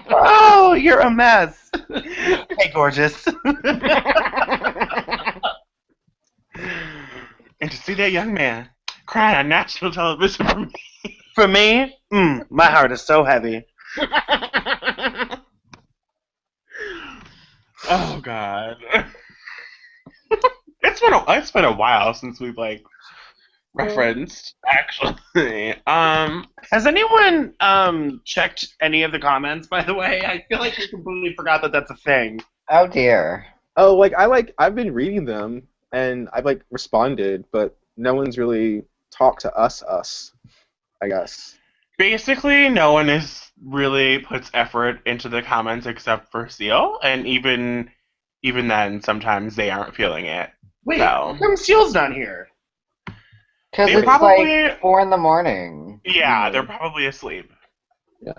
Oh, you're a mess. Hey, gorgeous. And to see that young man crying on national television for me. For me, my heart is so heavy. Oh God. It's been a while since we've like referenced, actually. Has anyone checked any of the comments, by the way? I feel like we completely forgot that that's a thing. Oh dear. Oh, I've been reading them and I've responded, but no one's really talked to us, I guess. Basically, no one is really puts effort into the comments except for Seal, and even then, sometimes they aren't feeling it. Wait, So. how come Seal's not here? Because They it's probably- like 4 in the morning. Yeah, they're probably asleep. Yeah.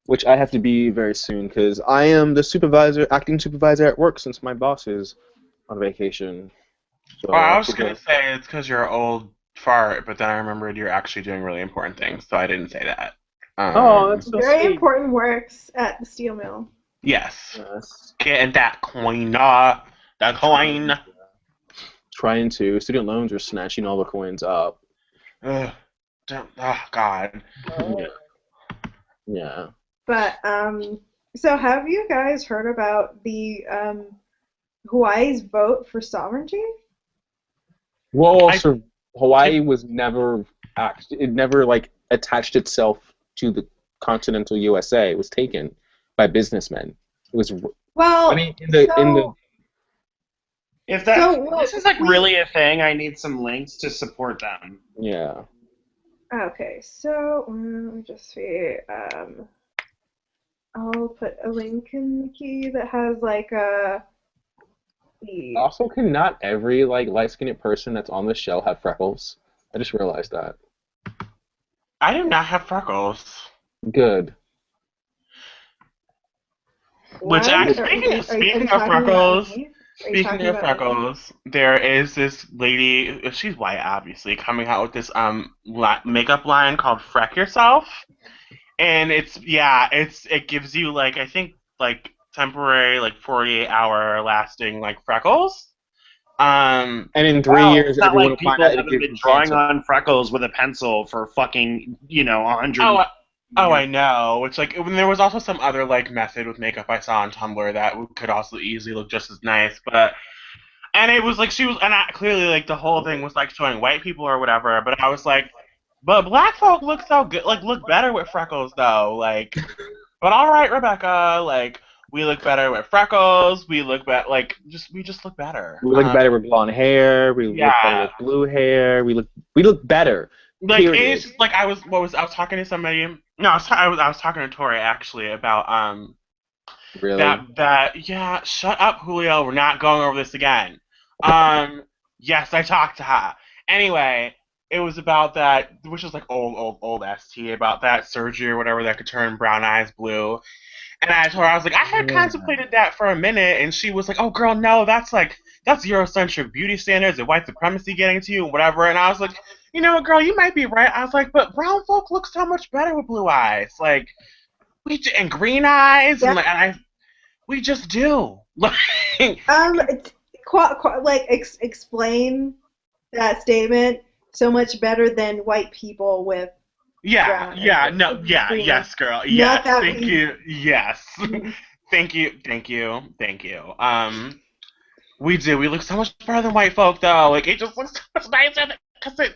Which I have to be very soon because I am the acting supervisor at work since my boss is on vacation. So Well, I was gonna say it's because you're an old fart, but then I remembered you're actually doing really important things, so I didn't say that. That's so Very sweet. important works at the steel mill. Yes. Yes. Getting that coin, that coin. Trying to. Student loans are snatching all the coins up. Ugh. Oh God. Yeah. But so have you guys heard about the Hawaii's vote for sovereignty? Well, Hawaii was never it never attached itself to the continental USA. It was taken by businessmen. It was Well, I mean in the If that So, this is really a thing, I need some links to support them. yeah. okay, so let me just see. I'll put a link in the key that has the Also, can not every light-skinned person that's on the show have freckles? I just realized that. I do not have freckles. Good. Which Why? actually, speaking of talking about freckles, me? Are you speaking talking of about freckles, there is this lady. She's white, obviously, coming out with this makeup line called "Freck Yourself," and it gives you I think temporary 48-hour lasting freckles. And in 3 Wow, years, it's not everyone like will find people out it haven't gives been you drawing cancer. on freckles with a pencil for fucking 100. I know. It's when there was also some other method with makeup I saw on Tumblr that could also easily look just as nice, and it was she was, and clearly the whole thing was showing white people or whatever, but I was but black folk look so good, look better with freckles though, but all right, Rebecca, we look better with freckles, we look we just look better. We look better with blonde hair. We look better with blue hair. We look better. Period. It's just I was talking to somebody. No, I was talking to Tori actually about Really? that shut up, Julio. We're not going over this again. Yes, I talked to her. Anyway, it was about that, which is old ST, about that surgery or whatever that could turn brown eyes blue. And I told her, I was I had contemplated that for a minute, and she was oh girl, no, that's Eurocentric beauty standards and white supremacy getting to you and whatever. And I was you know what, girl, you might be right. I was but brown folk look so much better with blue eyes, and green eyes, and we just do. explain that statement. So much better than white people with yes, girl, yes, thank you, yes, thank you. We do. We look so much better than white folk, though. It just looks so much nicer because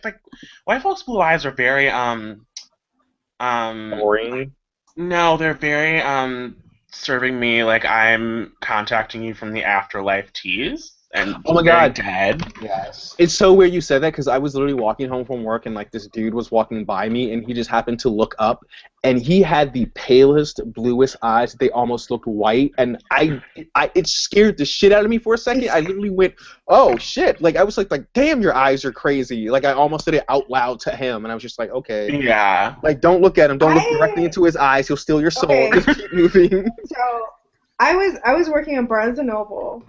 white folks' blue eyes are very boring. No, they're very serving me I'm contacting you from the afterlife tease. And oh my god, dead. Yes. It's so weird you said that because I was literally walking home from work and this dude was walking by me and he just happened to look up and he had the palest, bluest eyes. They almost looked white and it scared the shit out of me for a second. I literally went, oh shit! I was damn, your eyes are crazy. I almost said it out loud to him and I was just okay. Yeah. Don't look at him. Don't look directly into his eyes. He'll steal your soul. Okay. Just keep moving. So, I was working on Barnes & Noble,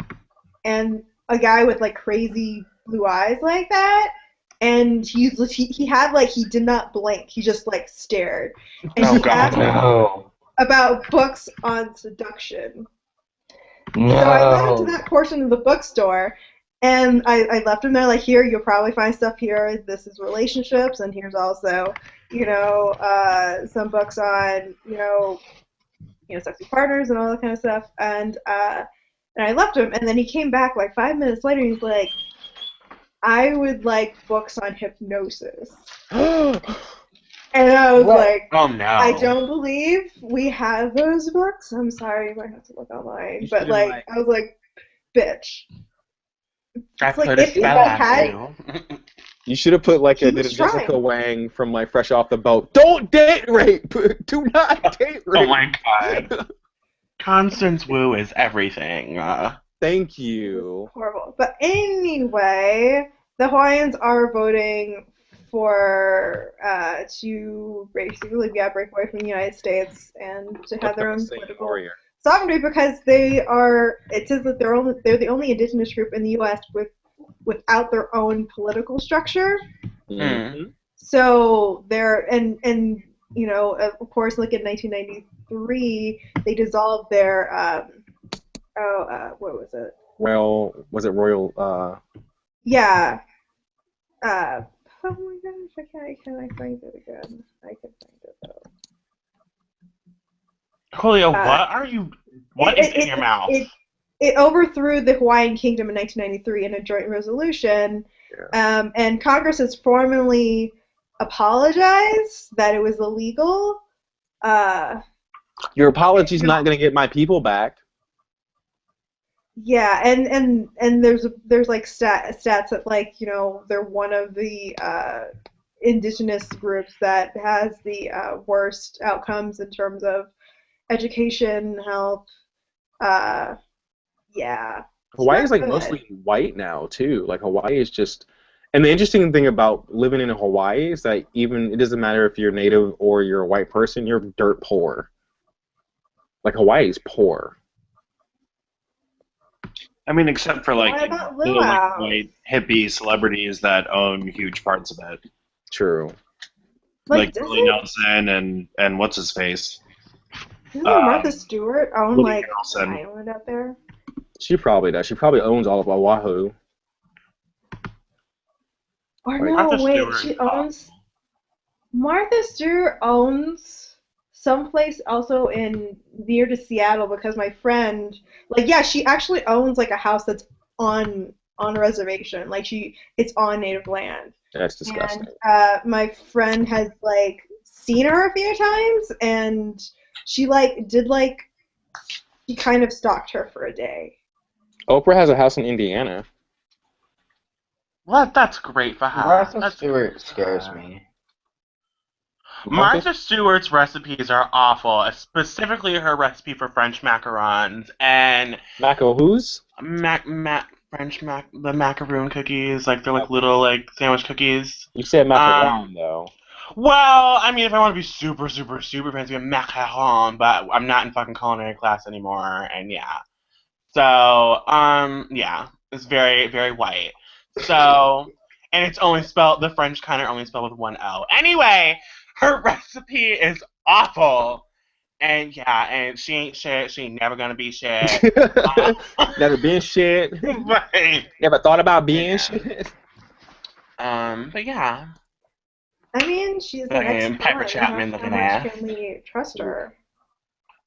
and a guy with crazy blue eyes like that, and he had he did not blink. He just stared, and he asked about books on seduction. No. So I went into that portion of the bookstore, and I left him there here, you'll probably find stuff here. This is relationships, and here's also some books on sexy partners and all that kind of stuff. And I left him, and then he came back 5 minutes later, and he's I would like books on hypnosis. And I was like, oh no. I don't believe we have those books. I'm sorry, you might have to look online. But like, I was like, bitch. I It's like put a if he spell on had, you. You should have put like He a was Jessica trying. Wang from like Fresh Off the Boat. Don't date rape. Do not date rape. Oh my god. Constance Wu is everything. Thank you. horrible. But anyway, the Hawaiians are voting for to basically break away from the United States and to have their own political sovereignty because they are. It says that they're the only indigenous group in the U.S. without their own political structure. Mm-hmm. So they're and you know, of course, like in 1993, they dissolved their what was it? Well, was it Royal? Yeah. Oh my gosh, can I find it again? I can find it though. Julio, what is in your mouth? It overthrew the Hawaiian Kingdom in 1993 in a joint resolution, and Congress has formally apologized that it was illegal. Your apology's not going to get my people back. Yeah, and there's like stats that like, you know, they're one of the indigenous groups that has the worst outcomes in terms of education, health. Yeah. Hawaii is like mostly white now too. Like Hawaii is just, and the interesting thing about living in Hawaii is that even it doesn't matter if you're native or you're a white person, you're dirt poor. Like Hawaii is poor. I mean, except for like, What about like white hippie celebrities that own huge parts of it. True. Like Willie Nelson and what's his face? Doesn't Martha Stewart own Willie like Nelson. an island out there? She probably does. She probably owns all of Oahu. Or Like, no, Martha wait, Stewart. she owns. Martha Stewart owns someplace also in near to Seattle because my friend, like, yeah, she actually owns like a house that's on a reservation, like it's on native land. That's disgusting. And my friend has like seen her a few times, and she she kind of stalked her for a day. Oprah has a house in Indiana. Well, that's great for her. Martha Stewart scares me. Martha Stewart's recipes are awful, specifically her recipe for French macarons and whose? the macaroon cookies, like they're like little like sandwich cookies. You said macaron though. Well, I mean, if I want to be super, super, super fancy, a macaron, but I'm not in fucking culinary class anymore, and yeah. So, yeah, it's very, very white. So, and it's only spelled, the French kind are only spelled with one O. Anyway, her recipe is awful. And yeah, and she ain't shit. She ain't never gonna be shit. Never been shit. Right. Never thought about being shit. But yeah. I mean, she's an ex-con. Piper Chapman looking ass. How much can we trust her?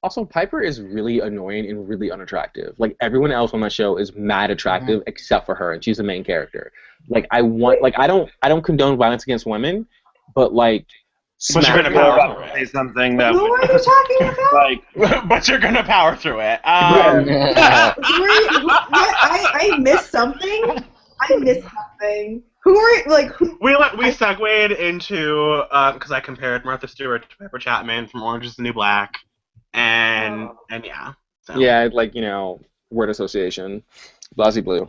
Also, Piper is really annoying and really unattractive. Like, everyone else on that show is mad attractive except for her, and she's the main character. Like, I don't condone violence against women, but like, but you're gonna power through say it. something that Who are you talking about? like, But you're gonna power through it. I missed something. Who are like who? We segued into because I compared Martha Stewart to Piper Chapman from Orange Is the New Black, and yeah. So. Yeah, like, you know, word association, Blasey Blue.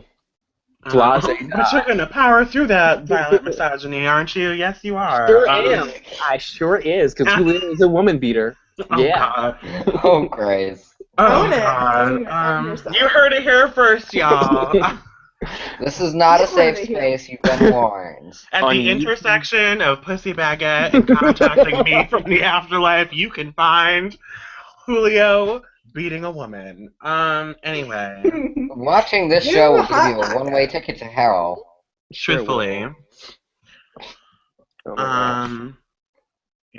But you're gonna power through that violent misogyny, aren't you? Yes, you are. Sure am. I sure is, because Julia is a woman beater. Oh, yeah. God. Oh, Christ. Oh, Own it. God. You heard it here first, y'all. This is not a safe space. You've been warned. At the intersection of Pussy Baguette and contacting me from the afterlife, you can find Julio beating a woman. Anyway. Watching this show will give you a one-way ticket to hell. Truthfully. You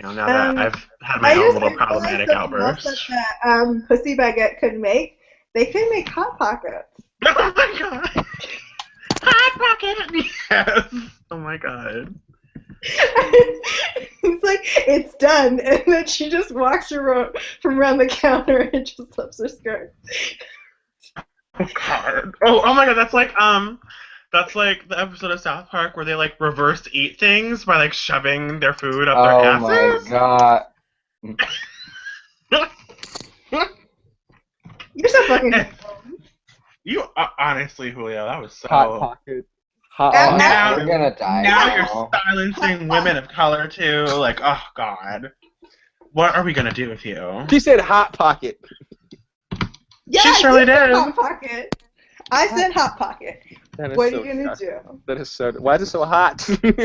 know, now that I've had my own little problematic outburst. That Pussy Baguette could make, they could make Hot Pockets. Oh my God. Hot Pocket! Yes! Oh my god. It's like, it's done. And then she just walks from around the counter and just lifts her skirt. Oh god. Oh my god, that's like the episode of South Park where they like reverse eat things by like shoving their food up their Oh my asses. god. You're so fucking. You honestly, Julio, that was so. Hot Pocket. Hot Now- Now, We're gonna die now now. you're silencing women of color too. Like, oh god, what are we gonna do with you? She said Hot Pocket. Yeah, She I surely say did. Hot Pocket. I said Hot Pocket. That is What so are you gonna disgusting. do? That is so. Why is it so hot?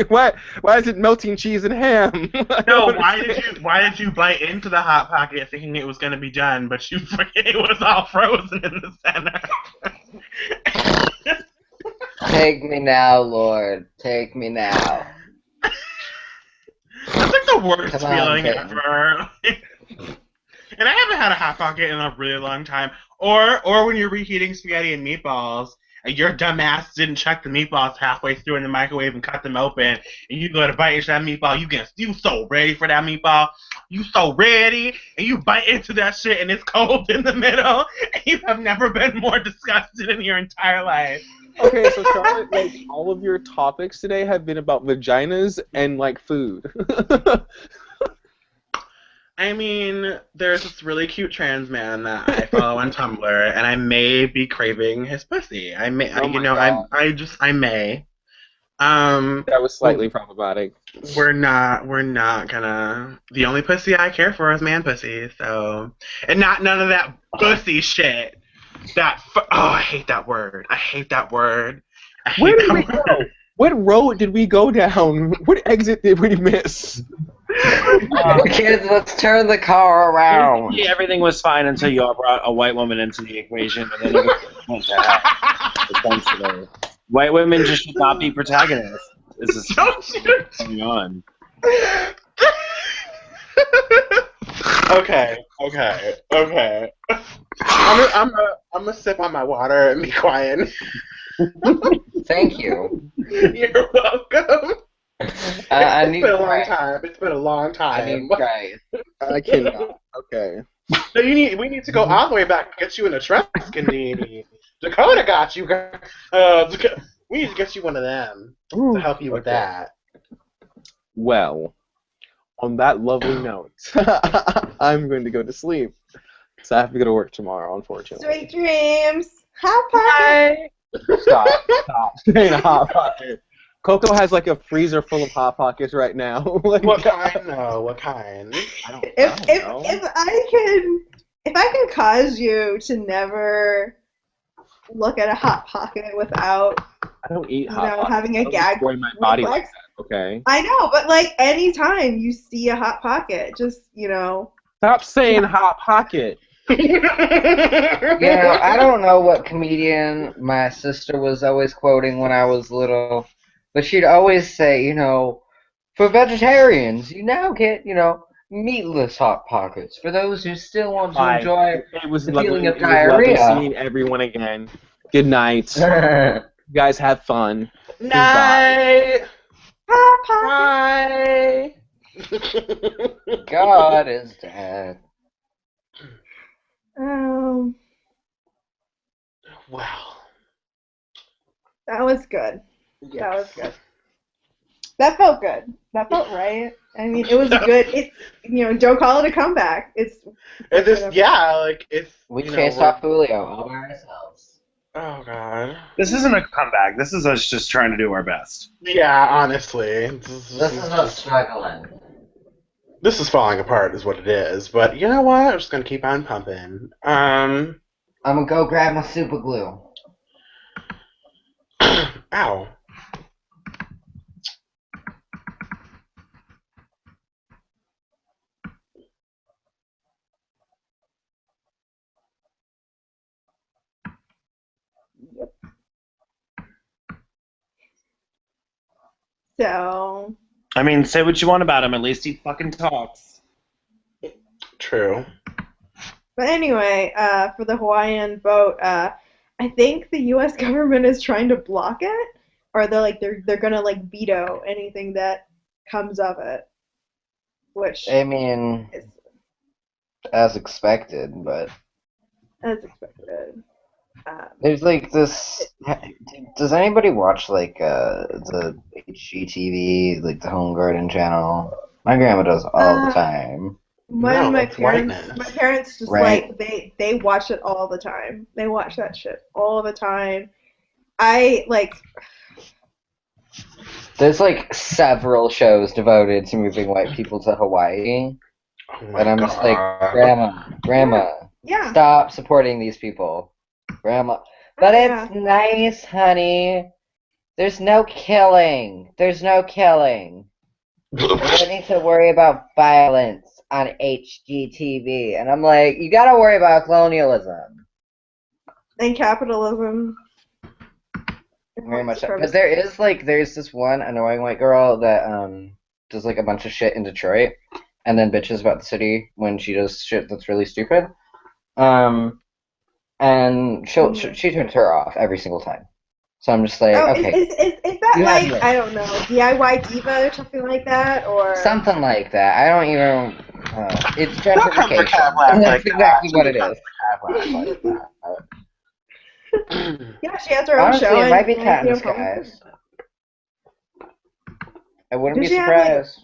why is it melting cheese and ham? I No, don't why understand. did you bite into the hot pocket thinking it was gonna be done, but it was all frozen in the center? Take me now, Lord. Take me now. That's like the worst Come on, feeling baby. ever. And I haven't had a hot pocket in a really long time. Or when you're reheating spaghetti and meatballs, and your dumb ass didn't check the meatballs halfway through in the microwave and cut them open, and you go to bite into that meatball, you so ready for that meatball, you so ready, and you bite into that shit and it's cold in the middle, and you have never been more disgusted in your entire life. Okay, so Charlotte, like all of your topics today have been about vaginas and like food. I mean, there's this really cute trans man that I follow on Tumblr, and I may be craving his pussy. I may, Oh my God. I may. That was slightly problematic. We're not gonna. The only pussy I care for is man pussy. So, and none of that pussy shit. I hate that word. I hate that word. I hate Where did that we word. go? What road did we go down? What exit did we miss? Kids, let's turn the car around. Basically, everything was fine until you all brought a white woman into the equation, and then it went to hell, essentially. White women just should not be protagonists. This is what's going on. Okay. I'm gonna sip on my water and be quiet. Thank you. You're welcome. I It's need been a long Christ. time. It's been a long I time. need Christ. I cannot. Okay. No, we need to go all the way back and get you an Etruscan deity. Dakota got you. We need to get you one of them to help you with Okay. that. Well, on that lovely note, I'm going to go to sleep. So I have to go to work tomorrow, unfortunately. Sweet dreams. Hot Pocket. Stop saying Hot Pocket. Coco has like a freezer full of Hot Pockets right now. Like, What kind? No, what kind? I don't know. If I can cause you to never look at a Hot Pocket without I don't eat Hot Pockets. having a I don't gag destroy my body like reflex. that, okay? I know, but like anytime you see a Hot Pocket, just Stop saying Hot Pocket. I don't know what comedian my sister was always quoting when I was little, but she'd always say, for vegetarians, you now get, meatless Hot Pockets. For those who still want to Bye. enjoy It was the lovely. feeling of It was lovely diarrhea. seeing everyone again. Good night. You guys have fun. Night. Hot Pocket. Bye. God is dead. Wow. That was good. That was good. That felt good. That felt right. I mean, it was good. Don't call it a comeback. It's it's. We chased off Julio all by ourselves. Oh God. This isn't a comeback. This is us just trying to do our best. Yeah, honestly. This is us struggling. This is falling apart, is what it is. But you know what? I'm just gonna keep on pumping. I'm gonna go grab my super glue. Ow. So, I mean, say what you want about him. At least he fucking talks. True. but anyway, for the Hawaiian vote, I I think the U.S. government is trying to block it, or they're gonna like veto anything that comes of it, which I mean, is as expected, but as expected. there's like this. Does anybody watch like the HGTV, like the Home Garden channel? My grandma does all the time. No, My it's parents, whiteness. my parents just Right. like they watch it all the time. They watch that shit all the time. I like. There's like several shows devoted to moving white people to Hawaii, Oh and my I'm just like, god. Grandma, Yeah. stop supporting these people, Grandma. But Yeah. it's nice, honey. There's no killing. There's no killing. We don't need to worry about violence on HGTV. And I'm like, you gotta worry about colonialism. And capitalism. Very much so. Because there's this one annoying white girl that does like a bunch of shit in Detroit and then bitches about the city when she does shit that's really stupid. And she turns her off every single time. So I'm just like, Oh, okay. is that You have like, this. I don't know, DIY diva or something like that, or Something like that. I don't even. It's Don't come for gentrification. Cav Laugh That's like exactly that. what it Don't is. come for Cav Laugh like that. yeah, she has her own Honestly, show it might be and cat in you the know, probably. skies. I wouldn't Does be she have surprised.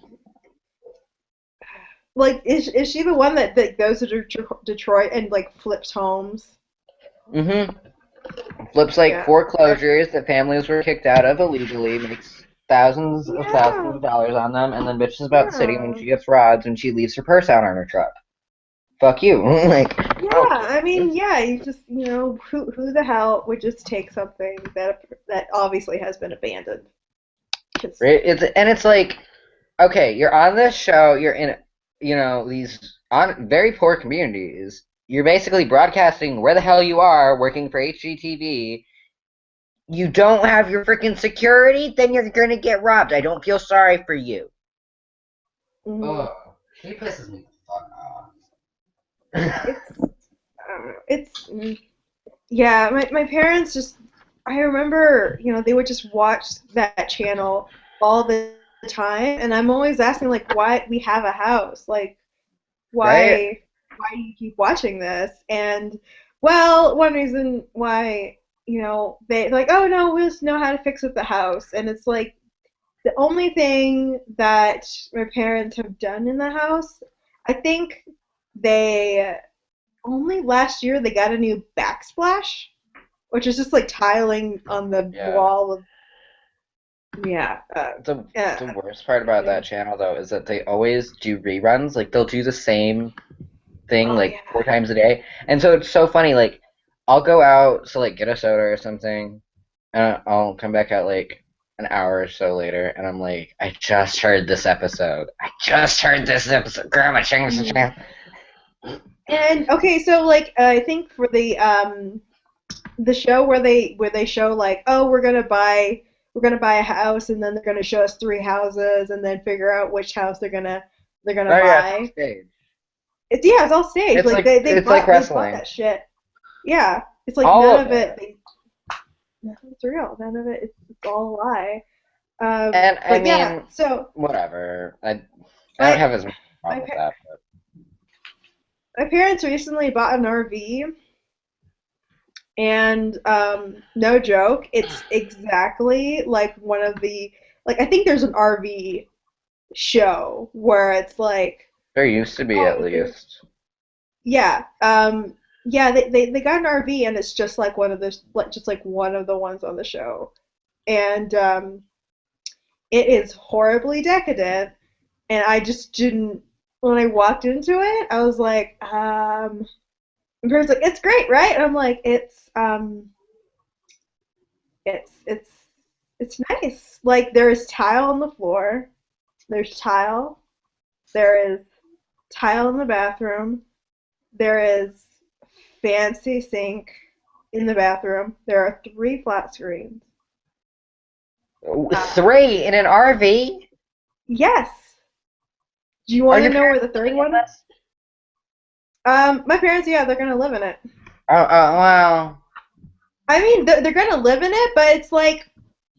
like is she the one that goes to Detroit and like flips homes? Mm-hmm. Flips like Yeah. foreclosures that families were kicked out of illegally, makes thousands Yeah. of dollars on them, and then bitches about the city when Yeah. she gets robbed and she leaves her purse out on her truck. Fuck you. Like, Yeah, I mean, yeah, you just, who the hell would just take something that obviously has been abandoned? 'Cause- right? It's like, okay, you're on this show, you're in, these on very poor communities. You're basically broadcasting where the hell you are, working for HGTV. You don't have your freaking security, then you're gonna get robbed. I don't feel sorry for you. Mhm. She pisses me the fuck off. Yeah, my parents just, I remember, they would just watch that channel all the time, and I'm always asking, like, why we have a house, like, Right? why do you keep watching this? And, well, one reason why, they're like, oh no, we just know how to fix up the house, and it's like, the only thing that my parents have done in the house, I think they only last year they got a new backsplash, which is just like tiling on the wall of. Yeah. The worst part about that channel though is that they always do reruns. Like they'll do the same thing like 4 times a day, and so it's so funny. Like I'll go out to like get a soda or something, and I'll come back out like an hour or so later, and I'm like, I just heard this episode. Grandma, change the channel. And okay, so like I think for the show where they show like, oh, we're gonna buy a house, and then they're gonna show us 3 houses, and then figure out which house they're gonna Oh yeah, buy. stage. It's all staged. It's Like like they it's bought, like they bought wrestling. that shit. Yeah, it's like All none of of it. Nothing's real. None of it. It's all a lie. And I But mean, yeah, so whatever. I don't my have as much my problem with that. But. my parents recently bought an RV, and no joke, it's exactly like one of the, like, I think there's an RV show where it's like, There used to be at least. yeah, yeah, they got an RV, and it's just like one of the, like, just like one of the ones on the show, and it is horribly decadent, and I just didn't. When I walked into it, I was like, my parents like, it's great, right? And I'm like, it's it's nice. Like, there is tile on the floor. There's tile. There is tile in the bathroom. There is fancy sink in the bathroom. There are 3 flat screens. 3 in an RV? Yes. Do you want to know where the third one is? My parents, yeah, they're gonna live in it. Oh, wow. I mean, they're gonna live in it, but it's like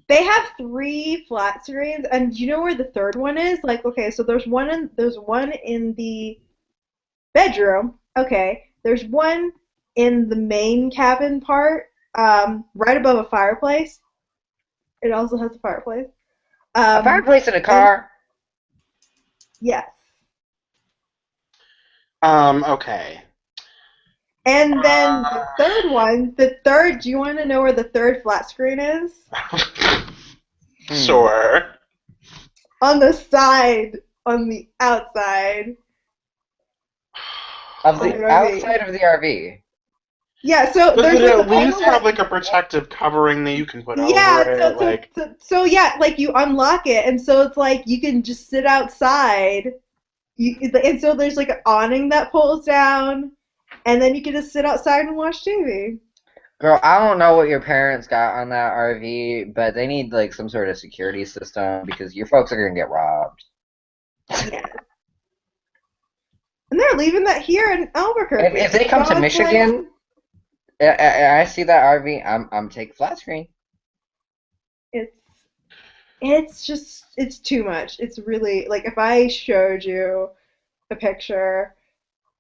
they have 3 flat screens, and do you know where the third one is? Like, okay, so there's one in the bedroom. Okay, there's one in the main cabin part, right above a fireplace. It also has a fireplace. A fireplace in a And car? yes. Okay. And then do you want to know where the third flat screen is? Sure. On the side, on the outside. Of Of the the RV. outside of the RV. Yeah, so Does there's it like at least have like a protective covering that you can put yeah, over it? Like, so yeah, like you unlock it, and so it's like you can just sit outside. And so there's like an awning that pulls down, and then you can just sit outside and watch TV. Girl, I don't know what your parents got on that RV, but they need like some sort of security system because your folks are gonna get robbed. Yeah. And they're leaving that here in Albuquerque. If they come So to it's like, Michigan, I see that RV, I'm taking flat screen. it's just it's too much. It's really like if I showed you a picture,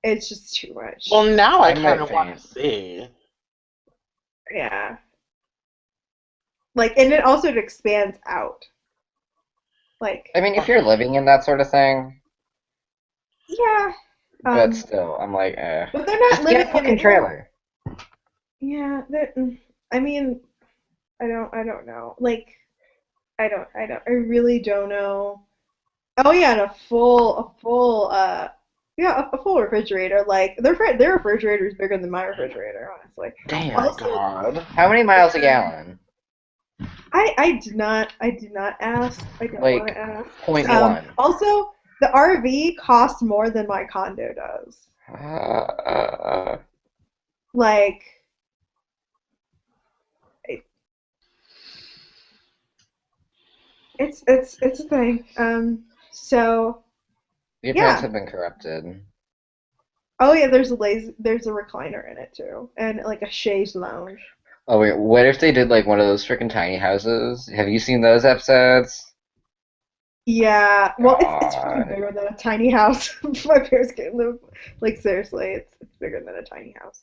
it's just too much. well, now I I kind might of want faint. to see. Yeah. Like, and it also expands out. Like, I mean, if you're living in that sort of thing, yeah. but still, I'm like, But they're not just get living a in fucking it. trailer. Yeah. I mean, I don't know. Like, I really don't know. Oh yeah, and a full refrigerator. Like, their refrigerator is bigger than my refrigerator, honestly. Damn. My Also, God. How many miles a gallon? I did not ask. I don't want Like, to ask. 0.1. Also, the RV costs more than my condo does. Like, it, it's a thing. So Your parents yeah. have been corrupted. Oh yeah, there's a recliner in it too, and like a chaise lounge. Oh wait, what if they did like one of those freaking tiny houses? Have you seen those episodes? Yeah, well, it's fucking God. bigger than a tiny house. My parents can't live. Like seriously, it's bigger than a tiny house.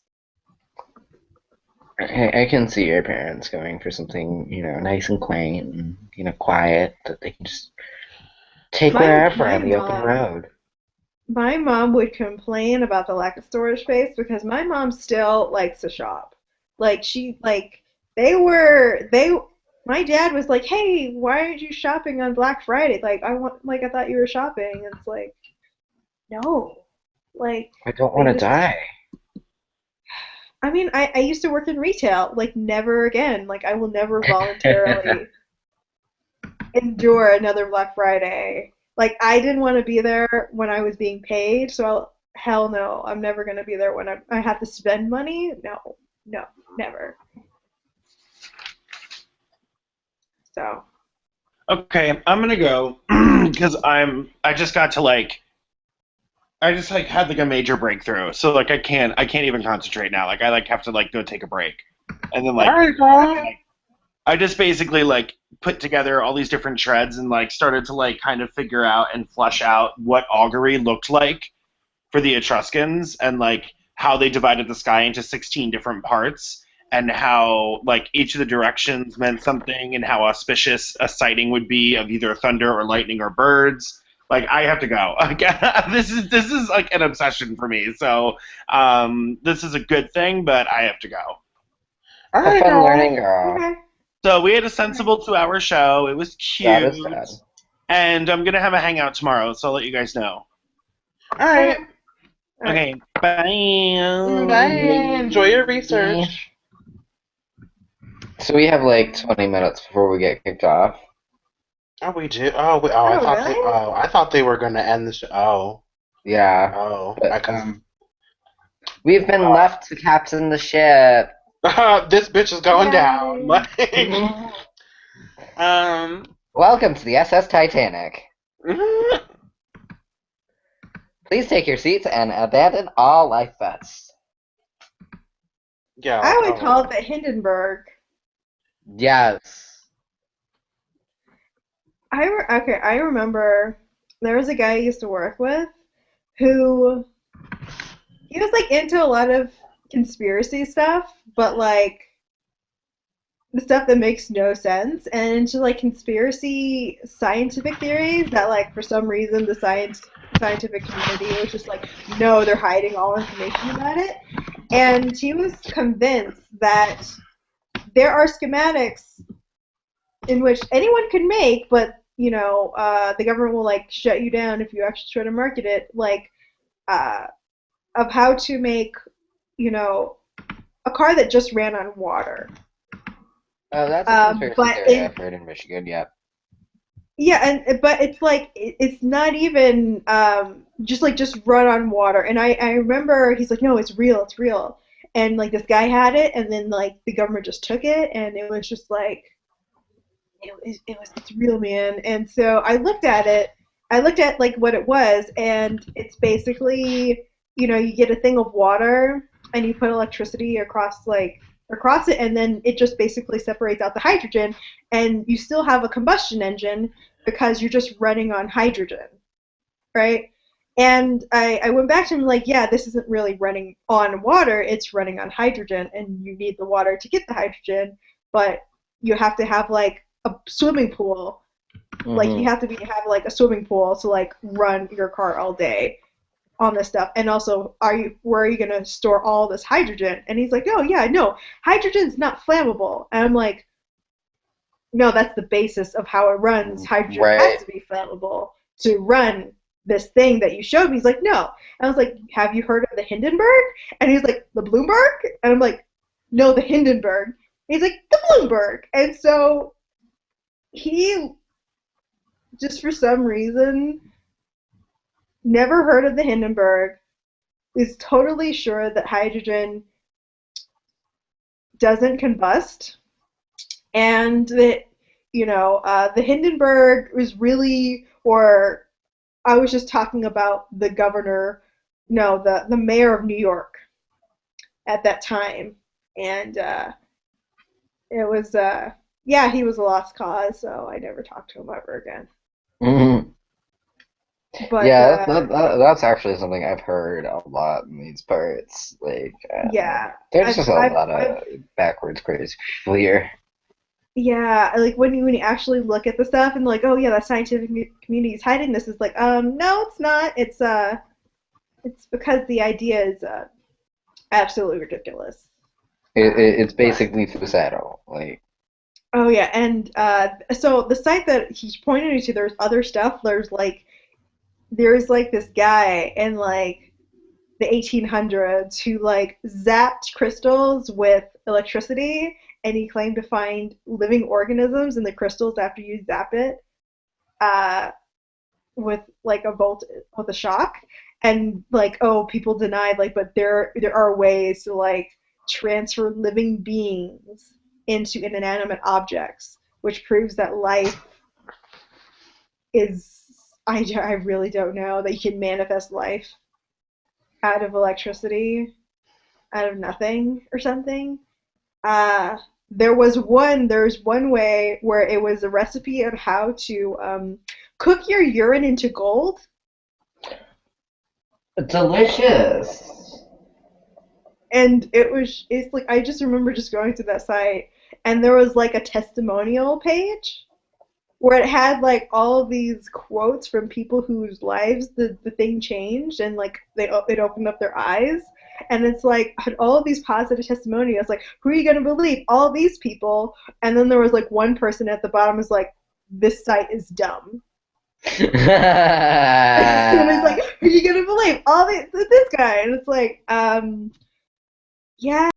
I can see your parents going for something, nice and quaint and, quiet that they can just take wherever My on the open mom, road. my mom would complain about the lack of storage space because my mom still likes to shop. Like she like they were they my dad was like, "Hey, why aren't you shopping on Black Friday? I thought you were shopping." And it's like, "No." Like I don't they want to just die. I mean, I used to work in retail. Like never again. Like I will never voluntarily endure another Black Friday. Like I didn't want to be there when I was being paid, so hell no, I'm never gonna be there when I have to spend money. No, no, never. So Okay, I'm gonna go because I just got to I just had like a major breakthrough. So like I can't even concentrate now. Like I have to go take a break. And then All right, girl. I just basically put together all these different shreds and started to kind of figure out and flesh out what augury looked like for the Etruscans and how they divided the sky into 16 different parts and how each of the directions meant something and how auspicious a sighting would be of either thunder or lightning or birds. I have to go. This is like an obsession for me. So this is a good thing, but I have to go. All Have right, fun girl. learning, girl. okay. So we had a sensible 2-hour show. It was That cute. is sad. And I'm gonna have a hangout tomorrow, so I'll let you guys know. All right. Okay, bye. Bye. Enjoy your research. So we have 20 minutes before we get kicked off. Oh, we do. Oh, Oh really? I thought they were gonna end the show. Oh. Yeah. Oh. But, we've been left to captain the ship. This bitch is going down. Yay. Welcome to the SS Titanic. Please take your seats and abandon all lifeboats. Yeah, I would totally. call it the Hindenburg. Yes. I remember there was a guy I used to work with who he was like into a lot of conspiracy stuff, but like the stuff that makes no sense, and into like conspiracy scientific theories that like for some reason the scientific community was just like, no, they're hiding all information about it. And he was convinced that there are schematics in which anyone can make, but the government will like shut you down if you actually try to market it, like uh, of how to make, you know, a car that just ran on water. That's a conspiracy But theory I've heard in Michigan, yeah. yeah, and but it's like it's not even just run on water. And I remember he's like, no, it's real. And like this guy had it, and then like the government just took it, and it was just like it's real, man. And so I looked at it. I looked at like what it was, and it's basically you get a thing of water and you put electricity across it, and then it just basically separates out the hydrogen, and you still have a combustion engine because you're just running on hydrogen, right? And I went back to him like, yeah, this isn't really running on water, it's running on hydrogen, and you need the water to get the hydrogen, but you have to have like a swimming pool. Like you have to have like a swimming pool to like run your car all day on this stuff. And also, where are you gonna store all this hydrogen? And he's like, oh yeah, no, hydrogen's not flammable. And I'm like, no, that's the basis of how it runs. Hydrogen has Right. to be flammable to run this thing that you showed me. He's like, no. And I was like, have you heard of the Hindenburg? And he's like, the Bloomberg? And I'm like, no, the Hindenburg. And he's like, the Bloomberg. And so he, just for some reason, never heard of the Hindenburg, is totally sure that hydrogen doesn't combust, and that the Hindenburg was really, or I was just talking about the governor, no, the mayor of New York at that time, and it was yeah, he was a lost cause, so I never talked to him ever again. Mhm. But Yeah, that's actually something I've heard a lot in these parts. Like, yeah, there's I've, just a I've, lot I've of backwards crazy people here. yeah, like when you actually look at the stuff and like, oh yeah, the scientific community is hiding this. Is like, no, it's not. It's because the idea is absolutely ridiculous. It's But basically suicidal. Like, oh yeah, and so the site that he pointed me to, there's other stuff. There's like this guy in like the 1800s who like zapped crystals with electricity, and he claimed to find living organisms in the crystals after you zap it uh, with like with a shock. And like, oh, people denied, like, but there are ways to like transfer living beings into inanimate objects, which proves that life is. I really don't know that you can manifest life out of electricity, out of nothing or something. Uh, there's one way where it was a recipe on how to cook your urine into gold. delicious. And it's like I just remember just going to that site, and there was like a testimonial page where it had like all of these quotes from people whose lives the thing changed, and like it opened up their eyes. And it's like had all of these positive testimonials, like, who are you gonna believe? All these people. And then there was like one person at the bottom was like, this site is dumb. And it's like, who are you gonna believe? This guy. And it's like, yeah,